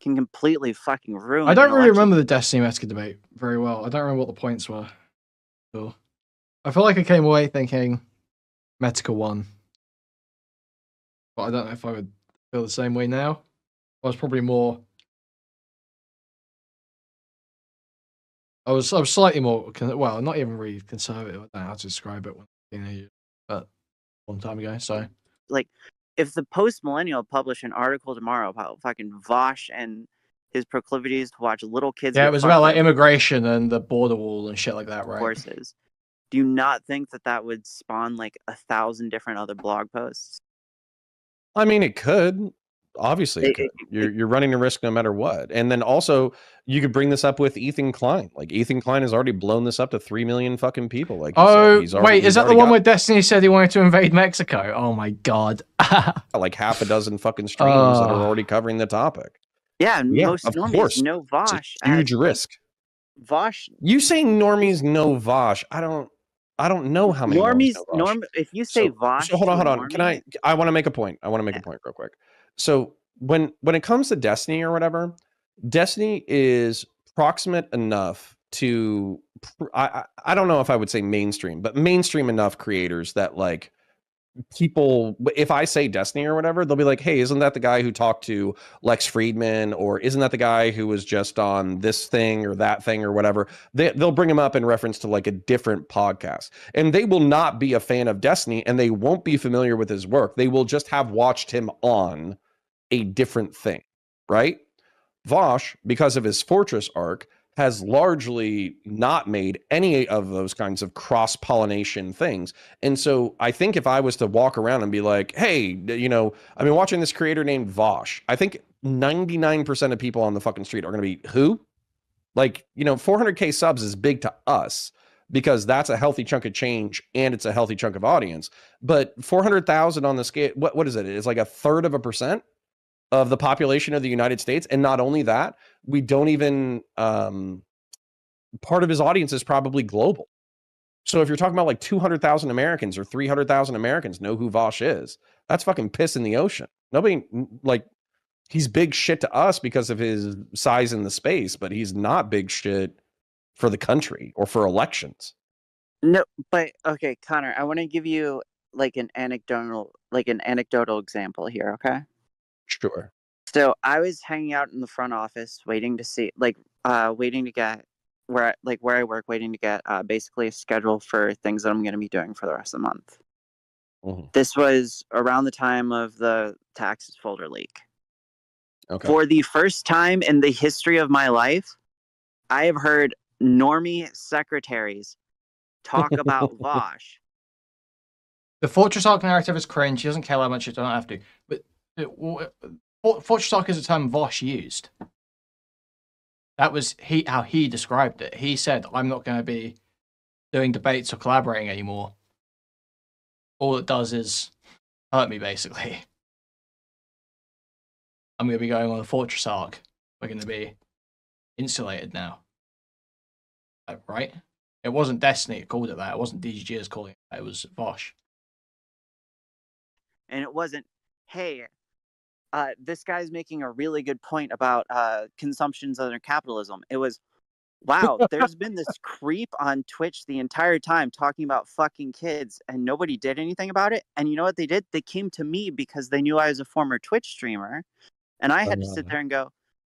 can completely fucking ruin. I don't really remember the Destiny Metzger debate very well. I don't remember what the points were. So I feel like I came away thinking Metzger won. But I don't know if I would feel the same way now. I was probably more... I was slightly more... Well, not even really conservative. I don't know how to describe it when I was a teenager, but a long time ago, so... Like, if the Post-Millennial published an article tomorrow about fucking Vosh and his proclivities to watch little kids... Yeah, it was about, like, immigration and the border wall and shit like that, right? Horses. Do you not think that would spawn, like, 1,000 different other blog posts? I mean, it could. Obviously, it could. You're running a risk no matter what. And then also, you could bring this up with Ethan Klein. Like, Ethan Klein has already blown this up to 3 million fucking people. Like, wait, is that the one where Destiny said he wanted to invade Mexico? Oh my god. Like half a dozen fucking streams that are already covering the topic. Yeah, most of normies course. know Vosh. It's a huge risk. Vosh. You saying normies know Vosh? I don't I don't know how many normies. know Vosh. If you say Vosh, so hold on. normie, Can I want to make a point. I want to make a point real quick. So when it comes to Destiny or whatever, Destiny is proximate enough to I don't know if I would say mainstream, but mainstream enough creators that like people, if I say Destiny or whatever, they'll be like, hey, isn't that the guy who talked to Lex Friedman, or isn't that the guy who was just on this thing or that thing or whatever? They'll bring him up in reference to like a different podcast, and they will not be a fan of Destiny, and they won't be familiar with his work. They will just have watched him on a different thing, right? Vosh, because of his Fortress arc, has largely not made any of those kinds of cross-pollination things. And so I think if I was to walk around and be like, hey, you know, I've been watching this creator named Vosh, I think 99% of people on the fucking street are going to be, who? Like, you know, 400K subs is big to us because that's a healthy chunk of change and it's a healthy chunk of audience. But 400,000 on the scale, what is it? It's like 1/3% of the population of the United States. And not only that, we don't even, part of his audience is probably global. So if you're talking about like 200,000 Americans or 300,000 Americans know who Vosh is, that's fucking piss in the ocean. Nobody, like, he's big shit to us because of his size in the space, but he's not big shit for the country or for elections. No, but okay, Connor, I want to give you like an anecdotal example here, okay? Sure. So I was hanging out in the front office, waiting to see, waiting to get where I work, waiting to get basically a schedule for things that I'm going to be doing for the rest of the month. Mm-hmm. This was around the time of the taxes folder leak. Okay. For the first time in the history of my life, I have heard normie secretaries talk about Vosh. The Fortress Arc narrative is cringe. He doesn't care how much you don't have to. But Fortress Arc is a term Vosh used. That was how he described it. He said, I'm not going to be doing debates or collaborating anymore. All it does is hurt me, basically. I'm going to be going on a Fortress Arc. We're going to be insulated now. Right? It wasn't Destiny that called it that. It wasn't DGG's calling it that. It was Vosh. And it wasn't, hey, this guy's making a really good point about consumptions under capitalism. It was, wow, there's been this creep on Twitch the entire time talking about fucking kids, and nobody did anything about it. And you know what they did? They came to me because they knew I was a former Twitch streamer, and I had to sit there and go,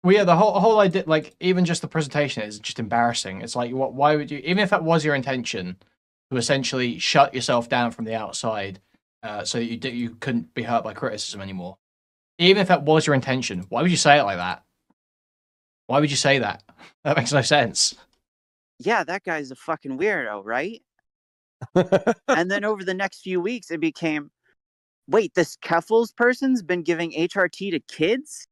well, yeah, the whole idea, like, even just the presentation is just embarrassing. It's like, why would you, even if that was your intention, to essentially shut yourself down from the outside, so that you couldn't be hurt by criticism anymore. Even if that was your intention, why would you say it like that? Why would you say that? That makes no sense. yeah, that guy's a fucking weirdo, right? And then over the next few weeks, it became, wait, this Keffels person's been giving HRT to kids?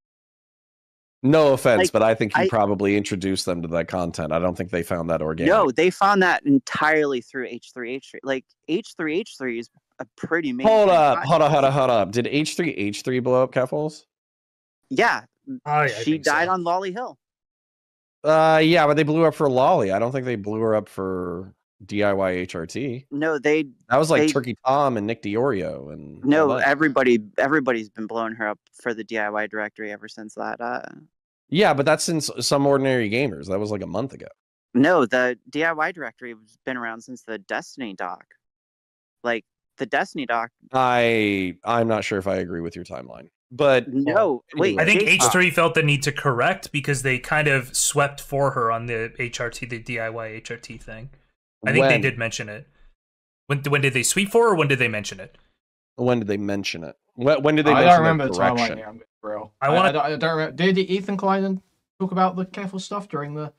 No offense, Like, but I think you probably introduced them to that content. I don't think they found that organic. No, they found that entirely through H3H3. Like, H3H3 is a pretty major. Hold up. Did H3H3 blow up Keffels? Yeah. I She think so. died on Lolly Hill. Yeah, but they blew up for Lolly. I don't think they blew her up for DIY HRT. No, That was like Turkey Tom and Nick DiOrio and No, all that. everybody's been blowing her up for the DIY directory ever since that. Yeah, but that's since Some Ordinary Gamers. That was like a month ago. No, the DIY directory has been around since the Destiny doc. Like, the Destiny doc. I'm not sure if I agree with your timeline. But no, wait. I think H3 felt the need to correct because they kind of swept for her on the HRT, the DIY HRT thing. I think they did mention it. When did they sweep for her, or when did they mention it? When did they mention it? When did they I mention don't remember the the timeline correction? here. I'm real. I don't remember. Did Ethan Klein talk about the careful stuff during the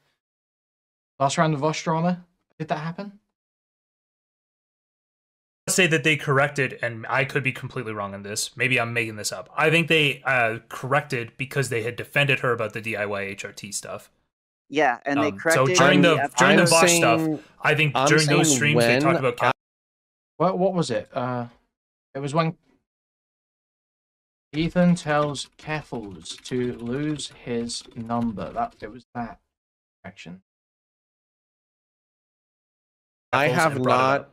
last round of Vosh drama? Did that happen? Say that they corrected, and I could be completely wrong on this. Maybe I'm making this up. I think they corrected because they had defended her about the DIY HRT stuff. Yeah, and they corrected. So during the Vosh stuff, I think during those streams they talked about. What was it? It was when Ethan tells Keffels to lose his number. It was that action. I have not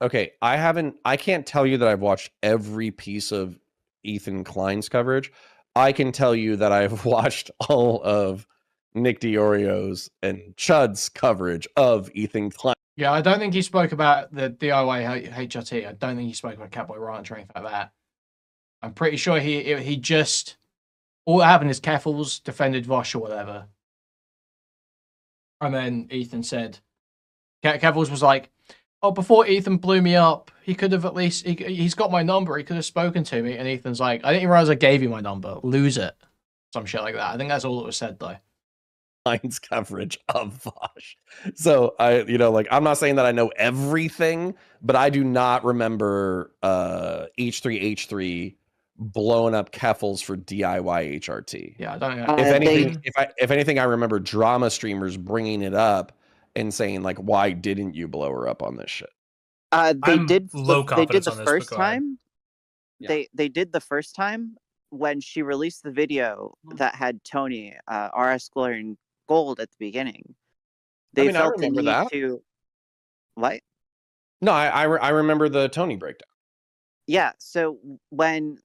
okay, I can't tell you that I've watched every piece of Ethan Klein's coverage. I can tell you that I've watched all of Nick DiOrio's and Chud's coverage of Ethan Klein. Yeah, I don't think he spoke about the DIY HRT. I don't think he spoke about Catboy Ranch or anything like that. I'm pretty sure he just... All that happened is Keffels defended Vosh or whatever. And then Ethan said... Keffels was like, oh, before Ethan blew me up, he could have at least... He's got my number. He could have spoken to me. And Ethan's like, I didn't realize I gave you my number. Lose it. Some shit like that. I think that's all that was said, though. Klein's coverage of Vosh. So I'm not saying that I know everything, but I do not remember H3H3 blowing up Keffels for DIY HRT. Yeah, I don't know. If anything, I remember drama streamers bringing it up and saying like, "Why didn't you blow her up on this shit?" They did the this, first time. Yeah. They did the first time when she released the video that had Tony RS Glory and Gold at the beginning. They felt the need to what? No, I remember the Tony breakdown. Yeah, so when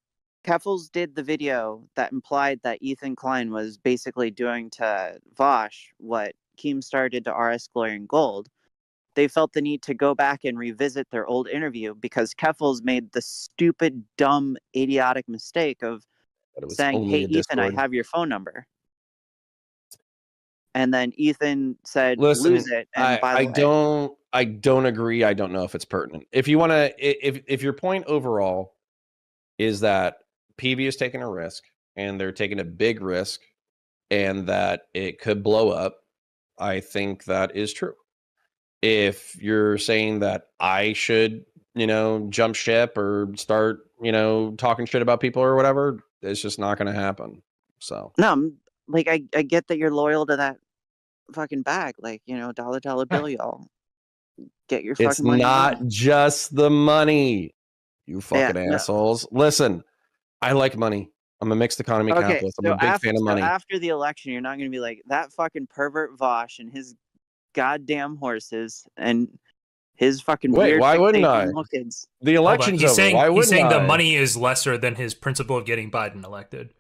Keffels did the video that implied that Ethan Klein was basically doing to Vosh what Keemstar did to RS Glory and Gold, they felt the need to go back and revisit their old interview because Keffels made the stupid, dumb, idiotic mistake of saying, "Hey, Ethan, I have your phone number." And then Ethan said, "Listen, lose it." And I don't agree. I don't know if it's pertinent. If you want to, if your point overall is that PV is taking a risk and they're taking a big risk and that it could blow up, I think that is true. If you're saying that I should, jump ship or start, talking shit about people or whatever, it's just not going to happen. So no, like I get that you're loyal to that fucking bag, like dollar bill, y'all get your fucking money. It's not just the money, you fucking assholes. No. Listen, I like money. I'm a mixed economy capitalist. I'm a big fan of money. So after the election, you're not going to be like that fucking pervert Vosh and his goddamn horses and his fucking weird. Why wouldn't I? Kids. The election's over. Why wouldn't he's saying I? the money is lesser than his principle of getting Biden elected.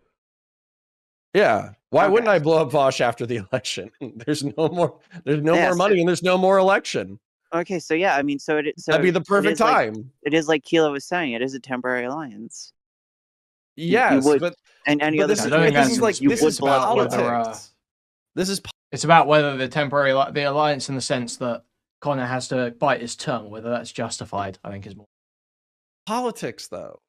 Yeah. Why wouldn't I blow up Vosh after the election? There's no more money and there's no more election. Okay, so yeah, I mean, so that'd be the perfect time. Like, it is like Kilo was saying, it is a temporary alliance. Yes, you would, but and any other this is politics. It's about whether the alliance in the sense that Connor has to bite his tongue, whether that's justified, I think is more politics though.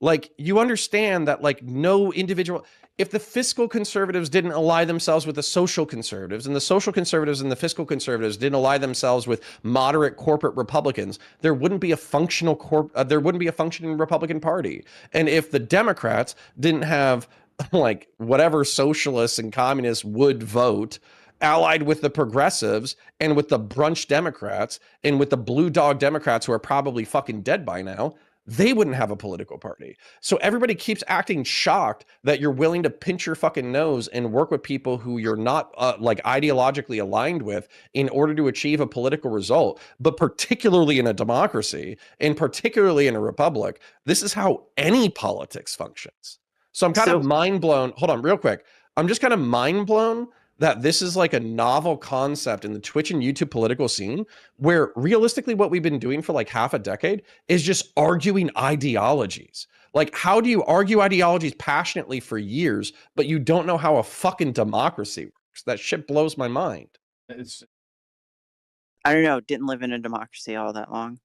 Like, you understand that, like, no individual, if the fiscal conservatives didn't ally themselves with the social conservatives, and the social conservatives and the fiscal conservatives didn't ally themselves with moderate corporate Republicans, there wouldn't be a functioning Republican Party. And if the Democrats didn't have, like, whatever socialists and communists would vote, allied with the progressives and with the brunch Democrats and with the blue dog Democrats who are probably fucking dead by now, they wouldn't have a political party. So everybody keeps acting shocked that you're willing to pinch your fucking nose and work with people who you're not like ideologically aligned with in order to achieve a political result. But particularly in a democracy and particularly in a republic, this is how any politics functions. So I'm kind of mind blown. Hold on real quick. I'm just kind of mind blown that this is like a novel concept in the Twitch and YouTube political scene where realistically what we've been doing for like half a decade is just arguing ideologies. Like, how do you argue ideologies passionately for years, but you don't know how a fucking democracy works? That shit blows my mind. I don't know. Didn't live in a democracy all that long.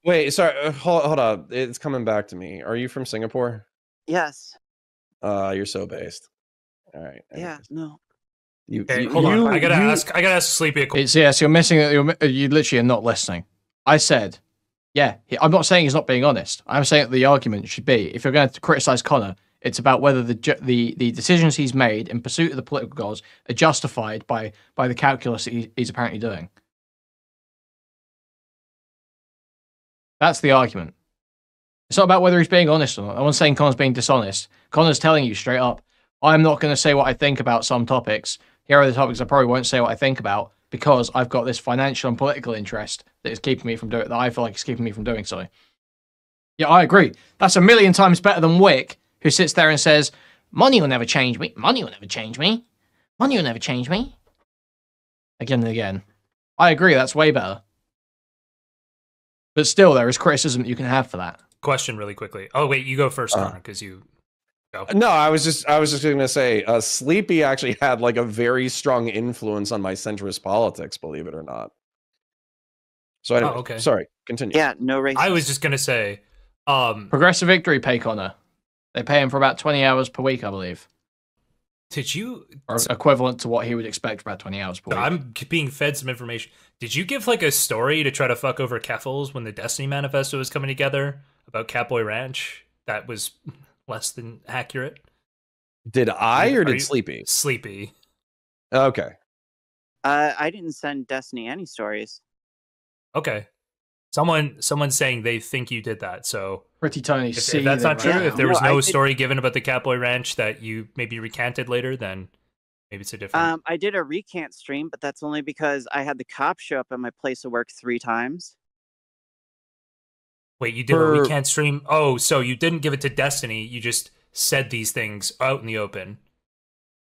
Wait, sorry. Hold on. It's coming back to me. Are you from Singapore? Yes. You're so based. All right. Yeah, no. Hold on. I gotta ask Sleepy a question. Yes, you're missing it. You literally are not listening. I said, yeah, I'm not saying he's not being honest. I'm saying that the argument should be, if you're going to criticize Connor, it's about whether the decisions he's made in pursuit of the political goals are justified by the calculus that he's apparently doing. That's the argument. It's not about whether he's being honest or not. No one's saying Connor's being dishonest. Connor's telling you straight up, I'm not going to say what I think about some topics. Here are the topics I probably won't say what I think about. because I've got this financial and political interest that is keeping me from doing that. I feel like it's keeping me from doing so. Yeah, I agree. That's a million times better than Whick, who sits there and says, "Money will never change me. Money will never change me. Money will never change me." Again and again. I agree. That's way better. But still, there is criticism that you can have for that. Question really quickly. Oh wait, you go first, Connor, because you go. No, I was just going to say, Sleepy actually had like a very strong influence on my centrist politics, believe it or not. So anyway, okay. Sorry, continue. Yeah, no racism. I was just going to say, Progressive Victory pay Connor. They pay him for about 20 hours per week, I believe. Did you... Or equivalent to what he would expect, about 20 hours per week. I'm being fed some information. Did you give like a story to try to fuck over Keffels when the Destiny Manifesto was coming together about Catboy Ranch? That was less than accurate. Did I or did Sleepy? Sleepy. Okay. I didn't send Destiny any stories. Okay. Someone's saying they think you did that, so... Pretty Tony, if that's not true, if there was no story given about the Catboy Ranch that you maybe recanted later, then maybe it's a different... I did a recant stream, but that's only because I had the cops show up at my place of work 3 times. Wait, you did a recant stream? Oh, so you didn't give it to Destiny, you just said these things out in the open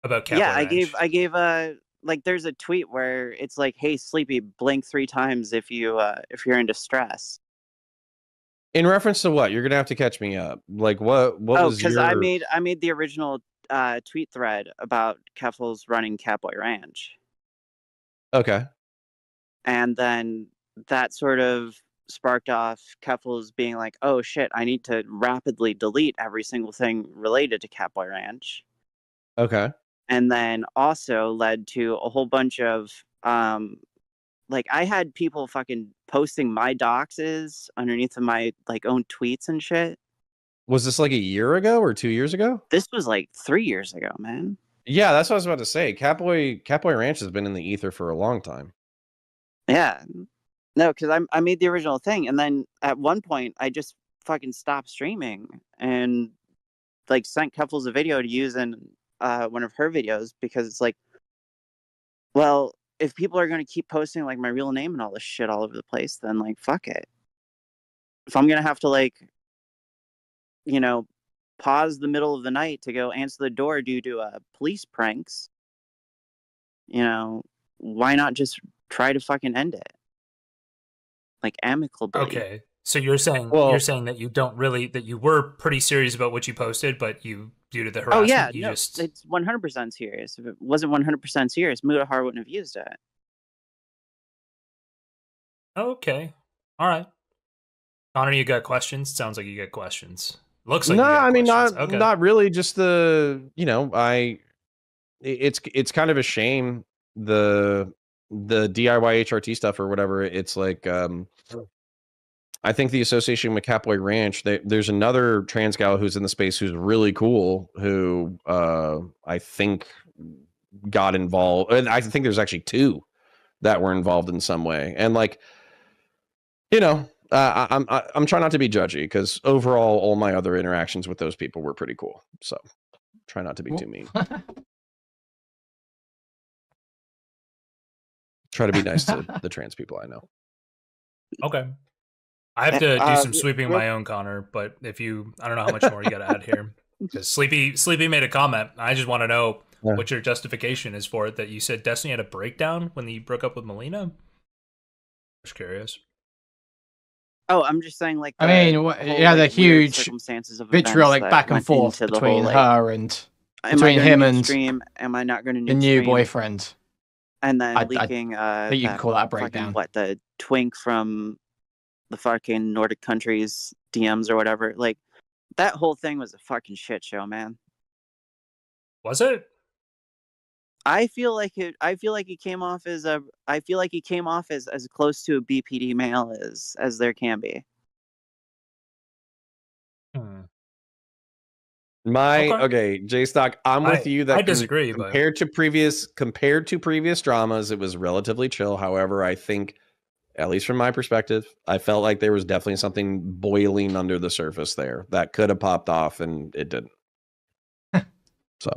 about Catboy Ranch. Yeah, I gave like there's a tweet where it's like, "Hey, Sleepy, blink 3 times if you're in distress." In reference to what? You're gonna have to catch me up. Like what was because your... I made the original tweet thread about Keffels running Catboy Ranch. Okay. And then that sort of sparked off Keffels being like, "Oh shit, I need to rapidly delete every single thing related to Catboy Ranch." Okay. And then also led to a whole bunch of like I had people fucking posting my doxes underneath of my like own tweets and shit. Was this like a year ago or 2 years ago? This was like 3 years ago, man. Yeah, that's what I was about to say. Catboy Ranch has been in the ether for a long time. Yeah. No, because I made the original thing, and then at one point I just fucking stopped streaming and like sent Keffels a video to use in one of her videos, because it's like, well, if people are going to keep posting like my real name and all this shit all over the place, then like fuck it. If I'm gonna have to like, you know, pause the middle of the night to go answer the door due to police pranks, you know, why not just try to fucking end it, like amicably? Okay, so you're saying that you don't really, that you were pretty serious about what you posted, but you, due to the harassment, it's 100% serious. If it wasn't 100% serious, Mudahar wouldn't have used it. Okay, all right. Connor, you got questions? Sounds like you got questions. Looks like no, you got I mean questions. not really. Just it's kind of a shame the DIY HRT stuff or whatever. It's like I think the association with Catboy Ranch, there's another trans gal who's in the space who's really cool, who I think got involved. I think there's actually 2 that were involved in some way, and like, you know. I'm trying not to be judgy, because overall, all my other interactions with those people were pretty cool. So try not to be too mean. Try to be nice to the trans people I know. Okay. I have to do some sweeping of my own, Connor, but I don't know how much more you got to add here. Because Sleepy made a comment. I just want to know what your justification is for it, that you said Destiny had a breakdown when he broke up with Melina. Just curious. Oh, I'm just saying, like, I mean, the huge vitriolic back and forth between her and between him and stream. Am I not going to the new boyfriend? And then leaking. I think you could call that a breakdown. What, the twink from the fucking Nordic countries DMs or whatever? Like, that whole thing was a fucking shit show, man. Was it? I feel like he came off as as close to a BPD male as there can be. Okay, JSTLK, I'm with you that I disagree. Compared to previous dramas, it was relatively chill. However, I think, at least from my perspective, I felt like there was definitely something boiling under the surface there that could have popped off, and it didn't. So,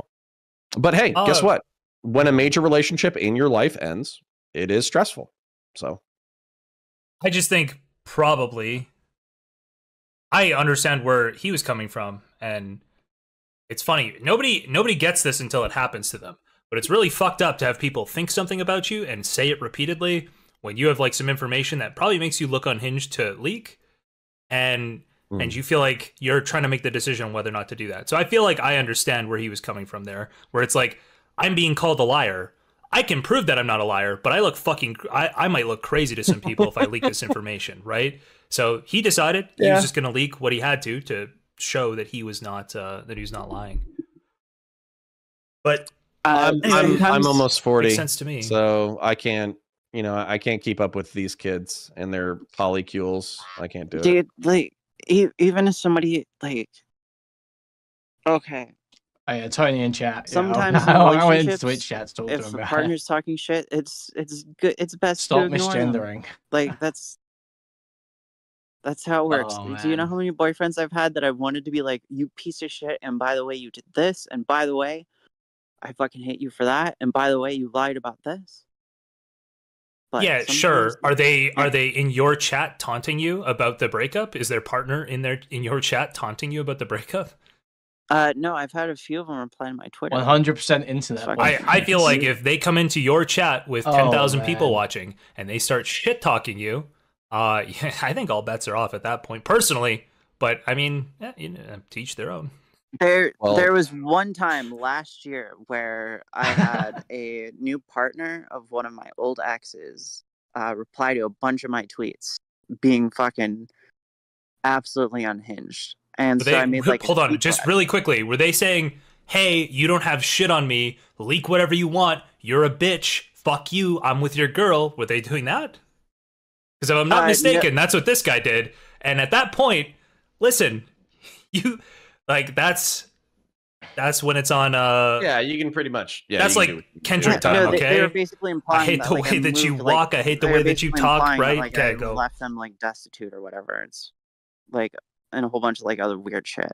but hey, guess what? When a major relationship in your life ends, it is stressful. So I just think probably I understand where he was coming from, and it's funny. Nobody gets this until it happens to them. But it's really fucked up to have people think something about you and say it repeatedly when you have like some information that probably makes you look unhinged to leak, and you feel like you're trying to make the decision on whether or not to do that. So I feel like I understand where he was coming from there, where it's like, I'm being called a liar. I can prove that I'm not a liar, but I might look crazy to some people if I leak this information, right? So he decided he was just going to leak what he had to show that he was not lying. But I'm almost 40. Makes sense to me. So I can't keep up with these kids and their polycules. I can't do it. Dude, like, even if somebody, like, okay. Oh, yeah, Tony in chat. Sometimes I went into Twitch chat to talk to if him the about partner's talking shit, it's good. It's best Stop to ignore them. misgendering. Like, that's how it works. Oh, Do you know man. how many boyfriends I've had that I've wanted to be like, you piece of shit, and by the way, you did this, and by the way, I fucking hate you for that, and by the way, you lied about this. But yeah, sure. Are they in your chat taunting you about the breakup? Is their partner in your chat taunting you about the breakup? No, I've had a few of them reply to my Twitter. 100% internet. I feel like if they come into your chat with 10,000 people man. watching and they start shit talking you, yeah, I think all bets are off at that point, personally. But I mean, to each their own. There was one time last year where I had a new partner of one of my old exes reply to a bunch of my tweets, being fucking absolutely unhinged. And so I made like hold on, just really quickly. Were they saying, "Hey, you don't have shit on me. Leak whatever you want. You're a bitch. Fuck you. I'm with your girl." Were they doing that? Because if I'm not mistaken, that's what this guy did. And at that point, listen, you like that's when it's on. Yeah, you can pretty much. Yeah, that's like Kendrick time. Okay. They were basically implying I hate the way that you walk. I hate the way that you talk. Right? Like, okay, I go. left them like destitute or whatever. It's like. And a whole bunch of like other weird shit.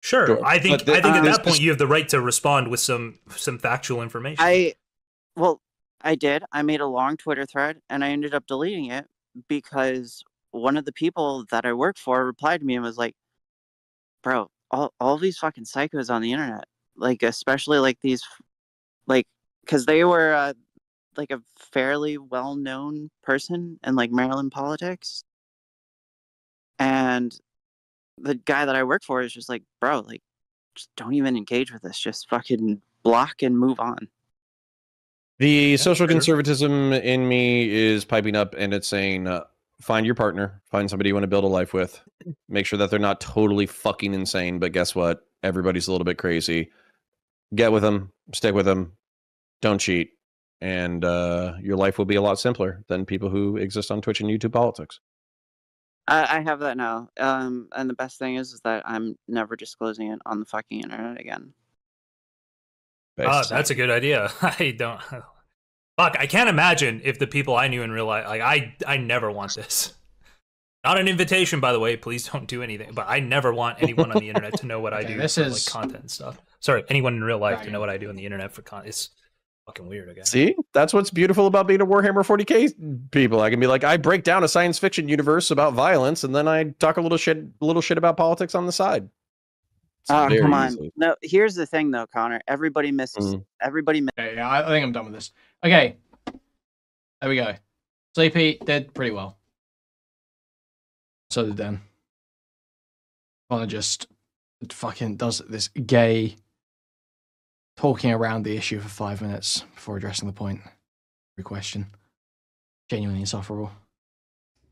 Sure. I think at that point you have the right to respond with some factual information. I did. I made a long Twitter thread and I ended up deleting it because one of the people that I work for replied to me and was like, "Bro, all these fucking psychos on the internet, like especially like these, like, because they were like a fairly well-known person in like Maryland politics, and." The guy that I work for is just like, bro, like, just don't even engage with this. Just fucking block and move on. The social conservatism in me is piping up, and it's saying, find your partner, find somebody you want to build a life with. Make sure that they're not totally fucking insane, but guess what? Everybody's a little bit crazy. Get with them, stick with them, don't cheat, and your life will be a lot simpler than people who exist on Twitch and YouTube politics. I have that now. And the best thing is that I'm never disclosing it on the fucking internet again. That's a good idea. I don't. Fuck, I can't imagine if the people I knew in real life, like I never want this. Not an invitation, by the way. Please don't do anything. But I never want anyone on the internet to know what I do for like content and stuff. Sorry, anyone in real life to know what I do on the internet for content. It's fucking weird again. See, that's what's beautiful about being a Warhammer 40k people. I can be like, I break down a science fiction universe about violence, and then I talk a little shit about politics on the side. Oh, come on. No, here's the thing though, Connor. Everybody misses. Yeah, I think I'm done with this. Okay, there we go. Sleepy did pretty well. So did Dan. Connor just fucking does this gay talking around the issue for 5 minutes before addressing the point. Every question. Genuinely insufferable.